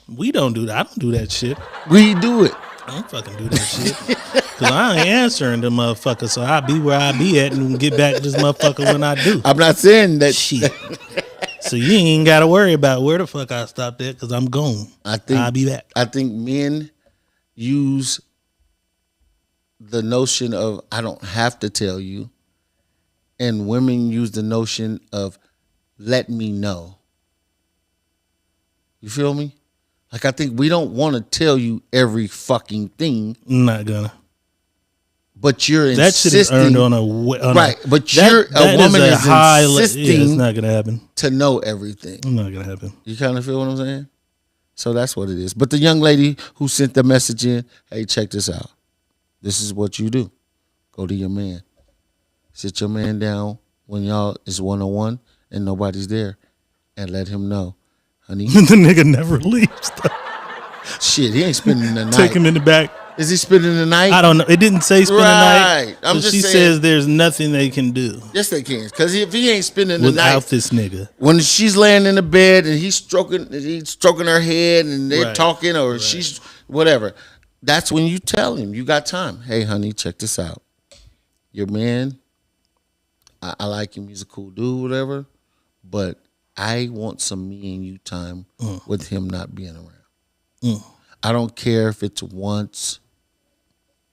We don't do that. I don't do that shit. We do it. I don't fucking do that shit. Because I ain't answering the motherfucker, so I'll be where I be at and get back to this motherfucker when I do. I'm not saying that. Shit. So you ain't got to worry about where the fuck I stopped at because I'm gone. I'll be back. I think men use the notion of I don't have to tell you, and women use the notion of let me know. You feel me? Like, I think we don't want to tell you every fucking thing. Not gonna. But you're that insisting. That shit is earned on a right. But a woman is insisting. Yeah, it's not gonna happen. To know everything. Not gonna happen. You kind of feel what I'm saying? So that's what it is. But the young lady who sent the message in, hey, check this out. This is what you do. Go to your man. Sit your man down when y'all is one-on-one and nobody's there, and let him know, honey. The nigga never leaves. Shit, he ain't spending the night. Take him in the back. Is he spending the night? I don't know. It didn't say spend the night. I'm just she saying, says there's nothing they can do. Yes, they can. Because if he ain't spending the night without this nigga, when she's laying in the bed and he's stroking her head and they're talking or she's whatever, that's when you tell him you got time. Hey, honey, check this out. Your man, I like him. He's a cool dude, whatever. But I want some me and you time with him not being around. I don't care if it's once,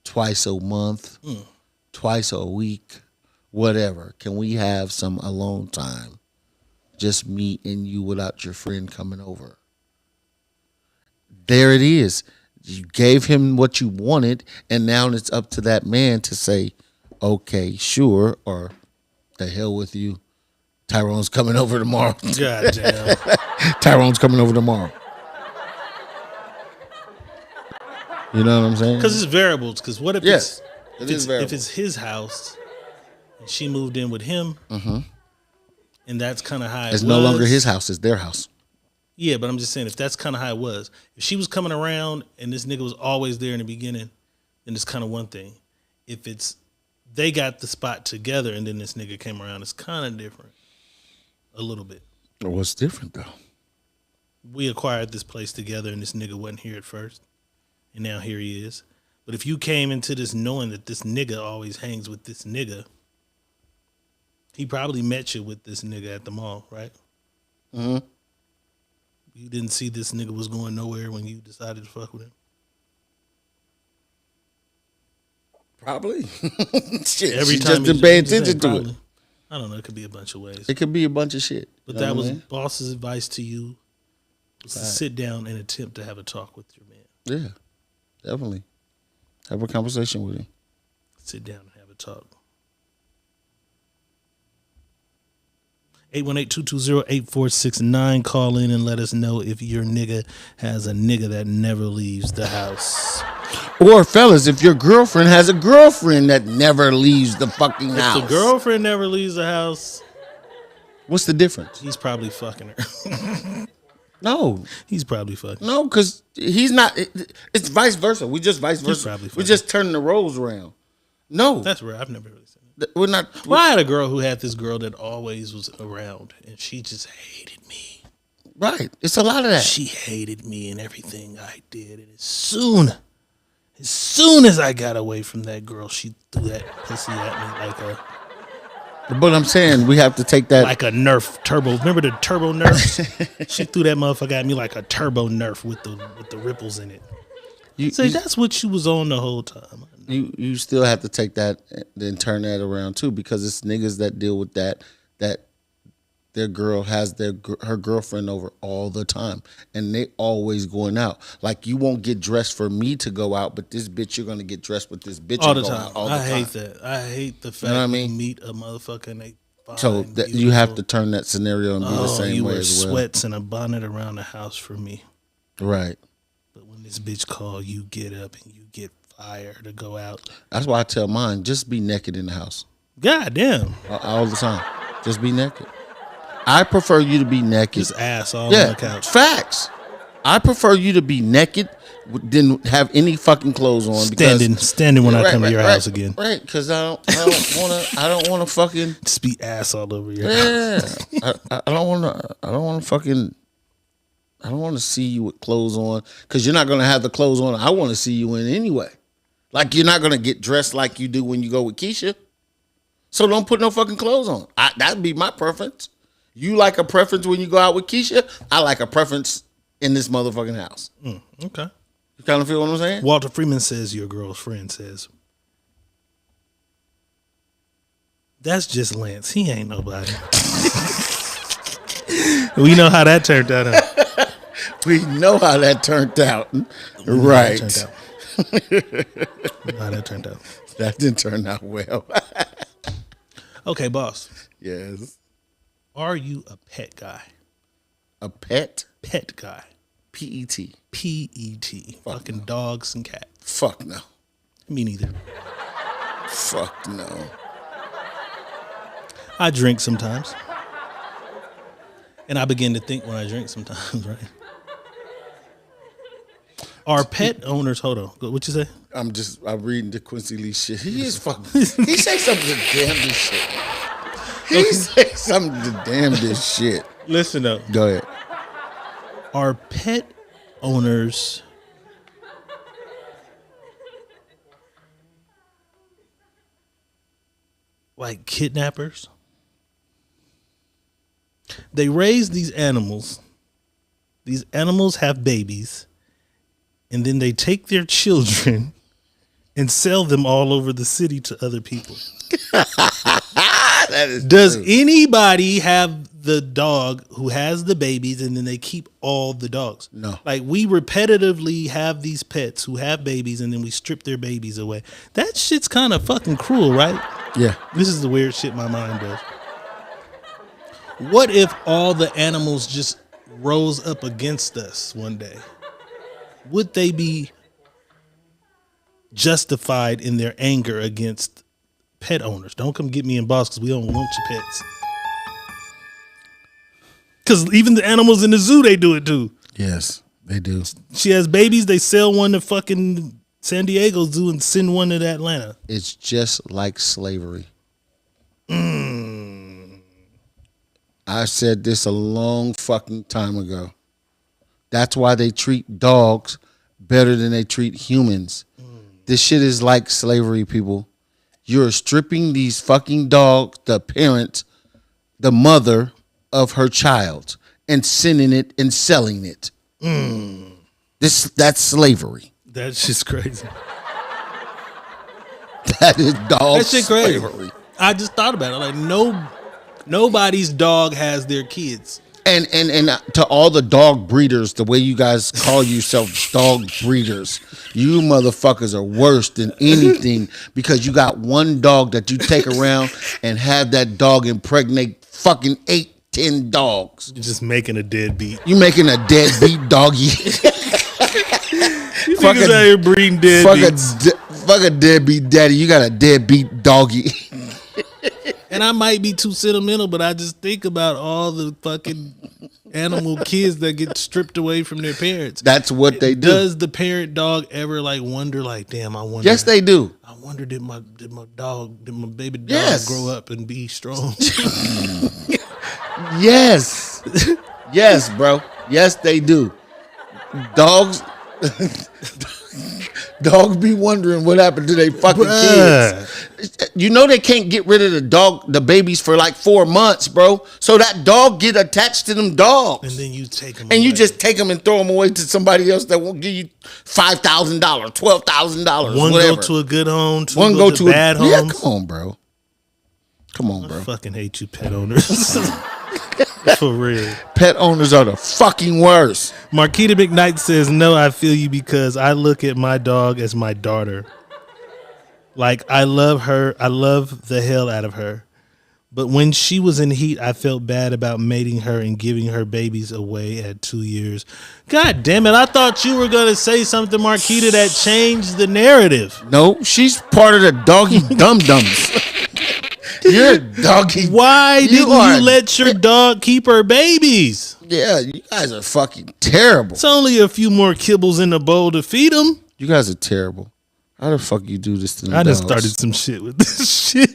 twice a month, twice a week, whatever. Can we have some alone time? Just me and you without your friend coming over. There it is. You gave him what you wanted, and now it's up to that man to say, okay, sure, or the hell with you. Tyrone's coming over tomorrow. God damn. Tyrone's coming over tomorrow. You know what I'm saying? Because it's variables. Because what if if it's his house and she moved in with him, and that's kind of how it was. It's no longer his house; it's their house. Yeah, but I'm just saying, if that's kind of how it was, if she was coming around and this nigga was always there in the beginning, then it's kind of one thing. If it's they got the spot together and then this nigga came around, it's kind of different, a little bit. What's different though? We acquired this place together and this nigga wasn't here at first. And now here he is. But if you came into this knowing that this nigga always hangs with this nigga, he probably met you with this nigga at the mall, right? Mm-hmm. You didn't see this nigga was going nowhere when you decided to fuck with him? Probably. Shit, Every she time just didn't pay attention to it. I don't know. It could be a bunch of ways. It could be a bunch of shit. But that was boss's advice to you, was to sit down and attempt to have a talk with your man. Yeah. Definitely. Have a conversation with him. Sit down and have a talk. 818-220-8469. Call in and let us know if your nigga has a nigga that never leaves the house. Or fellas, if your girlfriend has a girlfriend that never leaves the fucking house. If the girlfriend never leaves the house, what's the difference? He's probably fucking her. No. He's probably fucking. No, because he's not. It's vice versa. We just vice versa. We just turning the roles around. No. That's rare. I've never really seen it. We're not. Well, I had a girl who had this girl that always was around, and she just hated me. Right. It's a lot of that. She hated me and everything I did. And as soon as I got away from that girl, she threw that pussy at me like a... But I'm saying we have to take that like a Nerf turbo. Remember the turbo Nerf? She threw that motherfucker at me like a turbo Nerf with the ripples in it. That's what she was on the whole time. You still have to take that and turn that around too, because it's niggas that deal with that their girl has her girlfriend over all the time, and they always going out. Like, you won't get dressed for me to go out, but this bitch, you're gonna get dressed with this bitch all the and go time. out all the time. I hate that. I hate the fact you meet a motherfucker and they fine, so that you have to turn that scenario and be the same way as well. You wear sweats and a bonnet around the house for me, right? But when this bitch call, you get up and you get fired to go out. That's why I tell mine, just be naked in the house. God damn, all the time, just be naked. I prefer you to be naked. Just ass all on the couch. Facts. I prefer you to be naked than have any fucking clothes on. Standing when I come to your house again. Right, because I don't want to fucking just be ass all over your house. I don't want to see you with clothes on, because you're not gonna have the clothes on I want to see you in anyway. Like, you're not gonna get dressed like you do when you go with Keisha. So don't put no fucking clothes on. That'd be my preference. You like a preference when you go out with Keisha? I like a preference in this motherfucking house. Okay. You kind of feel what I'm saying? Walter Freeman says your girl's friend says, That's just Lance. He ain't nobody. We know how that turned out. Huh? We know how that turned out. Right. How that turned out. That didn't turn out well. Okay, boss. Yes. Are you a pet guy? A pet? Pet guy. P-E-T. P-E-T. Fucking no. dogs and cats. Fuck no. Me neither. Fuck no. I drink sometimes. And I begin to think when I drink sometimes, right? Are pet owners, hold on, what you say? I'm reading the Quincy Lee shit. He is fucking, he say something to damn this shit. He say something to damn this shit. Listen up. Go ahead. Are pet owners like kidnappers? They raise these animals. These animals have babies. And then they take their children and sell them all over the city to other people. Does anybody have the dog who has the babies and then they keep all the dogs? No. Like, we repetitively have these pets who have babies and then we strip their babies away. That shit's kind of fucking cruel, right? Yeah. This is the weird shit my mind does. What if all the animals just rose up against us one day? Would they be justified in their anger against pet owners? Don't come get me in boss because we don't want your pets. Because even the animals in the zoo, they do it too. Yes, they do. She has babies. They sell one to fucking San Diego Zoo and send one to Atlanta. It's just like slavery. I said this a long fucking time ago. That's why they treat dogs better than they treat humans. This shit is like slavery, people. You're stripping these fucking dogs, the parent, the mother of her child, and sending it and selling it. That's slavery. That's just crazy. That is dog That shit crazy. slavery. I just thought about it. Like, nobody's dog has their kids. And to all the dog breeders, the way you guys call yourselves dog breeders, you motherfuckers are worse than anything because you got one dog that you take around and have that dog impregnate fucking 8-10 dogs. You're just making a deadbeat. You making a deadbeat doggy. You niggas out here breeding deadbeats. Fuck a deadbeat daddy. You got a deadbeat doggy. And I might be too sentimental, but I just think about all the fucking animal kids that get stripped away from their parents. That's what they do. Does the parent dog ever like wonder, like, damn, I wonder? Yes, they do. I wonder did my baby dog grow up and be strong? Yes. Yes, bro. Yes, they do. Dogs be wondering what happened to their fucking kids. You know they can't get rid of the babies for like 4 months, bro. So that dog get attached to them dogs. And then you take them and away. you just take them and throw them away to somebody else that won't give you $5,000, $12,000, One whatever. go to a good home, two One go go to to bad Yeah, homes. come on, bro. Come on, bro. I fucking hate you, pet owners. For real. Pet owners are the fucking worst. Marquita McKnight says, no, I feel you because I look at my dog as my daughter. Like, I love her. I love the hell out of her. But when she was in heat, I felt bad about mating her and giving her babies away at 2 years. God damn it. I thought you were going to say something, Marquita, that changed the narrative. No, she's part of the doggy dum-dums. You're a doggy. Why didn't you let your dog keep her babies? Yeah, you guys are fucking terrible. It's only a few more kibbles in the bowl to feed them. You guys are terrible. How the fuck you do this to them I just dogs? started some shit with this shit.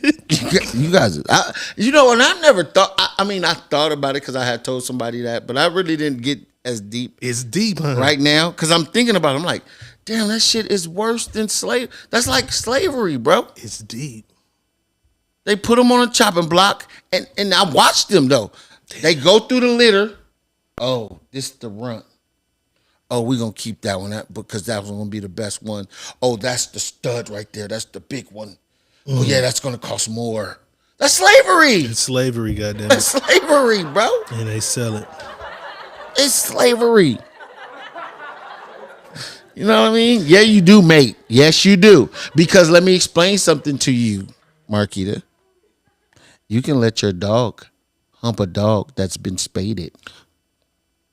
You guys, and I never thought. I thought about it because I had told somebody that, but I really didn't get as deep. It's deep, huh? Right now, because I'm thinking about it. I'm like, damn, that shit is worse than slave. That's like slavery, bro. It's deep. They put them on a chopping block, and I watched them though. Damn. They go through the litter. Oh, this is the runt. Oh, we're going to keep that one out because that one's going to be the best one. Oh, that's the stud right there. That's the big one. Oh, yeah, that's going to cost more. That's slavery. It's slavery, goddamn. That's slavery, bro. And they sell it. It's slavery. You know what I mean? Yeah, you do, mate. Yes, you do. Because let me explain something to you, Marquita. You can let your dog hump a dog that's been spaded.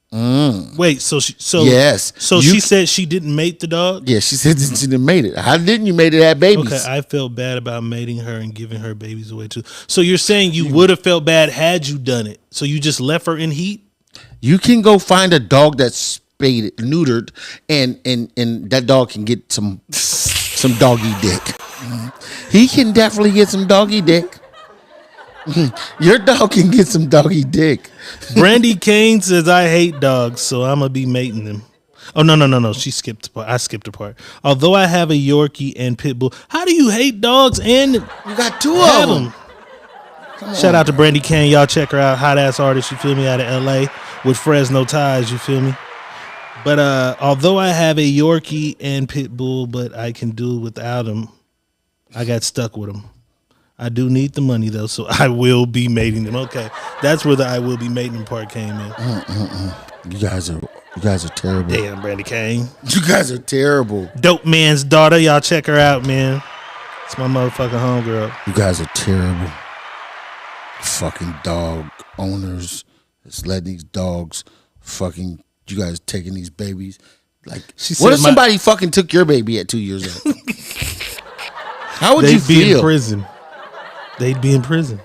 Wait, so yes. She said she didn't mate the dog? Yeah, she said she didn't mate it. How didn't you mate it at babies? Okay, I felt bad about mating her and giving her babies away too. So you're saying you would have felt bad had you done it. So you just left her in heat? You can go find a dog that's spaded, neutered, and that dog can get some doggy dick. He can definitely get some doggy dick. Your dog can get some doggy dick. Brandy Kane says, I hate dogs, so I'm going to be mating them. Oh, no. She skipped a part. I skipped a part. Although I have a Yorkie and Pit Bull. How do you hate dogs and you got two of them? Shout out to Brandy Kane. Y'all check her out. Hot ass artist, you feel me, out of LA with Fresno ties, you feel me? But although I have a Yorkie and Pit Bull, but I can do without them, I got stuck with them. I do need the money though, so I will be mating them. Okay, that's where the I will be mating them part came in. You guys are terrible. Damn, Brandy Kane. You guys are terrible. Dope Man's daughter. Y'all check her out, man. It's my motherfucking homegirl. You guys are terrible. Fucking dog owners. It's letting these dogs fucking. You guys taking these babies. Like, what if somebody fucking took your baby at 2 years old? How would you feel? They'd be in prison. They'd be in prison.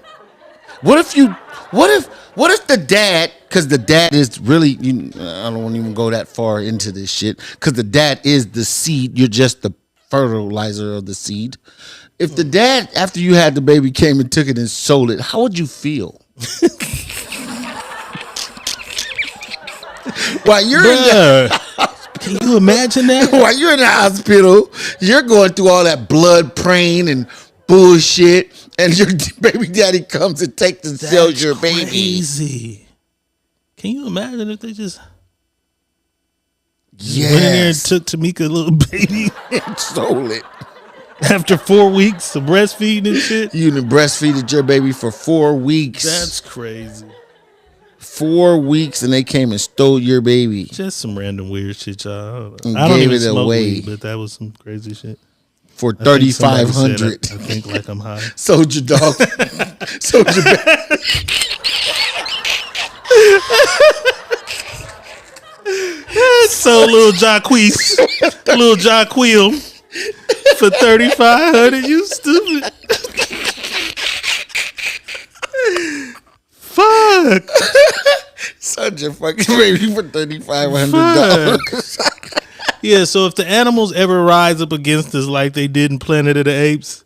What if the dad, because the dad is really, I don't want to even go that far into this shit, because the dad is the seed, you're just the fertilizer of the seed. If the dad, after you had the baby, came and took it and sold it, how would you feel? While you're in the can you imagine that? While you're in the hospital, you're going through all that blood praying and bullshit, and your baby daddy comes and takes and sells your baby. Crazy. Can you imagine if they just went in there and took Tamika little baby and sold it after 4 weeks of breastfeeding and shit? You done breastfeeded your baby for 4 weeks. That's crazy. 4 weeks, and they came and stole your baby. Just some random weird shit, y'all. And I don't gave even it smoke away. weed, but that was some crazy shit. For $3,500. I think like I'm high. Sold your dog. Sold your baby. So little Jacquees, little Jacquees for $3,500. You stupid. Fuck. Sold your fucking baby for $3,500. Yeah, so if the animals ever rise up against us like they did in Planet of the Apes,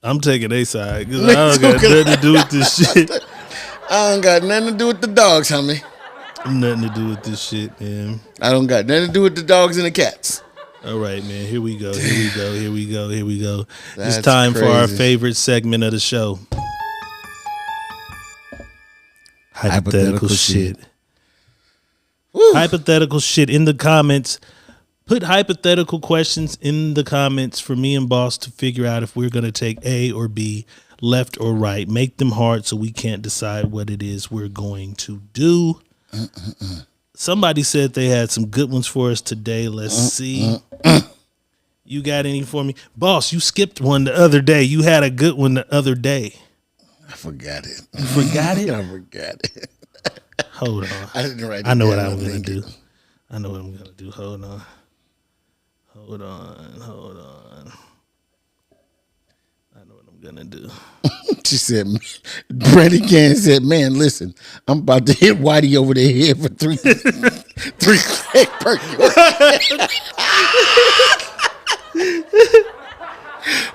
I'm taking their side because I don't got nothing to do with this shit. I don't got nothing to do with the dogs, homie. Nothing to do with this shit, man. I don't got nothing to do with the dogs and the cats. All right, man. Here we go. That's It's time for our crazy. favorite segment of the show. Hypothetical shit. Hypothetical shit in the comments. Put hypothetical questions in the comments for me and Boss to figure out if we're going to take A or B, left or right. Make them hard so we can't decide what it is we're going to do. Somebody said they had some good ones for us today. Let's see. You got any for me? Boss, you skipped one the other day. You had a good one the other day. I forgot it. You forgot it? I forgot it. Hold on. I didn't write it I know what down, I'm I going think. to do. I know what I'm going to do. Hold on. I know what I'm going to do. She said, Brandy Can said, man, listen, I'm about to hit Whitey over the head for three per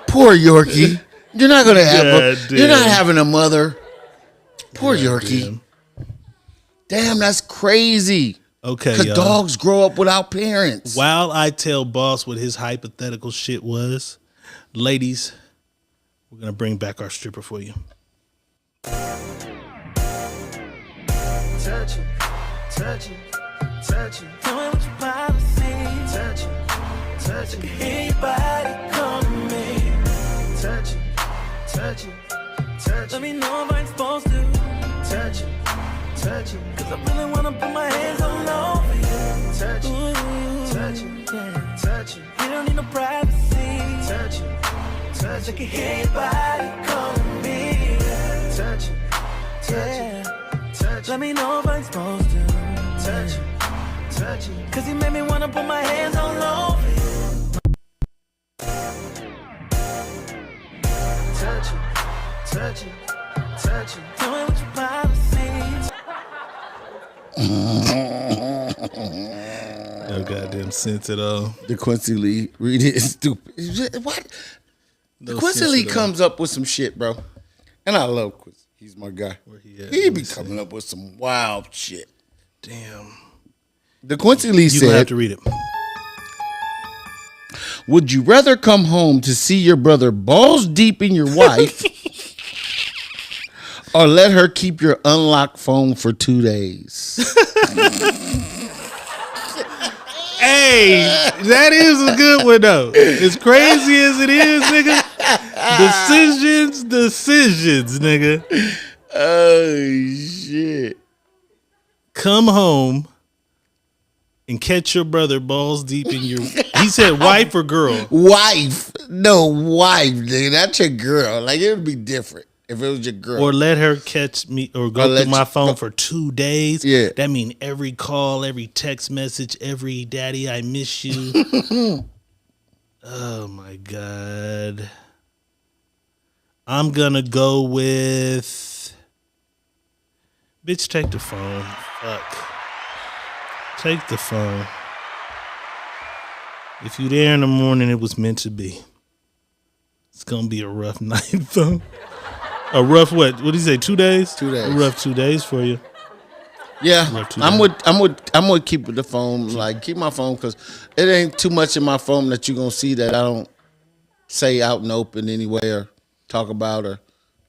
Poor Yorkie. You're not gonna have you're not having a mother. Poor Yorkie. Damn, that's crazy. Okay, because y'all. dogs grow up without parents. While I tell Boss what his hypothetical shit was, ladies, we're going to bring back our stripper for you. Touch it, touch it, touch it. Tell me what your body sees. Touch it, touch it. Hear your body calling me. Touch it, touch it, Let me know if I'm supposed to touch you, touch you. Cause I really wanna put my hands all over you. Touch you, touch you, yeah. Touch you. You don't need no privacy. Touch you, touch you. I can hear your body calling me. Yeah. Touch you, yeah. Touch you. Let me know if I'm supposed to touch you, touch you. Cause you made me wanna put my hands all over you. Touch you, touch you, touch you. Tell me what your policy. No goddamn sense at all. The Quincy Lee read it is stupid. What? No The Quincy sense Lee at all. comes up with some shit, bro. And I love Quincy. He's my guy. He be coming up with some wild shit. Damn. The Quincy Lee You gonna have said, to read it. would you rather come home to see your brother balls deep in your wife or let her keep your unlocked phone for 2 days? Hey, that is a good one though. As crazy as it is, nigga. Decisions, nigga. Oh shit. Come home and catch your brother balls deep in your. He said wife or girl? Wife. No, wife, nigga. That's your girl. Like, it would be different if it was your girl. Or let her catch me or go let through my you- phone for 2 days. Yeah. That mean every call, every text message, every daddy, I miss you. Oh my God. I'm gonna go with bitch, take the phone. Fuck. Take the phone. If you there in the morning, it was meant to be. It's gonna be a rough night though. A rough what? What did he say? 2 days? 2 days. A rough 2 days for you. Yeah, Rough 2 I'm days. with keep the phone. Like, keep my phone because it ain't too much in my phone that you're gonna see that I don't say out in open anyway or talk about, or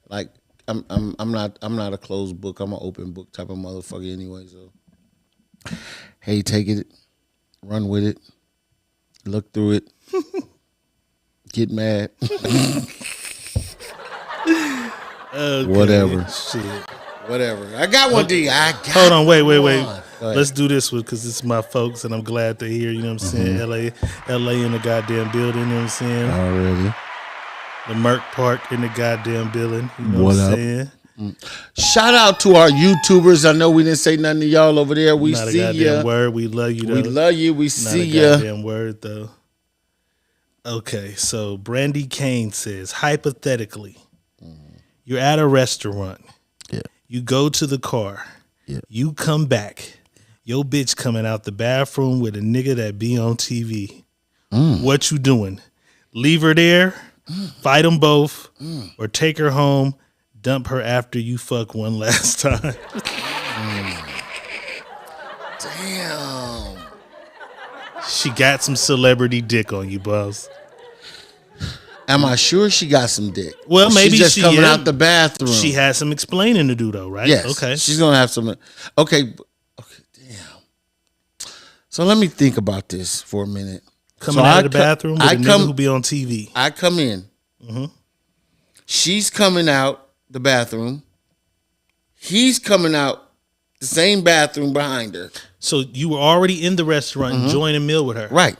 like I'm not a closed book. I'm an open book type of motherfucker anyway. So hey, take it, run with it, look through it, get mad. Okay. Whatever. Shit. Whatever. I got one, D. I got Hold on, wait. one. Go ahead. Let's do this one because it's my folks and I'm glad they're here. You know what I'm saying? LA in the goddamn building. You know what I'm saying? Already. The Merck Park in the goddamn building. You know What what I'm up? saying? Shout out to our YouTubers. I know we didn't say nothing to y'all over there. We Not a see goddamn ya. word. We love you though. We love you. We Not see a ya. goddamn word though. Okay, so Brandy Kane says, hypothetically, you're at a restaurant. Yeah. You go to the car. Yeah. You come back. Your bitch coming out the bathroom with a nigga that be on TV. What you doing? Leave her there, fight them both, or take her home, dump her after you fuck one last time. Damn. She got some celebrity dick on you, boss. Am I sure she got some dick? Well, Or maybe she's just coming yeah, out the bathroom. She has some explaining to do, though, right? Yes. Okay. She's gonna have some. Okay. Damn. So let me think about this for a minute. Coming So out I of the co- bathroom with I a nigga come- who be on TV. I come in. She's coming out the bathroom. He's coming out the same bathroom behind her. So you were already in the restaurant enjoying a meal with her. Right.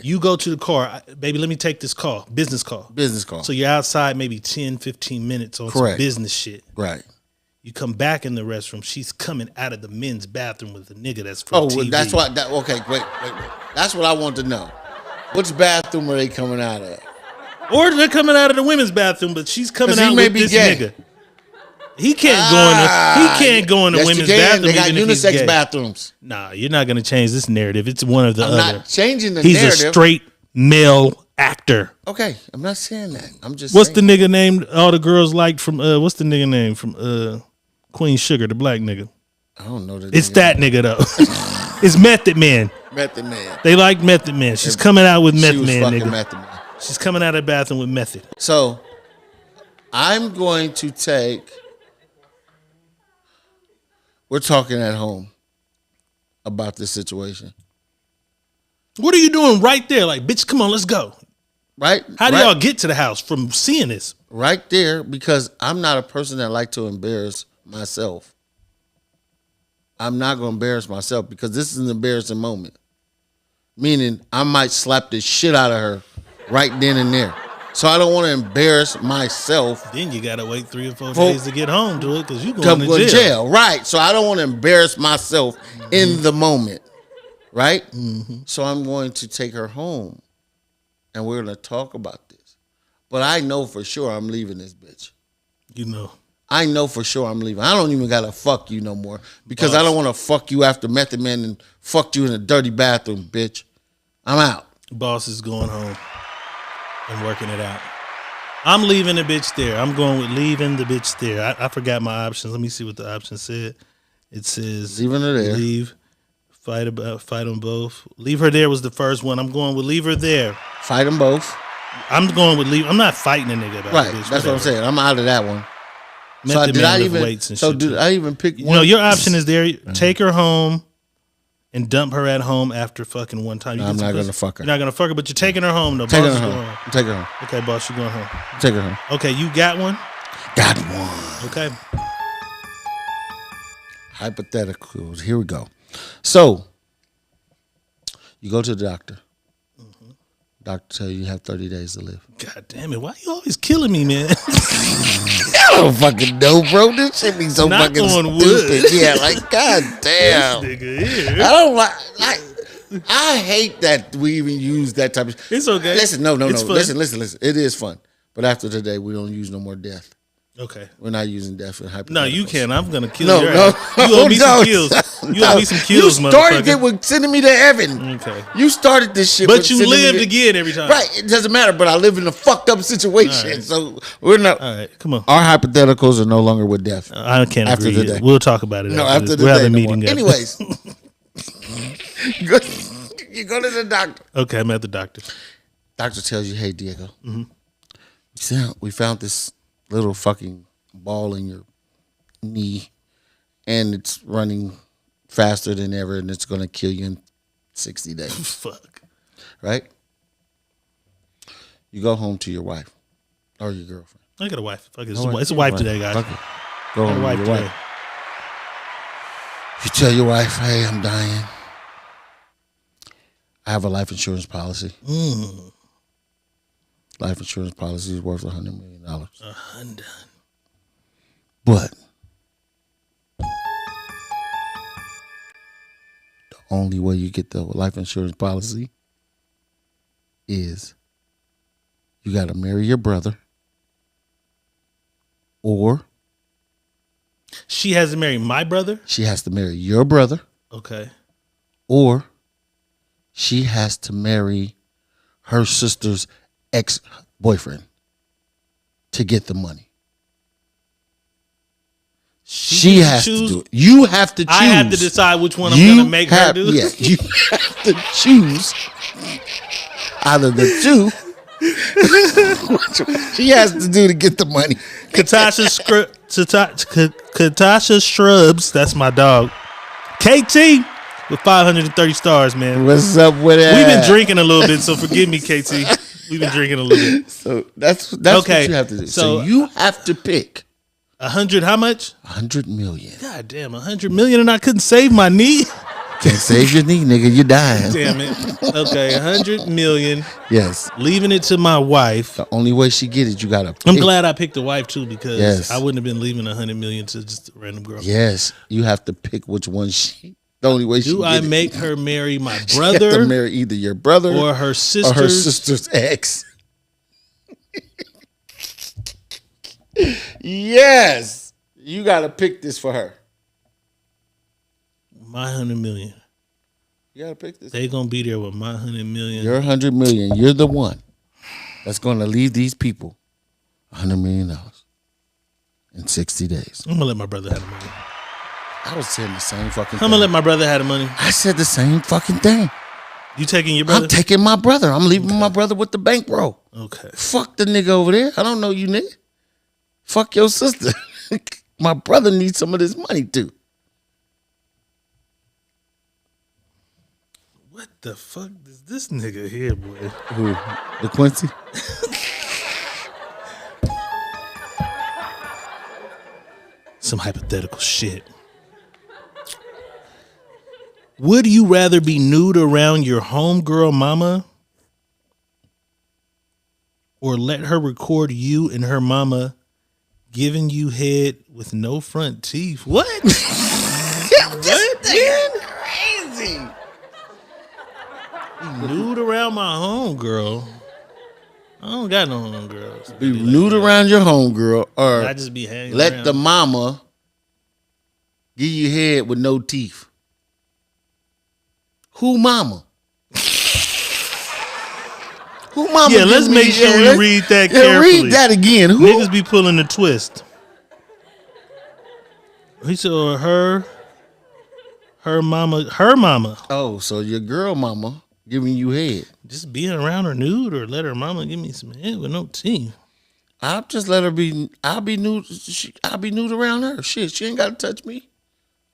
You go to the car. Baby, let me take this call. Business call. Business call. So you're outside maybe 10, 15 minutes on Correct. some business shit. Right. You come back in the restroom. She's coming out of the men's bathroom with a nigga that's from Oh, TV. well, that's why. Okay, wait. That's what I want to know. Which bathroom are they coming out of? Or they're coming out of the women's bathroom, but she's coming 'Cause he out may with be this gay. nigga. He can't go in the Yes, you women's can. bathroom. They got even if he's unisex gay. bathrooms. Nah, you're not gonna change this narrative. It's one or the I'm other. not changing the He's narrative. a straight male actor. Okay, I'm not saying that. I'm just What's saying. the nigga name all the girls liked from what's the nigga name from Queen Sugar, the black nigga? I don't know that. It's that nigga though. It's Method Man. Method Man. They like Method Man. She's coming out with She Method was Man, fucking nigga. Method Man. She's coming out of the bathroom with Method. So, I'm going to take. We're talking at home about this situation, What are you doing right there? Like, bitch, come on, let's go. right? How do Right? y'all get to the house from seeing this? right there, because I'm not a person that like to embarrass myself. I'm not going to embarrass myself because this is an embarrassing moment. Meaning I might slap the shit out of her right then and there. So I don't want to embarrass myself. Then you got to wait 3 or 4 days to get home to it because you going to go jail. Right. So I don't want to embarrass myself in the moment. Right? Mm-hmm. So I'm going to take her home and we're going to talk about this. But I know for sure I'm leaving this bitch. You know. I know for sure I'm leaving. I don't even got to fuck you no more because I don't want to fuck you after Method Man and fucked you in a dirty bathroom, bitch. I'm out. Boss is going home and working it out. I'm leaving the bitch there. I'm going with leaving the bitch there. I forgot my options. Let me see what the option said. It says leaving her there. Leave. Fight them both. Leave her there was the first one. I'm going with leave her there. Fight them both. I'm going with leave. I'm not fighting a nigga about right. Bitch, that's what I'm saying. I'm out of that one. Did I even pick one? No, your option is there. Take her home and dump her at home after fucking one time. I'm not going to fuck her. You're not going to fuck her, but you're taking her home, though. Take her home. Take her home. Okay, boss, you're going home. Take her home. Okay, you got one? Got one. Okay. Hypotheticals. Here we go. So, you go to the doctor. Doctor tell you have 30 days to live. God damn it. Why you always killing me, man? I don't fucking know, bro. This shit be so Not fucking on stupid. wood. Yeah, like, god damn. This nigga here. I don't like, I hate that we even use that type of. It's okay. Listen, no. It's fun. Listen. It is fun. But after today, we don't use no more death. Okay. We're not using death in hypotheticals. No, you can't. I'm going to kill your ass. You owe me some kills. You owe me some kills, motherfucker. You started it with sending me to heaven. Okay. You started this shit but you lived again every time. Right. It doesn't matter, but I live in a fucked up situation. Right. So we're not. All right, come on. Our hypotheticals are no longer with death. I can't after agree. Today. We'll talk about it. No, after the we'll day. Have a meeting. Anyways. You go to the doctor. Okay, I'm at the doctor. Doctor tells you, hey, Diego, we found this little fucking ball in your knee and it's running faster than ever and it's going to kill you in 60 days. Fuck. Right? You go home to your wife or your girlfriend. I got a wife. Fuck it. It's a wife today, guys. Okay. Go home to your wife. You tell your wife, hey, I'm dying. I have a life insurance policy. Life insurance policy is worth $100 million. $100. But the only way you get the life insurance policy is you got to marry your brother, or she has to marry my brother. She has to marry your brother. Okay. Or she has to marry her sister's ex-boyfriend to get the money. She has to do it. You have to choose. I have to decide which one I'm going to make her do. Yeah, you have to choose out of the two. She has to do to get the money. Katasha Shrubs, that's my dog. KT with 530 stars, man. What's up with that? We've been drinking a little bit, so forgive me, KT. We've been drinking a little bit. So that's okay. What you have to do. So you have to pick 100. How much? 100 million. God damn, 100 million, and I couldn't save my knee. Can't save your knee, nigga. You're dying. Damn it. Okay, 100 million. Yes. Leaving it to my wife. The only way she get it, you gotta pick. I'm glad I picked a wife too, because I wouldn't have been leaving 100 million to just a random girl. Yes, you have to pick which one she. The only way she. Do I make her marry my brother? She have to marry either your brother or her sister, or her sister's ex. Yes, you got to pick this for her. My 100 million. You got to pick this. They gonna be there with my 100 million. Your 100 million. You're the one that's gonna leave these people $100 million in 60 days. I'm gonna let my brother have the money. I was saying the same fucking thing. I'm gonna let my brother have the money. I said the same fucking thing. You taking your brother? I'm taking my brother. I'm leaving my brother with the bankroll. Okay. Fuck the nigga over there. I don't know you, nigga. Fuck your sister. My brother needs some of this money too. What the fuck is this nigga here, boy? Who? The Quincy? some hypothetical shit. Would you rather be nude around your homegirl mama or let her record you and her mama giving you head with no front teeth? What? What? Crazy. Nude around my homegirl. I don't got no homegirls. Be nude around your homegirl, or I just be hanging let around. the mama give you head with no teeth. Who mama? Who mama? Yeah, let's make sure we read that carefully. Read that again. Who? Niggas be pulling the twist. He said her mama. Oh, so your girl mama giving you head. Just being around her nude or let her mama give me some head with no teeth. I'll just let her be. I'll be nude. I'll be nude around her. Shit, she ain't got to touch me.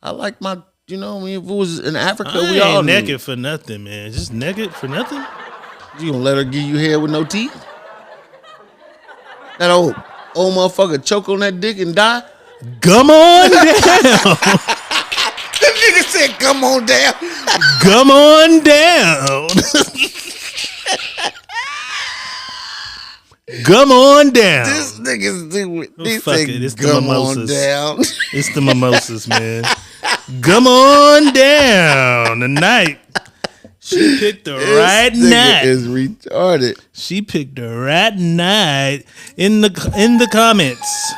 I like my. You know, what I mean, if it was in Africa, we all ain't naked nude. for nothing, man. Just naked for nothing. You gonna let her give you head with no teeth? That old motherfucker choke on that dick and die? Come on down. The nigga said, "Come on down." Come on down. Come on down. This nigga's doing. He Fuck said, it. It's the "Come on mimosas. down." It's the mimosas, man. Come on down tonight. She picked the right This nigga night. is retarded. She picked the right night. In the comments,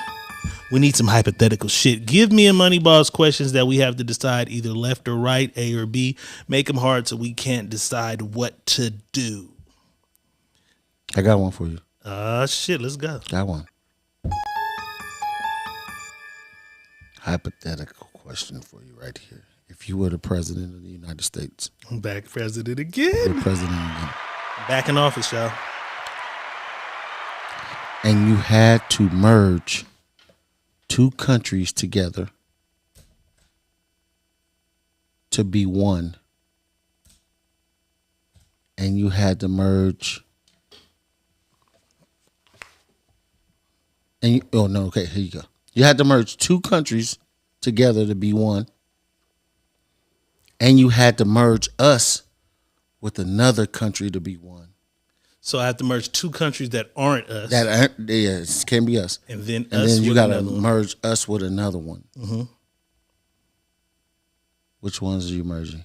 we need some hypothetical shit. Give me a Moneyballs questions that we have to decide either left or right, A or B. Make them hard so we can't decide what to do. I got one for you. Shit, let's go. Got one. Hypothetical question for you right here. If you were the president of the United States. I'm back president again. You're president again. Back in office, y'all. And you had to merge two countries together to be one. And you had to merge. And here you go. You had to merge two countries together to be one. And you had to merge us with another country to be one. So I have to merge two countries that aren't us. It can be us. And then you with got to another one. merge us with another one. Mm-hmm. Which ones are you merging?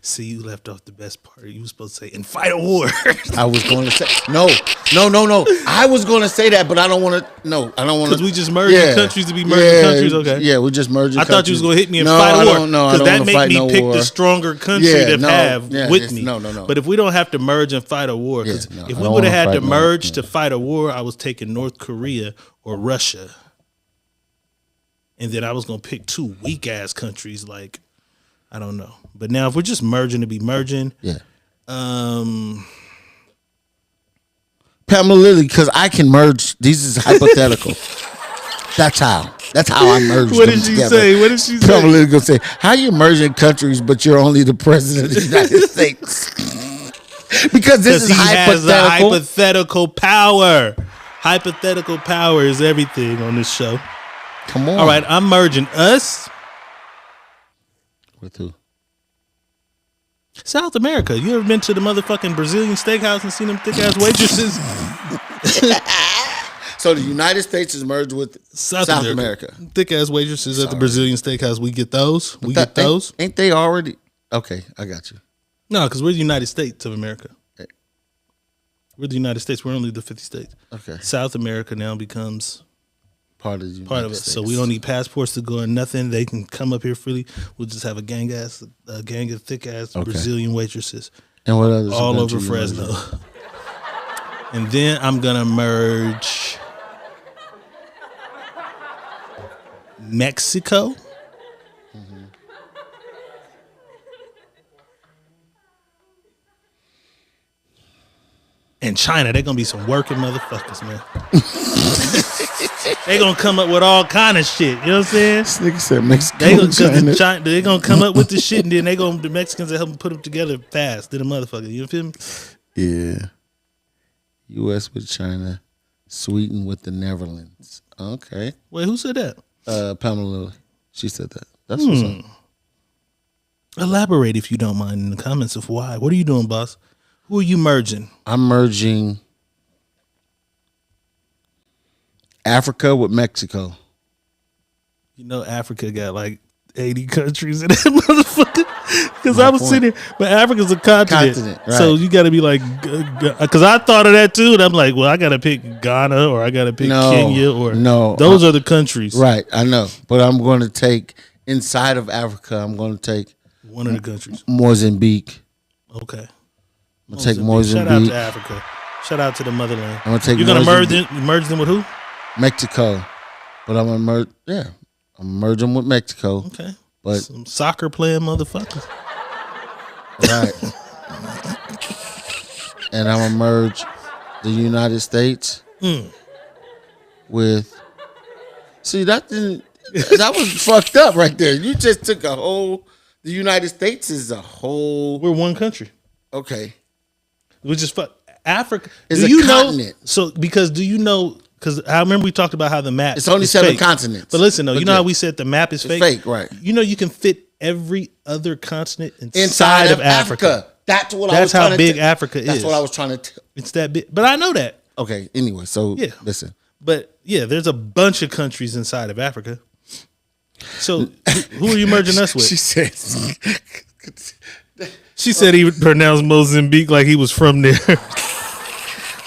See, you left off the best part. You were supposed to say, and fight a war. I was going to say, no. I was going to say that, but I don't want to, no, I don't want to. Because we just merging countries to be merging countries? Okay. Yeah, we just merging countries. I thought you was going to hit me and fight a war. No, because that make make me pick the stronger country to have with me. No. But if we don't have to merge and fight a war, because if we would have had to merge to fight a war, I was taking North Korea or Russia. And then I was going to pick two weak-ass countries like, I don't know. But now if we're just merging to be merging. Yeah. Pamela Lily, because I can merge. These is hypothetical. That's how I merge What them did she together. say? What did she say? Pamela Lily gonna say, how you merging countries, but you're only the president of the United States? Because this is he has a hypothetical. hypothetical power. Hypothetical power is everything on this show. Come on. All right, I'm merging us. With who? South America. You ever been to the motherfucking Brazilian steakhouse and seen them thick ass waitresses? So the United States is merged with South America. Thick ass waitresses at the Brazilian steakhouse. We get those. We get those. Ain't they already? Okay, I got you. No, because we're the United States of America. We're the United States. We're only the 50 states. Okay. South America now becomes part of it. States. So we don't need passports to go or nothing. They can come up here freely. We'll just have a gang of thick ass Brazilian waitresses. And what others? All over Fresno. And then I'm gonna merge Mexico. And China. They're gonna be some working motherfuckers, man. They gonna come up with all kind of shit. You know what I'm saying? This nigga said Mexico. They gonna come up with the shit, and then the Mexicans will help them put them together fast. Then the motherfucker. You feel me? Yeah. U.S. with China, Sweden with the Netherlands. Okay. Wait, who said that? Pamela Lilly. She said that. That's what's up. Elaborate if you don't mind in the comments of why. What are you doing, boss? Who are you merging? I'm merging Africa with Mexico. You know, Africa got like 80 countries in that motherfucker. Because I was sitting here, but Africa's a continent. Right. So you got to be like, because I thought of that too. And I'm like, well, I got to pick Ghana or I got to pick Kenya or those are the countries. Right, I know. But I'm going to take, inside of Africa, I'm going to take one of the countries. Mozambique. Okay. I'm going to take Mozambique. Shout out to Africa. Shout out to the motherland. I'm going to take You're going to merge them with who? Mexico. But I'm going to merge them with Mexico. Okay. But some soccer playing motherfuckers. Right. And I'm going to merge the United States with... See, that was fucked up right there. You just took a whole... The United States is a whole... We're one country. Okay. Which is Africa. Is a continent. Do you know... Because I remember we talked about how the map It's only is 7 fake. continents. But listen, though, you know how we said the map is fake? Fake, right. You know you can fit every other continent inside of Africa. That's what I was trying to how big Africa is. That's what I was trying to tell. It's that big. But I know that. Okay, anyway, so listen. But yeah, there's a bunch of countries inside of Africa. So who are you merging us with? She said... She said he would pronounce Mozambique like he was from there.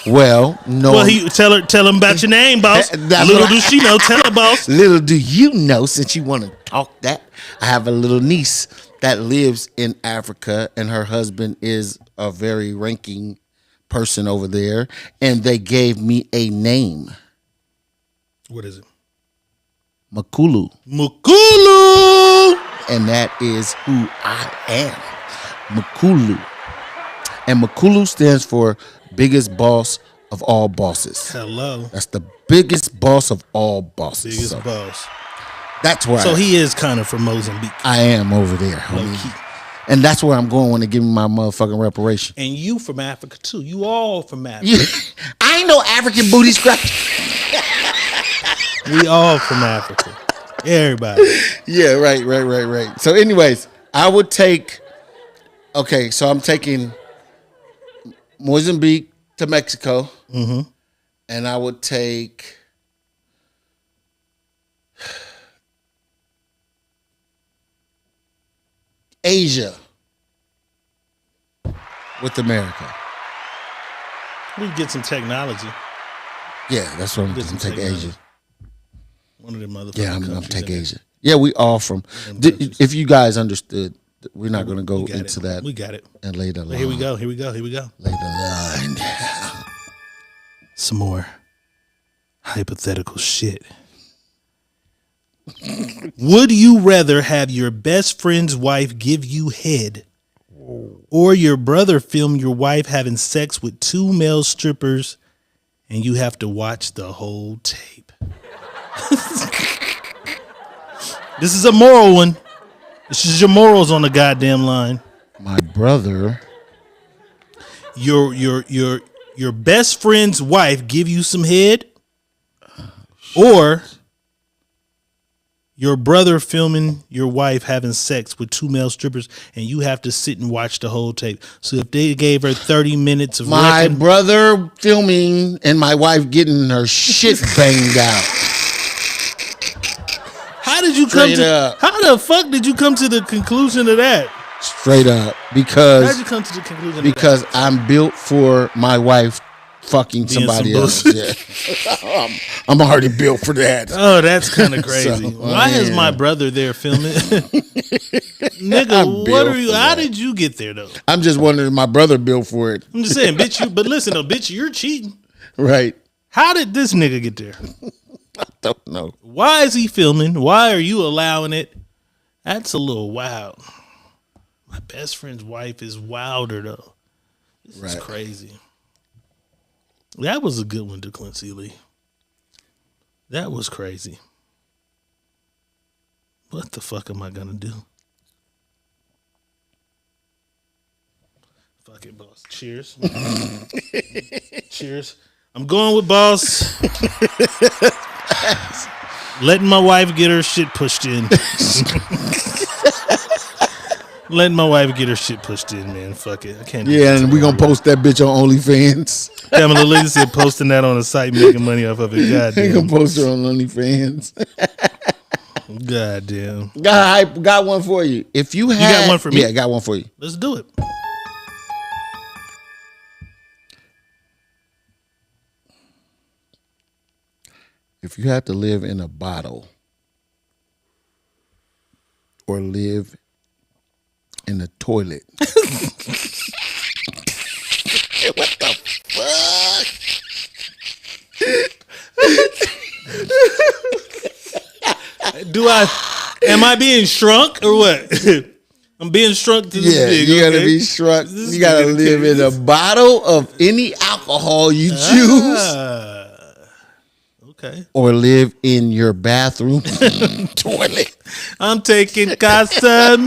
Well, no. Well, tell him about your name, boss. Little do she know. Tell her, boss. Little do you know, since you want to talk that, I have a little niece that lives in Africa, and her husband is a very ranking person over there, and they gave me a name. What is it? Makulu. Makulu! And that is who I am. Makulu. And Makulu stands for biggest boss of all bosses. Hello. That's the biggest boss of all bosses. Biggest boss. That's where So he is kind of from Mozambique. I am over there, homie. And that's where I'm going when they give me my motherfucking reparation. And you from Africa too. You all from Africa. I ain't no African booty scratcher. We all from Africa. Everybody. Yeah, right. So anyways, I would take... Okay, so I'm taking Mozambique to Mexico. Mm-hmm. And I would take... Asia with America. We get some technology. Yeah, that's what I'm doing. Take Asia. One of them motherfuckers. Yeah, I'm take Asia. Yeah, we all from... If you guys understood, we're not going to go into that. We got it. And lay the line. Here we go. Lay the line. Some more hypothetical shit. Would you rather have your best friend's wife give you head or your brother film your wife having sex with 2 male strippers and you have to watch the whole tape? This is a moral one. This is your morals on the goddamn line. My brother. Your best friend's wife give you some head or your brother filming your wife having sex with 2 male strippers and you have to sit and watch the whole tape. So if they gave her 30 minutes of my brother filming and my wife getting her shit banged out. How did you come to How the fuck did you come to the conclusion of that? Straight up. Because How'd you come to the conclusion because of that? I'm built for my wife fucking somebody else. Yeah. I'm already built for that. Oh, that's kind of crazy. So, Why is my brother there filming? Nigga, what are you? How did you get there though? I'm just wondering if my brother built for it. I'm just saying, bitch. But listen, though, bitch, you're cheating. Right. How did this nigga get there? I don't know. Why is he filming? Why are you allowing it? That's a little wild. My best friend's wife is wilder though. This is crazy. That was a good one, DeQuincy Lee. That was crazy. What the fuck am I gonna do? Fuck it, boss. Cheers. Cheers. I'm going with boss. Letting my wife get her shit pushed in. Letting my wife get her shit pushed in, man. Fuck it. I can't do Yeah, and we gonna post that bitch on OnlyFans. Pamela Lee said posting that on a site making money off of it. We Goddamn. gonna post her on OnlyFans. Goddamn. Got one for you. If you had, got one for me? Yeah, I got one for you. Let's do it. If you had to live in a bottle or live in a toilet. What the fuck? Am I being shrunk or what? I'm being shrunk to this big. You gotta be shrunk. You gotta live in a bottle of any alcohol you choose. Okay. Or live in your bathroom toilet. I'm taking Casamigos.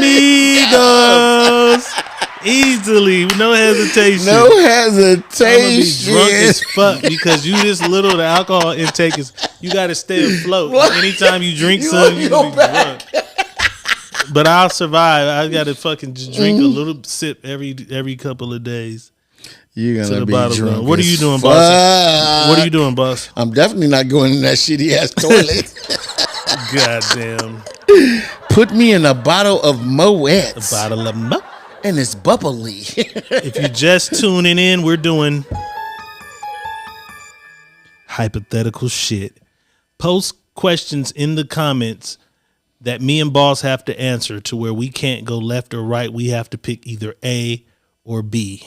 Easily, no hesitation. No hesitation. I'm gonna be drunk as fuck because you this little the alcohol intake is. You gotta stay afloat. Anytime you drink something, you gonna be drunk. But I'll survive. I gotta fucking just drink a little sip every couple of days. You're gonna be drunk. What are you doing, boss? What are you doing, boss? I'm definitely not going in that shitty ass toilet. Goddamn. Put me in a bottle of Moet. A bottle of Moet. And it's bubbly. If you're just tuning in, we're doing hypothetical shit. Post questions in the comments that me and Boss have to answer to where we can't go left or right. We have to pick either A or B,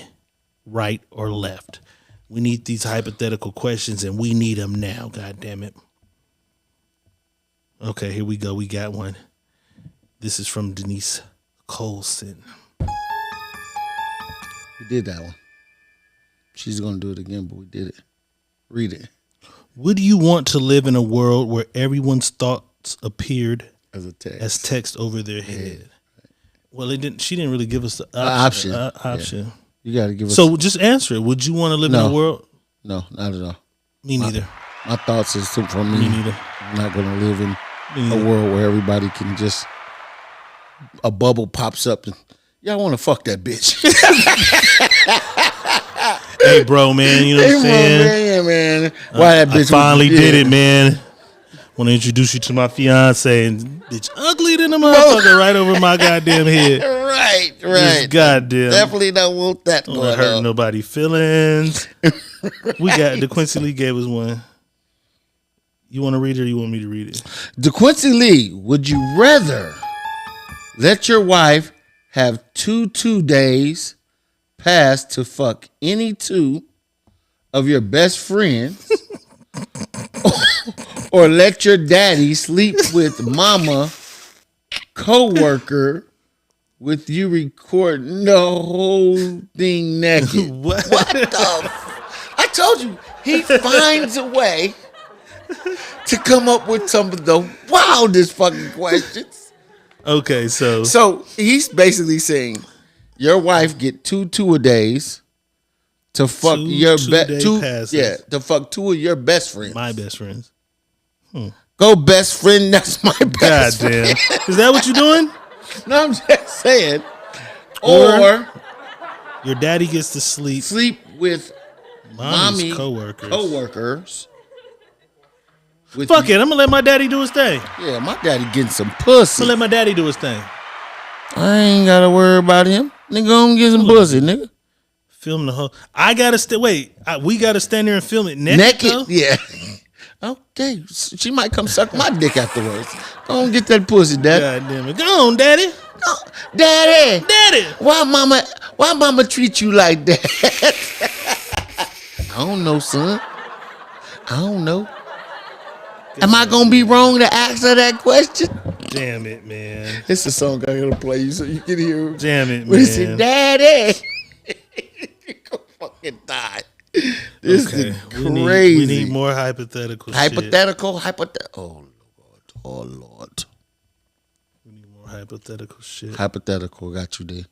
right or left. We need these hypothetical questions and we need them now. God damn it. Okay, here we go. We got one. This is from Denise Colson. We did that one. She's going to do it again, but we did it. Read it. Would you want to live in a world where everyone's thoughts appeared as text over their head? Well, she didn't really give us the option. option. Yeah. You got to give us. So just answer it. Would you want to live in a world? No, not at all. Me neither. My thoughts is from me. Me neither. I'm not going to live in a world where everybody can just, a bubble pops up and, y'all want to fuck that bitch. Hey, bro, man, you know what I'm saying? Man. Why that bitch? I finally did it, man. Want to introduce you to my fiance, and bitch ugly than a motherfucker right over my goddamn head. Right. Just goddamn. Definitely don't want that Don't going hurt on. nobody's feelings. We got DeQuincy Lee gave us one. You want to read it or you want me to read it? DeQuincy Lee, would you rather let your wife have 2 days pass to fuck any 2 of your best friends or let your daddy sleep with mama co-worker with you recording the whole thing naked? What the I told you, he finds a way to come up with some of the wildest fucking questions. Okay, so he's basically saying your wife get 2 days to fuck your to fuck 2 of your best friends. My best friends. Go best friend. That's my best Goddamn. friend. Is that what you're doing? No, I'm just saying. Or your daddy gets to sleep with mommy's coworkers. Fuck it, I'm gonna let my daddy do his thing. Yeah, my daddy getting some pussy. I'm gonna let my daddy do his thing. I ain't gotta worry about him. Nigga, gonna get some pussy, nigga. Film the whole. I gotta we gotta stand there and film it naked. Though? Yeah. Okay, she might come suck my dick afterwards. Go on, get that pussy, daddy. God damn it. Go on, daddy. Daddy. Daddy. Why mama treat you like that? I don't know, son. I don't know. Am I gonna be wrong to ask her that question? Damn it, man. It's a song I gotta play you so you can hear. Damn it, when man. He said, "Daddy," you gonna fucking die. This is crazy. We need more hypothetical. Hypothetical. Oh Lord. We need more hypothetical shit. Hypothetical. Got you there.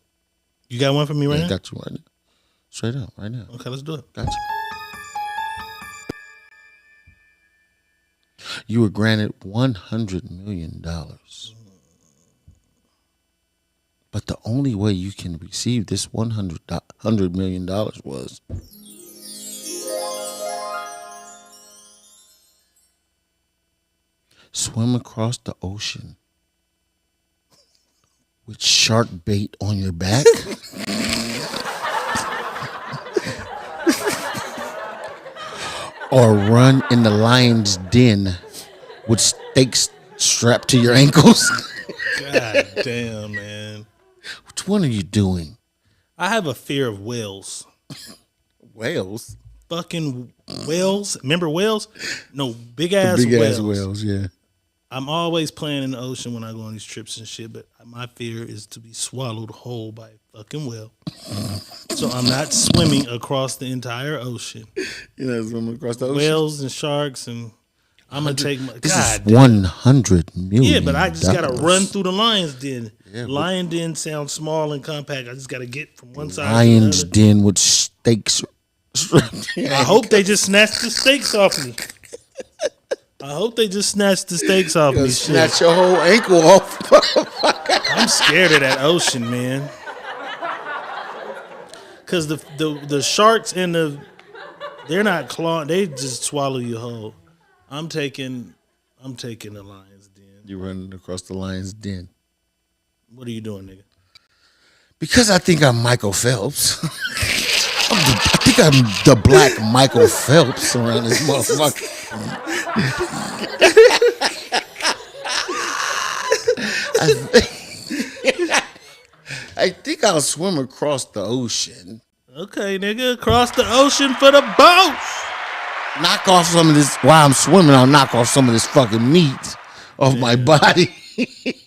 You got one for me right now? Got you right now. Straight up, right now. Okay, let's do it. Got you. You were granted $100 million. But the only way you can receive this $100 million was swim across the ocean with shark bait on your back. Or run in the lion's den with stakes strapped to your ankles. God damn, man. Which one are you doing? I have a fear of whales. Whales? Fucking whales. Remember whales? No, big ass Big whales. ass whales, yeah. I'm always playing in the ocean when I go on these trips and shit, but my fear is to be swallowed whole by a fucking whale. So I'm not swimming across the entire ocean. You're not swimming across the ocean? Whales and sharks, and I'm going to take my... This God is $100 million. Yeah, but I just got to run through the lion's den. Yeah, lion den sounds small and compact. I just got to get from one side lion's to the other. den with stakes. I hope they just snatch the steaks off me. I hope they just snatch the steaks off me. Snatch your whole ankle off. I'm scared of that ocean, man. Cause the sharks and they're not clawing, they just swallow you whole. I'm taking the lion's den. You running across the lion's den. What are you doing, nigga? Because I think I'm Michael Phelps. I think I'm the black Michael Phelps around this motherfucker. I think I'll swim across the ocean. Okay, nigga, across the ocean for the boats. Knock off some of this while I'm swimming. I'll knock off some of this fucking meat off my body.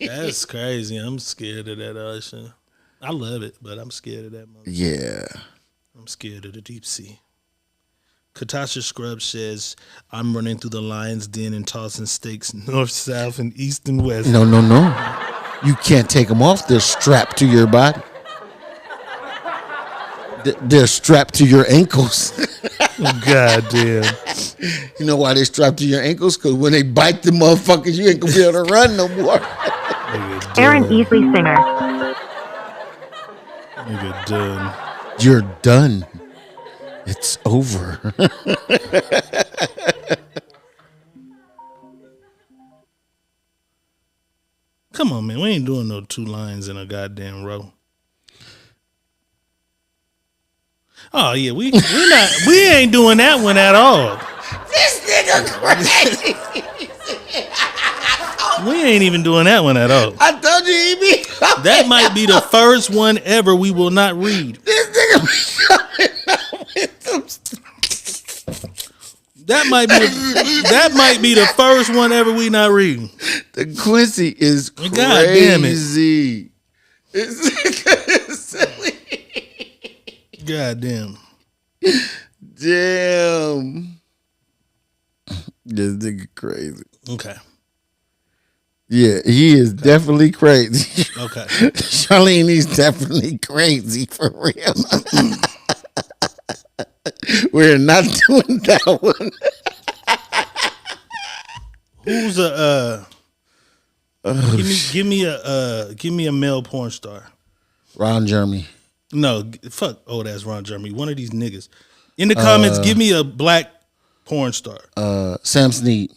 That's crazy. I'm scared of that ocean. I love it, but I'm scared of that motherfucker. Yeah. I'm scared of the deep sea. Katasha Scrub says, I'm running through the lion's den and tossing steaks north, south, and east and west. No. You can't take them off. They're strapped to your body. They're strapped to your ankles. God damn. You know why they're strapped to your ankles? Because when they bite the motherfuckers, you ain't going to be able to run no more. Aaron Easley Singer. Nigga done. You're done. It's over. Come on, man. We ain't doing no two lions in a goddamn row. Oh yeah, we ain't doing that one at all. This nigga crazy. We ain't even doing that one at all. I told you he be coming. That might be the first one ever we will not read. This nigga be coming out with some That might be the first one ever we not reading. The Quincy is crazy. God damn it. It's silly. God damn. Damn. This nigga crazy. Okay. Yeah, he is definitely crazy. Okay. Charlene, he's definitely crazy for real. We're not doing that one. Who's give me a male porn star. Ron Jeremy. No, fuck old ass Ron Jeremy. One of these niggas. In the comments, give me a black porn star. Sam Snead.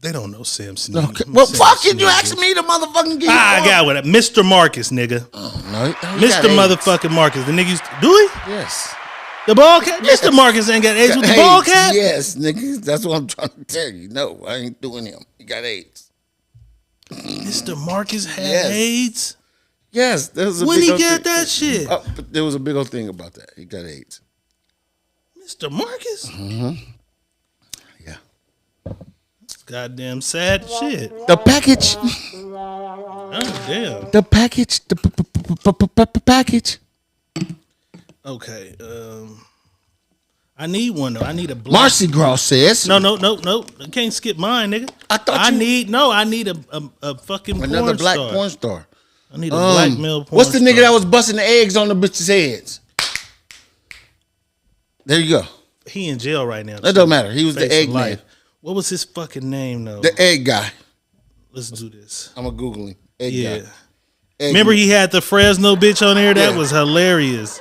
They don't know Sam Snead. Okay. Well, fucking you asked me to motherfucking get I got what Mr. Marcus, nigga. Oh, no, Mr. Motherfucking Marcus. The nigga used to, do he? Yes. The ball cap? Yes. Mr. Marcus ain't got AIDS with the ball cap? Yes, nigga. That's what I'm trying to tell you. No, I ain't doing him. He got AIDS. Mr. Marcus had AIDS? Yes. There was a when big he got that shit? But there was a big old thing about that. He got AIDS. Mr. Marcus? Mm-hmm. Yeah. That's goddamn sad shit. The package. Oh, damn. The package. The package. Okay. I need one though. I need a black. Marcy Gras says. No. I can't skip mine, nigga. I need a fucking another porn black star. porn star. I need a black male porn What's the star. nigga that was busting the eggs on the bitches' heads? There you go. He in jail right now. That don't matter. He was the egg life. man. What was his fucking name though? The egg guy. Let's do this. I'm gonna Google him. Egg Yeah. guy. Egg Remember he had the Fresno bitch on there? That was hilarious.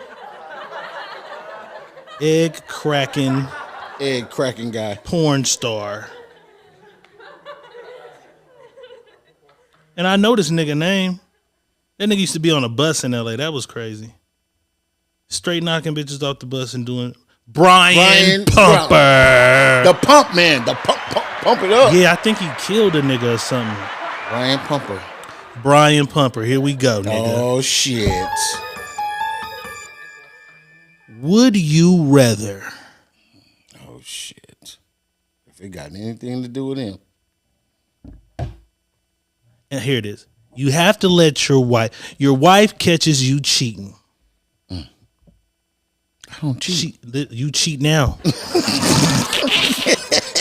Egg cracking guy. Porn star. And I know this nigga name. That nigga used to be on a bus in LA. That was crazy. Straight knocking bitches off the bus and doing Brian Pumper. The pump man. The pump it up. Yeah, I think he killed a nigga or something. Brian Pumper. Brian Pumper. Here we go, nigga. Oh shit. Would you rather? Oh shit. If it got anything to do with him. And here it is. You have to let your wife catches you cheating. I don't cheat. You cheat now.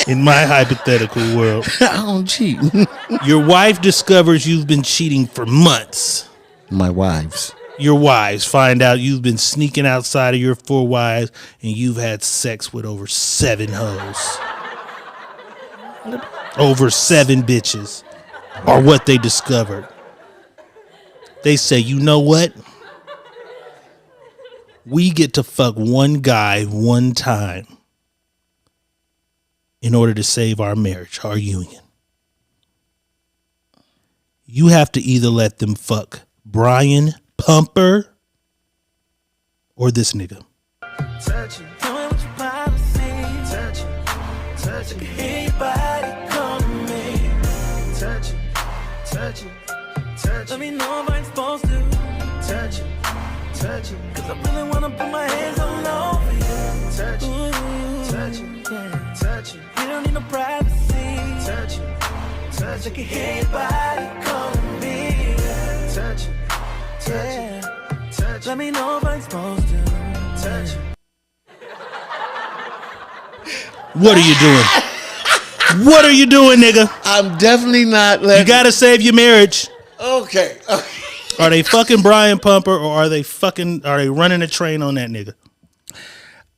In my hypothetical world. I don't cheat. Your wife discovers you've been cheating for months. My wives. Your wives find out you've been sneaking outside of your 4 wives and you've had sex with over 7 hoes. Over 7 bitches are what they discovered. They say, you know what? We get to fuck one guy one time in order to save our marriage, our union. You have to either let them fuck Brian Pumper or this nigga. Touch it. Tell me what your body sees. Touch it. Touch it. Anybody come to me. Touch it. Touch it. Touch it. Let me know if I'm supposed to. Touch it. Touch it. Cause I really wanna put my hands all over you. Touch it. Touch it. Yeah. Touch it. You don't need no privacy. Touch it. Touch it. I can hear your body calling me. Touch it. Touch it. Touch it. Let me know if I'm supposed to. Touch it. What are you doing? What are you doing, nigga? I'm definitely not letting. You gotta save your marriage. Okay. Are they fucking Brian Pumper or are they running a train on that nigga?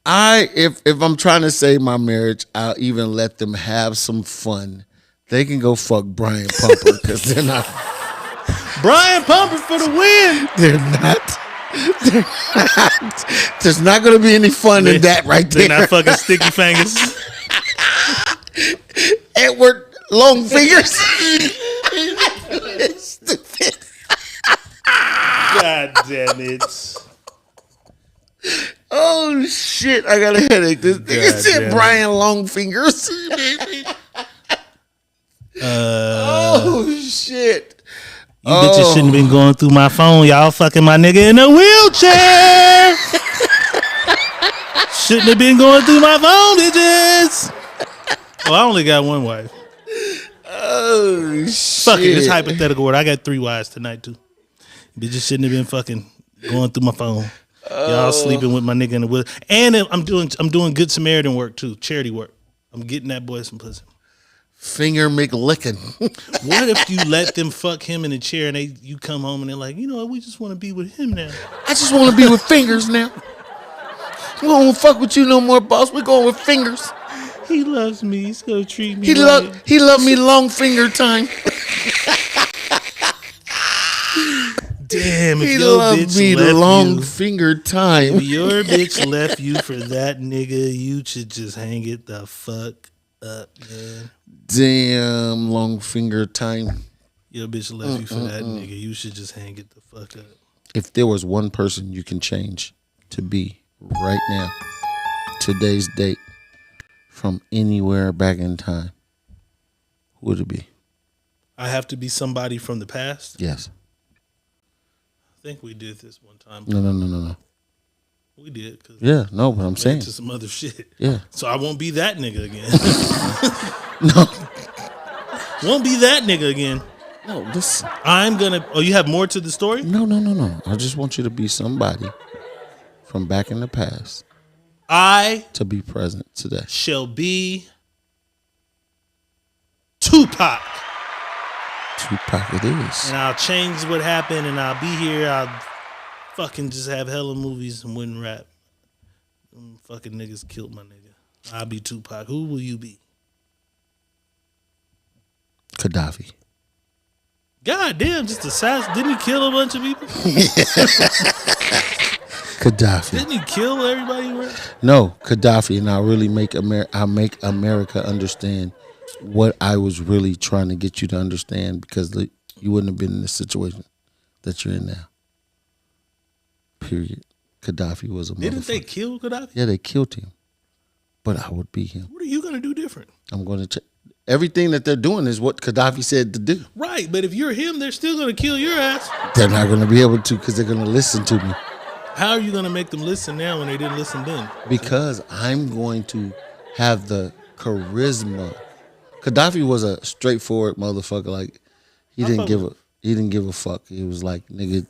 If I'm trying to save my marriage, I'll even let them have some fun. They can go fuck Brian Pumper because they're not. Brian Pumper for the win. They're not. There's not going to be any fun in that right there. They're not fucking sticky fingers. Edward Long Fingers. God damn it. Oh shit, I got a headache. This nigga said Brian Long Fingers. Oh shit. You bitches shouldn't have been going through my phone. Y'all fucking my nigga in a wheelchair. Shouldn't have been going through my phone, bitches. Oh, I only got one wife. Oh shit. Fuck it, it's hypothetical word. I got 3 wives tonight too. Bitches shouldn't have been fucking going through my phone. Y'all sleeping with my nigga in the wheelchair. And I'm doing good Samaritan work too, charity work. I'm getting that boy some pussy. Finger McLickin. What if you let them fuck him in a chair and you come home and they're like, you know what, we just want to be with him now. I just want to be with fingers now. We don't fuck with you no more, boss. We're going with fingers. He loves me. He's gonna treat me. He loved me long finger time. Damn, if he your loved bitch me left long you, finger time. If your bitch left you for that nigga, you should just hang it the fuck up, man. Damn, long finger time. Your bitch left you for that nigga. You should just hang it the fuck up. If there was one person you can change to be right now, today's date, from anywhere back in time, who would it be? I have to be somebody from the past? Yes. I think we did this one time. No. We did. Yeah, no, but I'm saying. To some other shit. Yeah. So I won't be that nigga again. No. Won't be that nigga again. No, this. I'm gonna. Oh, you have more to the story? No. I just want you to be somebody from back in the past. To be present today. Shall be Tupac. Tupac it is. And I'll change what happened and I'll be here. I'll fucking just have hella movies and wouldn't rap. Fucking niggas killed my nigga. I'll be Tupac. Who will you be? Gaddafi. God damn, just assassin. Didn't he kill a bunch of people? Gaddafi. Didn't he kill everybody? No, Gaddafi, and I really make America understand what I was really trying to get you to understand, because you wouldn't have been in the situation that you're in now. Period. Gaddafi was a motherfucker. Didn't they kill Gaddafi? Yeah, they killed him. But I would be him. What are you gonna do different? I'm going to check. Everything that they're doing is what Gaddafi said to do. Right, but if you're him, they're still gonna kill your ass. They're not going to be able to, because they're going to listen to me. How are you gonna make them listen now when they didn't listen then? Because I'm going to have the charisma. Gaddafi was a straightforward motherfucker. Like he didn't give a fuck. He was like, nigga,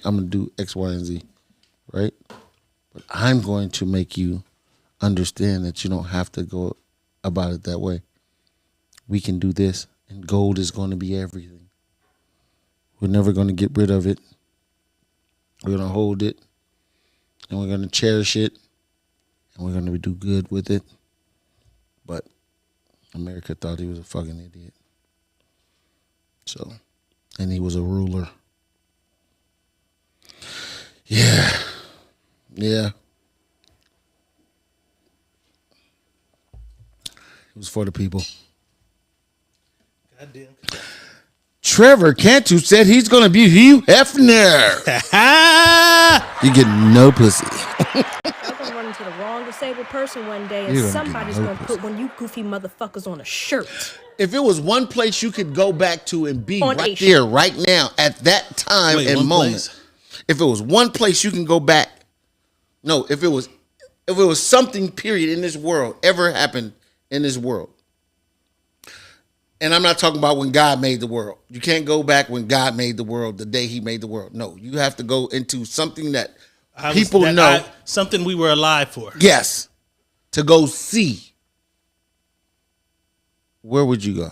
I'm gonna do X, Y, and Z, right? But I'm going to make you understand that you don't have to go about it that way. We can do this, and gold is going to be everything. We're never going to get rid of it. We're going to hold it, and we're going to cherish it, and we're going to do good with it. But America thought he was a fucking idiot. So, and he was a ruler. Yeah. It was for the people. Goddamn. Trevor Cantu said he's going to be Hugh Hefner. You get no pussy. Y'all gonna run into the wrong disabled person one day, and You're gonna somebody's get no gonna put one of you goofy motherfuckers on a shirt. If it was one place you could go back to and be On right a there, right now, at that time and moment. If it was one place you can go back. No, if it was something, period, in this world, ever happened in this world. And I'm not talking about when God made the world. You can't go back when God made the world, the day he made the world. No, you have to go into something that people know. Something we were alive for. Yes. To go see. Where would you go?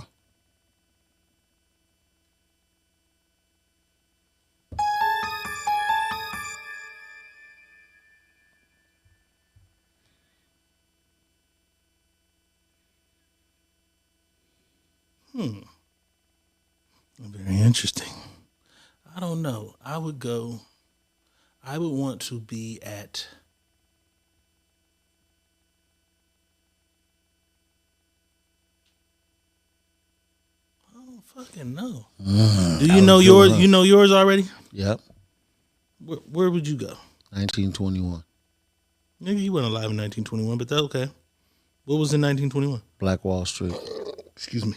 Very interesting. I don't know. I would want to be at I don't fucking know. Do you know yours? You know yours already? Yep. Where would you go? 1921. Maybe you weren't alive in 1921, but that's okay. What was in 1921? Black Wall Street. Excuse me.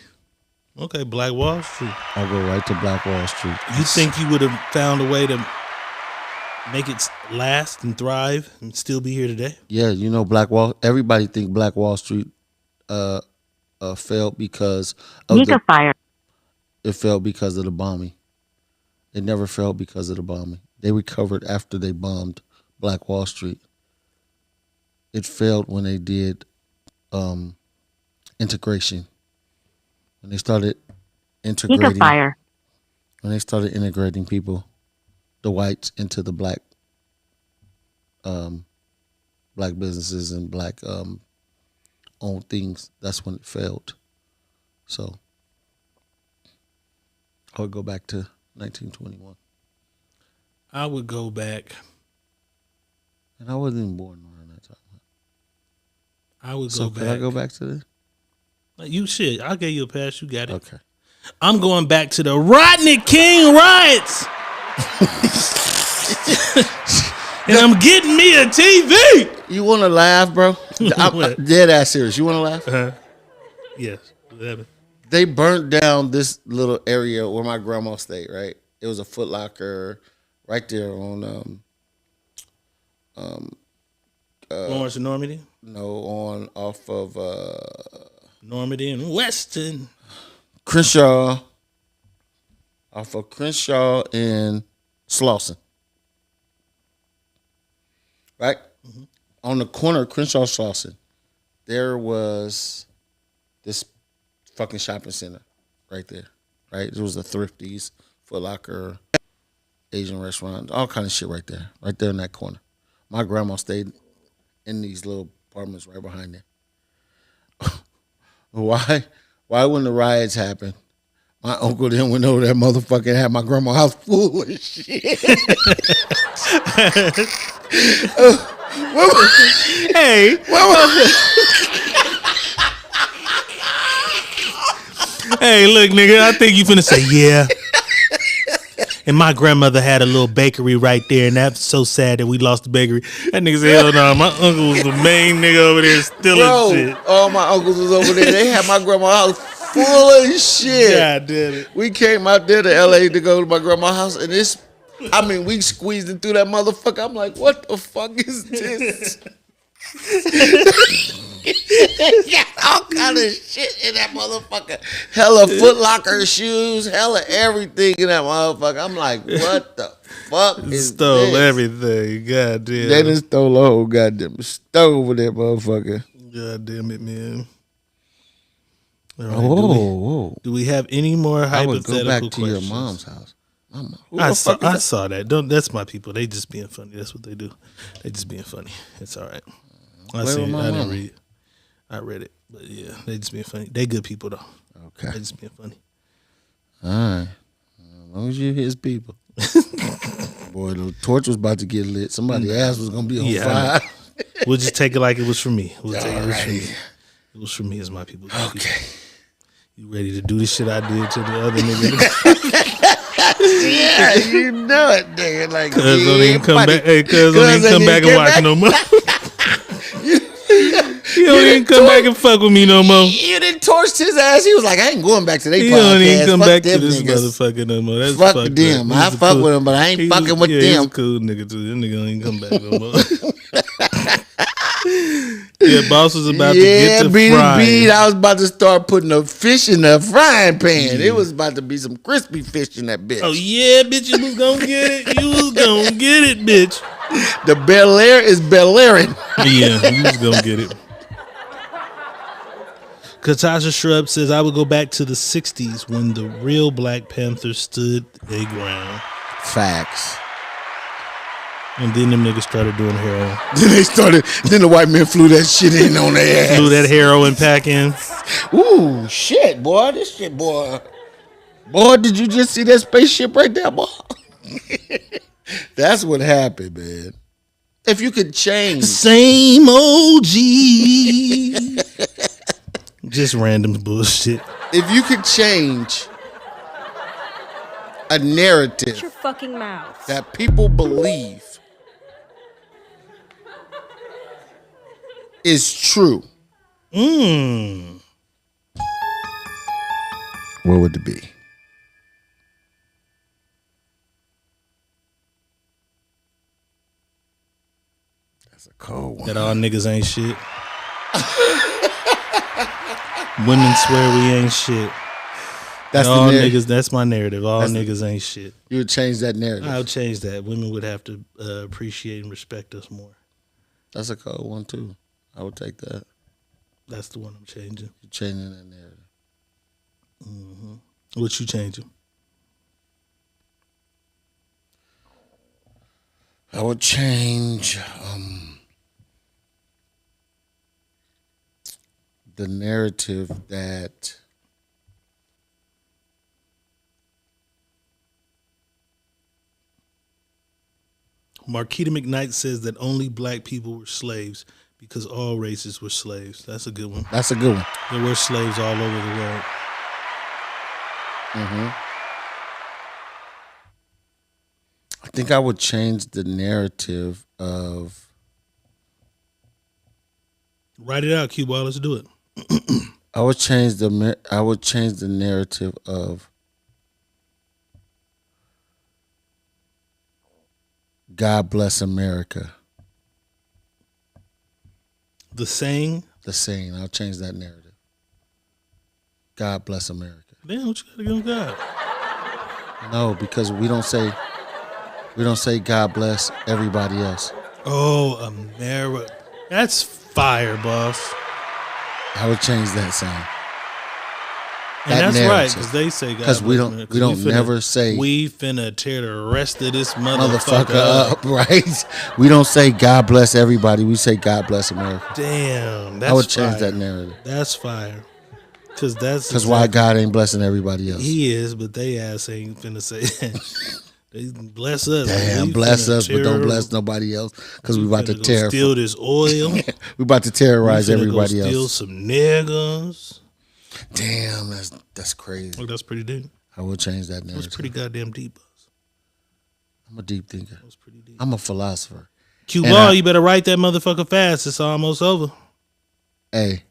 Okay, Black Wall Street. I'll go right to Black Wall Street. You think you would have found a way to make it last and thrive and still be here today? Yeah, you know everybody think Black Wall Street failed because of it failed because of the bombing. It never failed because of the bombing. They recovered after they bombed Black Wall Street. It failed when they did integration. When they started integrating people, the whites into the black businesses and black owned things, that's when it failed. So I would go back to 1921. I would go back. And I wasn't even born around that time. I would so go back. Could I go back to this? You should. I gave you a pass. You got it. Okay. I'm going back to the Rodney King riots. And I'm getting me a TV. You want to laugh, bro? I'm dead ass serious. You want to laugh? Yes. Whatever. They burnt down this little area where my grandma stayed, right? It was a Foot Locker right there on Lawrence and Normandy? No, off of Normandy and Weston. Crenshaw. Off of Crenshaw and Slauson. Right? Mm-hmm. On the corner of Crenshaw Slauson, there was this fucking shopping center right there. Right? It was a Thrifties, Foot Locker, Asian restaurant, all kind of shit right there. Right there in that corner. My grandma stayed in these little apartments right behind there. Why when the riots happened, My uncle then went over that motherfucker and had my grandma's house full of shit. Hey. Hey, look, nigga, I think you finna say, yeah. And my grandmother had a little bakery right there, and that's so sad that we lost the bakery. That nigga said, hell no, my uncle was the main nigga over there stealing shit. All my uncles was over there. They had my grandma's house full of shit. God damn it. We came out there to LA to go to my grandma's house, and we squeezed it through that motherfucker. I'm like, what the fuck is this? Got all kind of shit in that motherfucker. Hella Foot Locker shoes, hella everything in that motherfucker. I'm like, what the fuck is Stole this? everything. God damn. They just stole the whole goddamn stove with that motherfucker. God damn it, man. All right, Whoa. Do we have any more I would hypothetical go back to questions? your mom's house. Mama, I saw that. That's my people. They just being funny. That's what they do. They just being funny. It's all right. I didn't read it. I read it. But yeah, they just being funny. They good people though. Okay. They just being funny. All right. As long as you his people. Boy, the torch was about to get lit. Somebody's ass was going to be on fire. We'll just take it like it was for me. We'll take it was for me. It was for me as my people. Okay. You ready to do the shit I did to the other nigga? Yeah, you know it, nigga. Like, Cuz don't even come back. Hey, cuz don't even come back and watch no more. You don't even come back and fuck with me no more. You done torched his ass. He was like, I ain't going back to their podcast. You don't even come Fuck back them to this niggas. motherfucker no more. That's Fuck fucked them. up. I fuck with him, but I ain't fucking with He's them. a cool nigga too. That nigga don't even come back no more. Yeah, boss was about to get to frying. I was about to start putting the fish in the frying pan. It was about to be some crispy fish in that bitch. Oh yeah, bitch, you was gonna get it. You was gonna get it, bitch. The Bel Air is Bel Airing. Yeah, you was gonna get it. Katasha Shrub says, I would go back to the 60s when the real Black Panthers stood their ground. Facts. And then them niggas started doing heroin. Then the white men flew that shit in on their ass. Flew that heroin pack in. Ooh, shit, boy. This shit, boy. Boy, did you just see that spaceship right there, boy? That's what happened, man. If you could change. Same OG. Just random bullshit. If you could change a narrative Shut your fucking mouth. that people believe is true, what would it be? That's a cold one. That all niggas ain't shit. Women swear we ain't shit. That's all the narrative. niggas. That's my narrative. All niggas ain't shit. You would change that narrative. I would change that. Women would have to appreciate and respect us more. That's a cold one too. I would take that. That's the one I'm changing. You're changing that narrative. Mm-hmm. What you changing? I would change the narrative that Marquita McKnight says that only black people were slaves because all races were slaves. That's a good one. That's a good one. There were slaves all over the world. Mm-hmm. I think I would change the narrative of. Write it out, Q-Ball. Let's do it. I would change the narrative of God bless America. The saying? The saying. I'll change that narrative. God bless America. Damn, what you gotta give God? No, because we don't say God bless everybody else. Oh, America. That's fire, boss. I would change that saying. And that's right, because they say God because we don't never say we finna tear the rest of this motherfucker up, right? We don't say God bless everybody. We say God bless America. Damn, that's I would change fire. that narrative. That's fire. Because why God ain't blessing everybody else? He is, but they ass ain't finna say that. They bless us. Damn, bless us, but don't bless nobody else. Because we about to steal this oil. We about to terrorize everybody else. Steal some niggas. Damn, that's crazy. Look, that's pretty deep. I will change that narrative. That's pretty goddamn deep. I'm a deep thinker. That was pretty deep. I'm a philosopher. Q Law, you better write that motherfucker fast. It's almost over. Hey.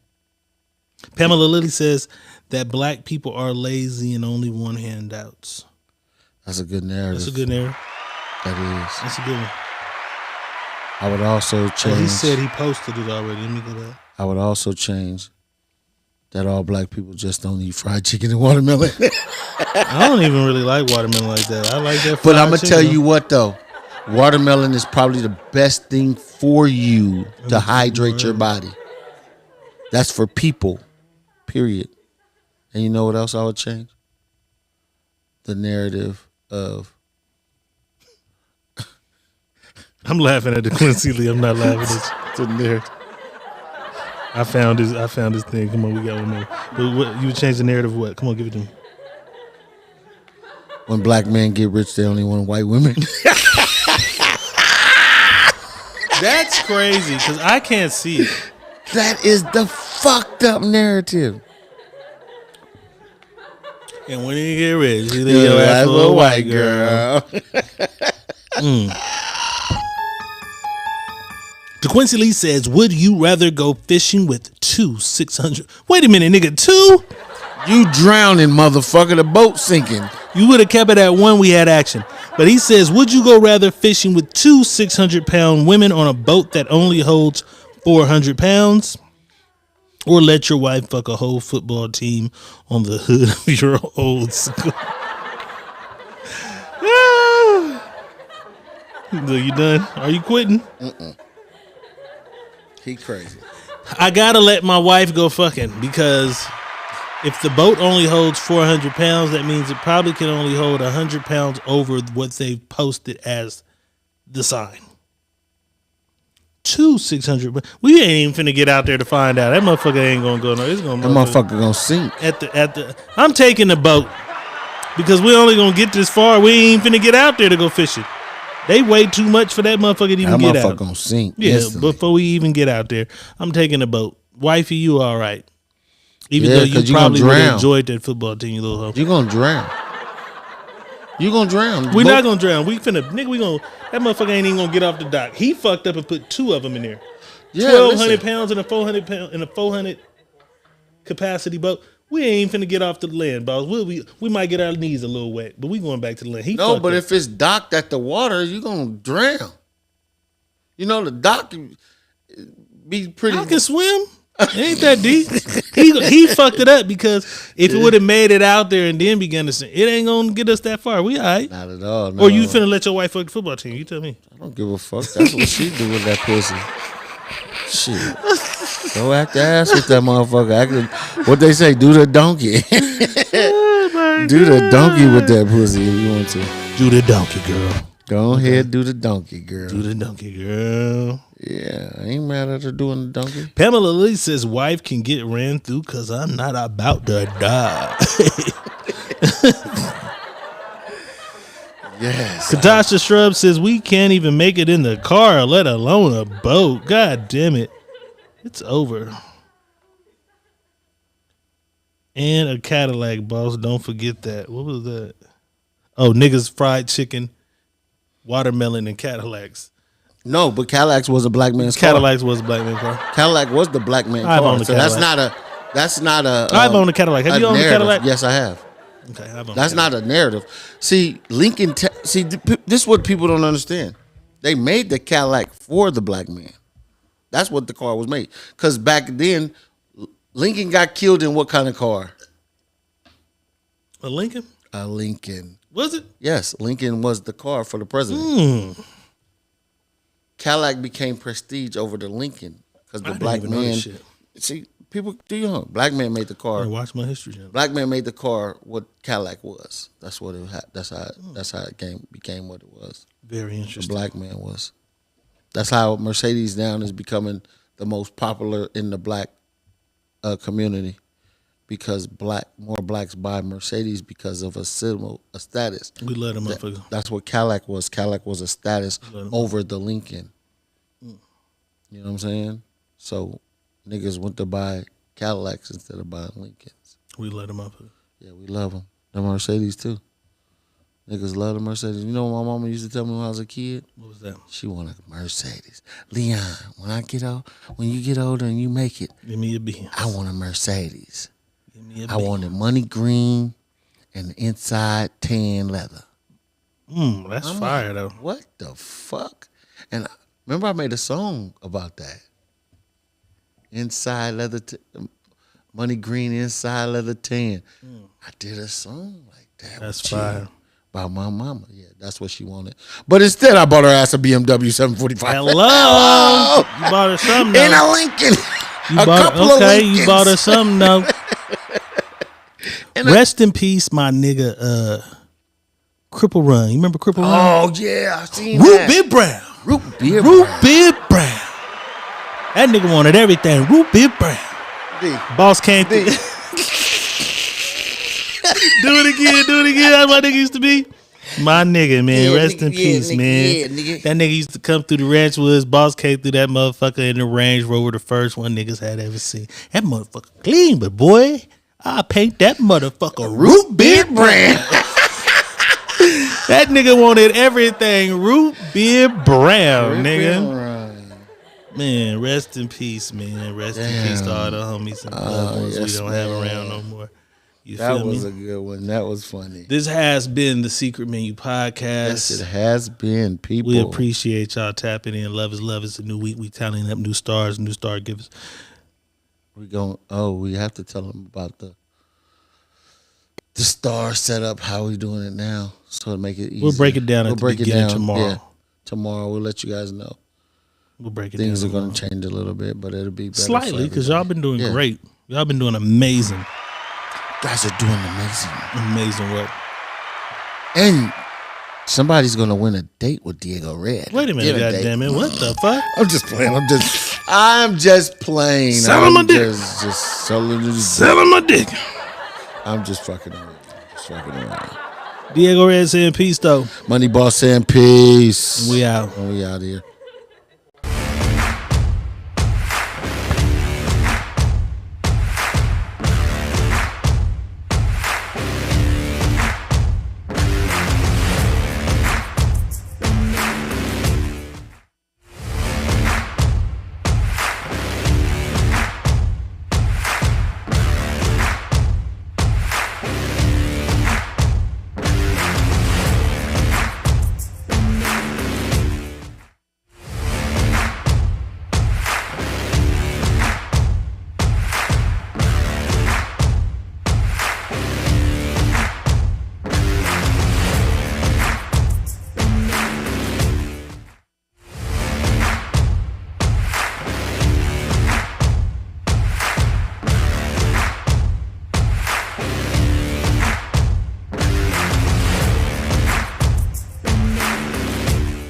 Pamela Lilly says that black people are lazy and only want handouts. That's a good narrative. That's a good narrative. That is. That's a good one. I would also change. He said he posted it already. Let me go back. I would also change that all black people just don't eat fried chicken and watermelon. I don't even really like watermelon like that. I like that fried But I'm going to tell chicken. you what, though. Watermelon is probably the best thing for you to hydrate your body. That's for people, period. And you know what else I would change? The narrative of... I'm laughing at the Quincy Lee. I'm not laughing at the narrative. I found this thing. Come on, we got one more. But what, you would change the narrative of what? Come on, give it to me. When black men get rich, they only want white women. That's crazy because I can't see it. That is the fucked up narrative. And when you get rich, you leave your ass for a white girl. DeQuincy Lee says, would you rather go fishing with 600? Wait a minute, nigga, 2? You drowning, motherfucker. The boat sinking. You would have kept it at 1. We had action. But he says, would you go rather fishing with 2 600-pound women on a boat that only holds 400 pounds? Or let your wife fuck a whole football team on the hood of your old school? You done? Are you quitting? Mm-mm. He crazy. I gotta let my wife go fucking because if the boat only holds 400 pounds, that means it probably can only hold 100 pounds over what they've posted as the sign. 2 600. We ain't even finna get out there to find out. That motherfucker ain't gonna go. No, it's gonna. That motherfucker gonna sink. I'm taking the boat because we only gonna get this far. We ain't finna get out there to go fishing. They weigh too much for that motherfucker to even get out. That motherfucker gonna sink. Yeah, instantly. before we even get out there, I'm taking the boat. Wifey, you all right? Even Yeah, though you 'cause you probably gonna would have drown. enjoyed that football team, you little hoe. You gonna drown. You gonna drown. We're not gonna drown. We finna, nigga. We gonna. That motherfucker ain't even gonna get off the dock. He fucked up and put 2 of them in there. Yeah, 1,200 listen. pounds in a 400 pound in a 400 capacity boat. We ain't finna get off the land, boss. We might get our knees a little wet, but we going back to the land. He No, fucked but up. if it's docked at the water, you gonna drown. You know the dock be pretty. I can swim. It ain't that deep. He fucked it up because if it would have made it out there and then began to sing, it ain't gonna get us that far. We all right. Not at all. Or you finna let your wife fuck the football team? You tell me. I don't give a fuck. That's what she do with that pussy. Shit. Go act the ass with that motherfucker. What they say, do the donkey. Do the donkey with that pussy if you want to. Do the donkey, girl. Go ahead, do the donkey, girl. Do the donkey, girl. Yeah, I ain't mad at her doing the donkey. Pamela Lee says wife can get ran through because I'm not about to die. Yes. Katasha Shrub says we can't even make it in the car, let alone a boat. God damn it. It's over. And a Cadillac, boss. Don't forget that. What was that? Oh, niggas fried chicken, watermelon, and Cadillacs. No, but Cadillacs was a black man's car. Cadillacs was a black man's car. Cadillac was the black man I've car. owned a So Cadillac. that's not a. I've owned a Cadillac. Have you owned a narrative. Cadillac? Yes, I have. Okay, I've owned That's a not a narrative. See, Lincoln. This is what people don't understand. They made the Cadillac for the black man. That's what the car was made. Because back then, Lincoln got killed in what kind of car? A Lincoln? A Lincoln. Was it? Yes, Lincoln was the car for the president. Cadillac became prestige over the Lincoln because the black man. See, people do you know? Black man made the car. Watch my history channel. Black man made the car what Cadillac was. That's what it had. That's how it became what it was. Very interesting. The black man was. That's how Mercedes now is becoming the most popular in the black community because more blacks buy Mercedes because of a status. We let them motherfuckers. That's what Cadillac was. Cadillac was a status over the Lincoln. You know what I'm saying? So niggas went to buy Cadillacs instead of buying Lincolns. We let them up. Yeah, we love them. The Mercedes too. Niggas love the Mercedes. You know what my mama used to tell me when I was a kid? What was that? She wanted a Mercedes. Leon, when you get older and you make it, give me a Benz. I want a Mercedes. Give me a I wanted money green and the inside tan leather. That's fire though. What the fuck? And remember I made a song about that. Inside leather, money green, inside leather tan. I did a song like that. That's fire. About my mama. Yeah, that's what she wanted. But instead, I bought her ass a BMW 745. Hello. You bought her something though. In a Lincoln. You bought her something though. Rest in peace, my nigga. Cripple Run. You remember Cripple Run? Oh yeah, I seen Root that. Beer Brown. Root Beer Brown. That nigga wanted everything. Root Beer Brown. Boss came through. Do it again. That's what nigga used to be. My nigga, man. Yeah, Rest in peace, nigga, man. yeah, nigga. That nigga used to come through the ranch woods. Boss came through that motherfucker in the Range Rover, the first one niggas had ever seen. That motherfucker clean, but boy, I paint that motherfucker Root Beer Brown. That nigga wanted everything Root Beer Brown, nigga. Man, rest in peace, man. Rest in peace to all the homies and loved ones we don't have around no more. You that feel me? was a good one. That was funny. This has been the Secret Menu Podcast. Yes, it has been, people. We appreciate y'all tapping in. Love is love. It's a new week. We tallying up new stars, new star givers. We have to tell them about the star setup, how we doing it now, so to make it easy. We'll break it down at the beginning tomorrow. Yeah, tomorrow we'll let you guys know. We'll break it Things down. are going to change a little bit, but it'll be better slightly because y'all been doing great. Y'all been doing amazing. Guys are doing amazing work. And somebody's going to win a date with Diego Red. Wait a minute, goddamn it! What the fuck? I'm just playing. I'm just playing. Sell him a dick. Just selling Sell him a dick. I'm just fucking around. Diego Red saying peace though. Money Boss saying peace. We out. We out here.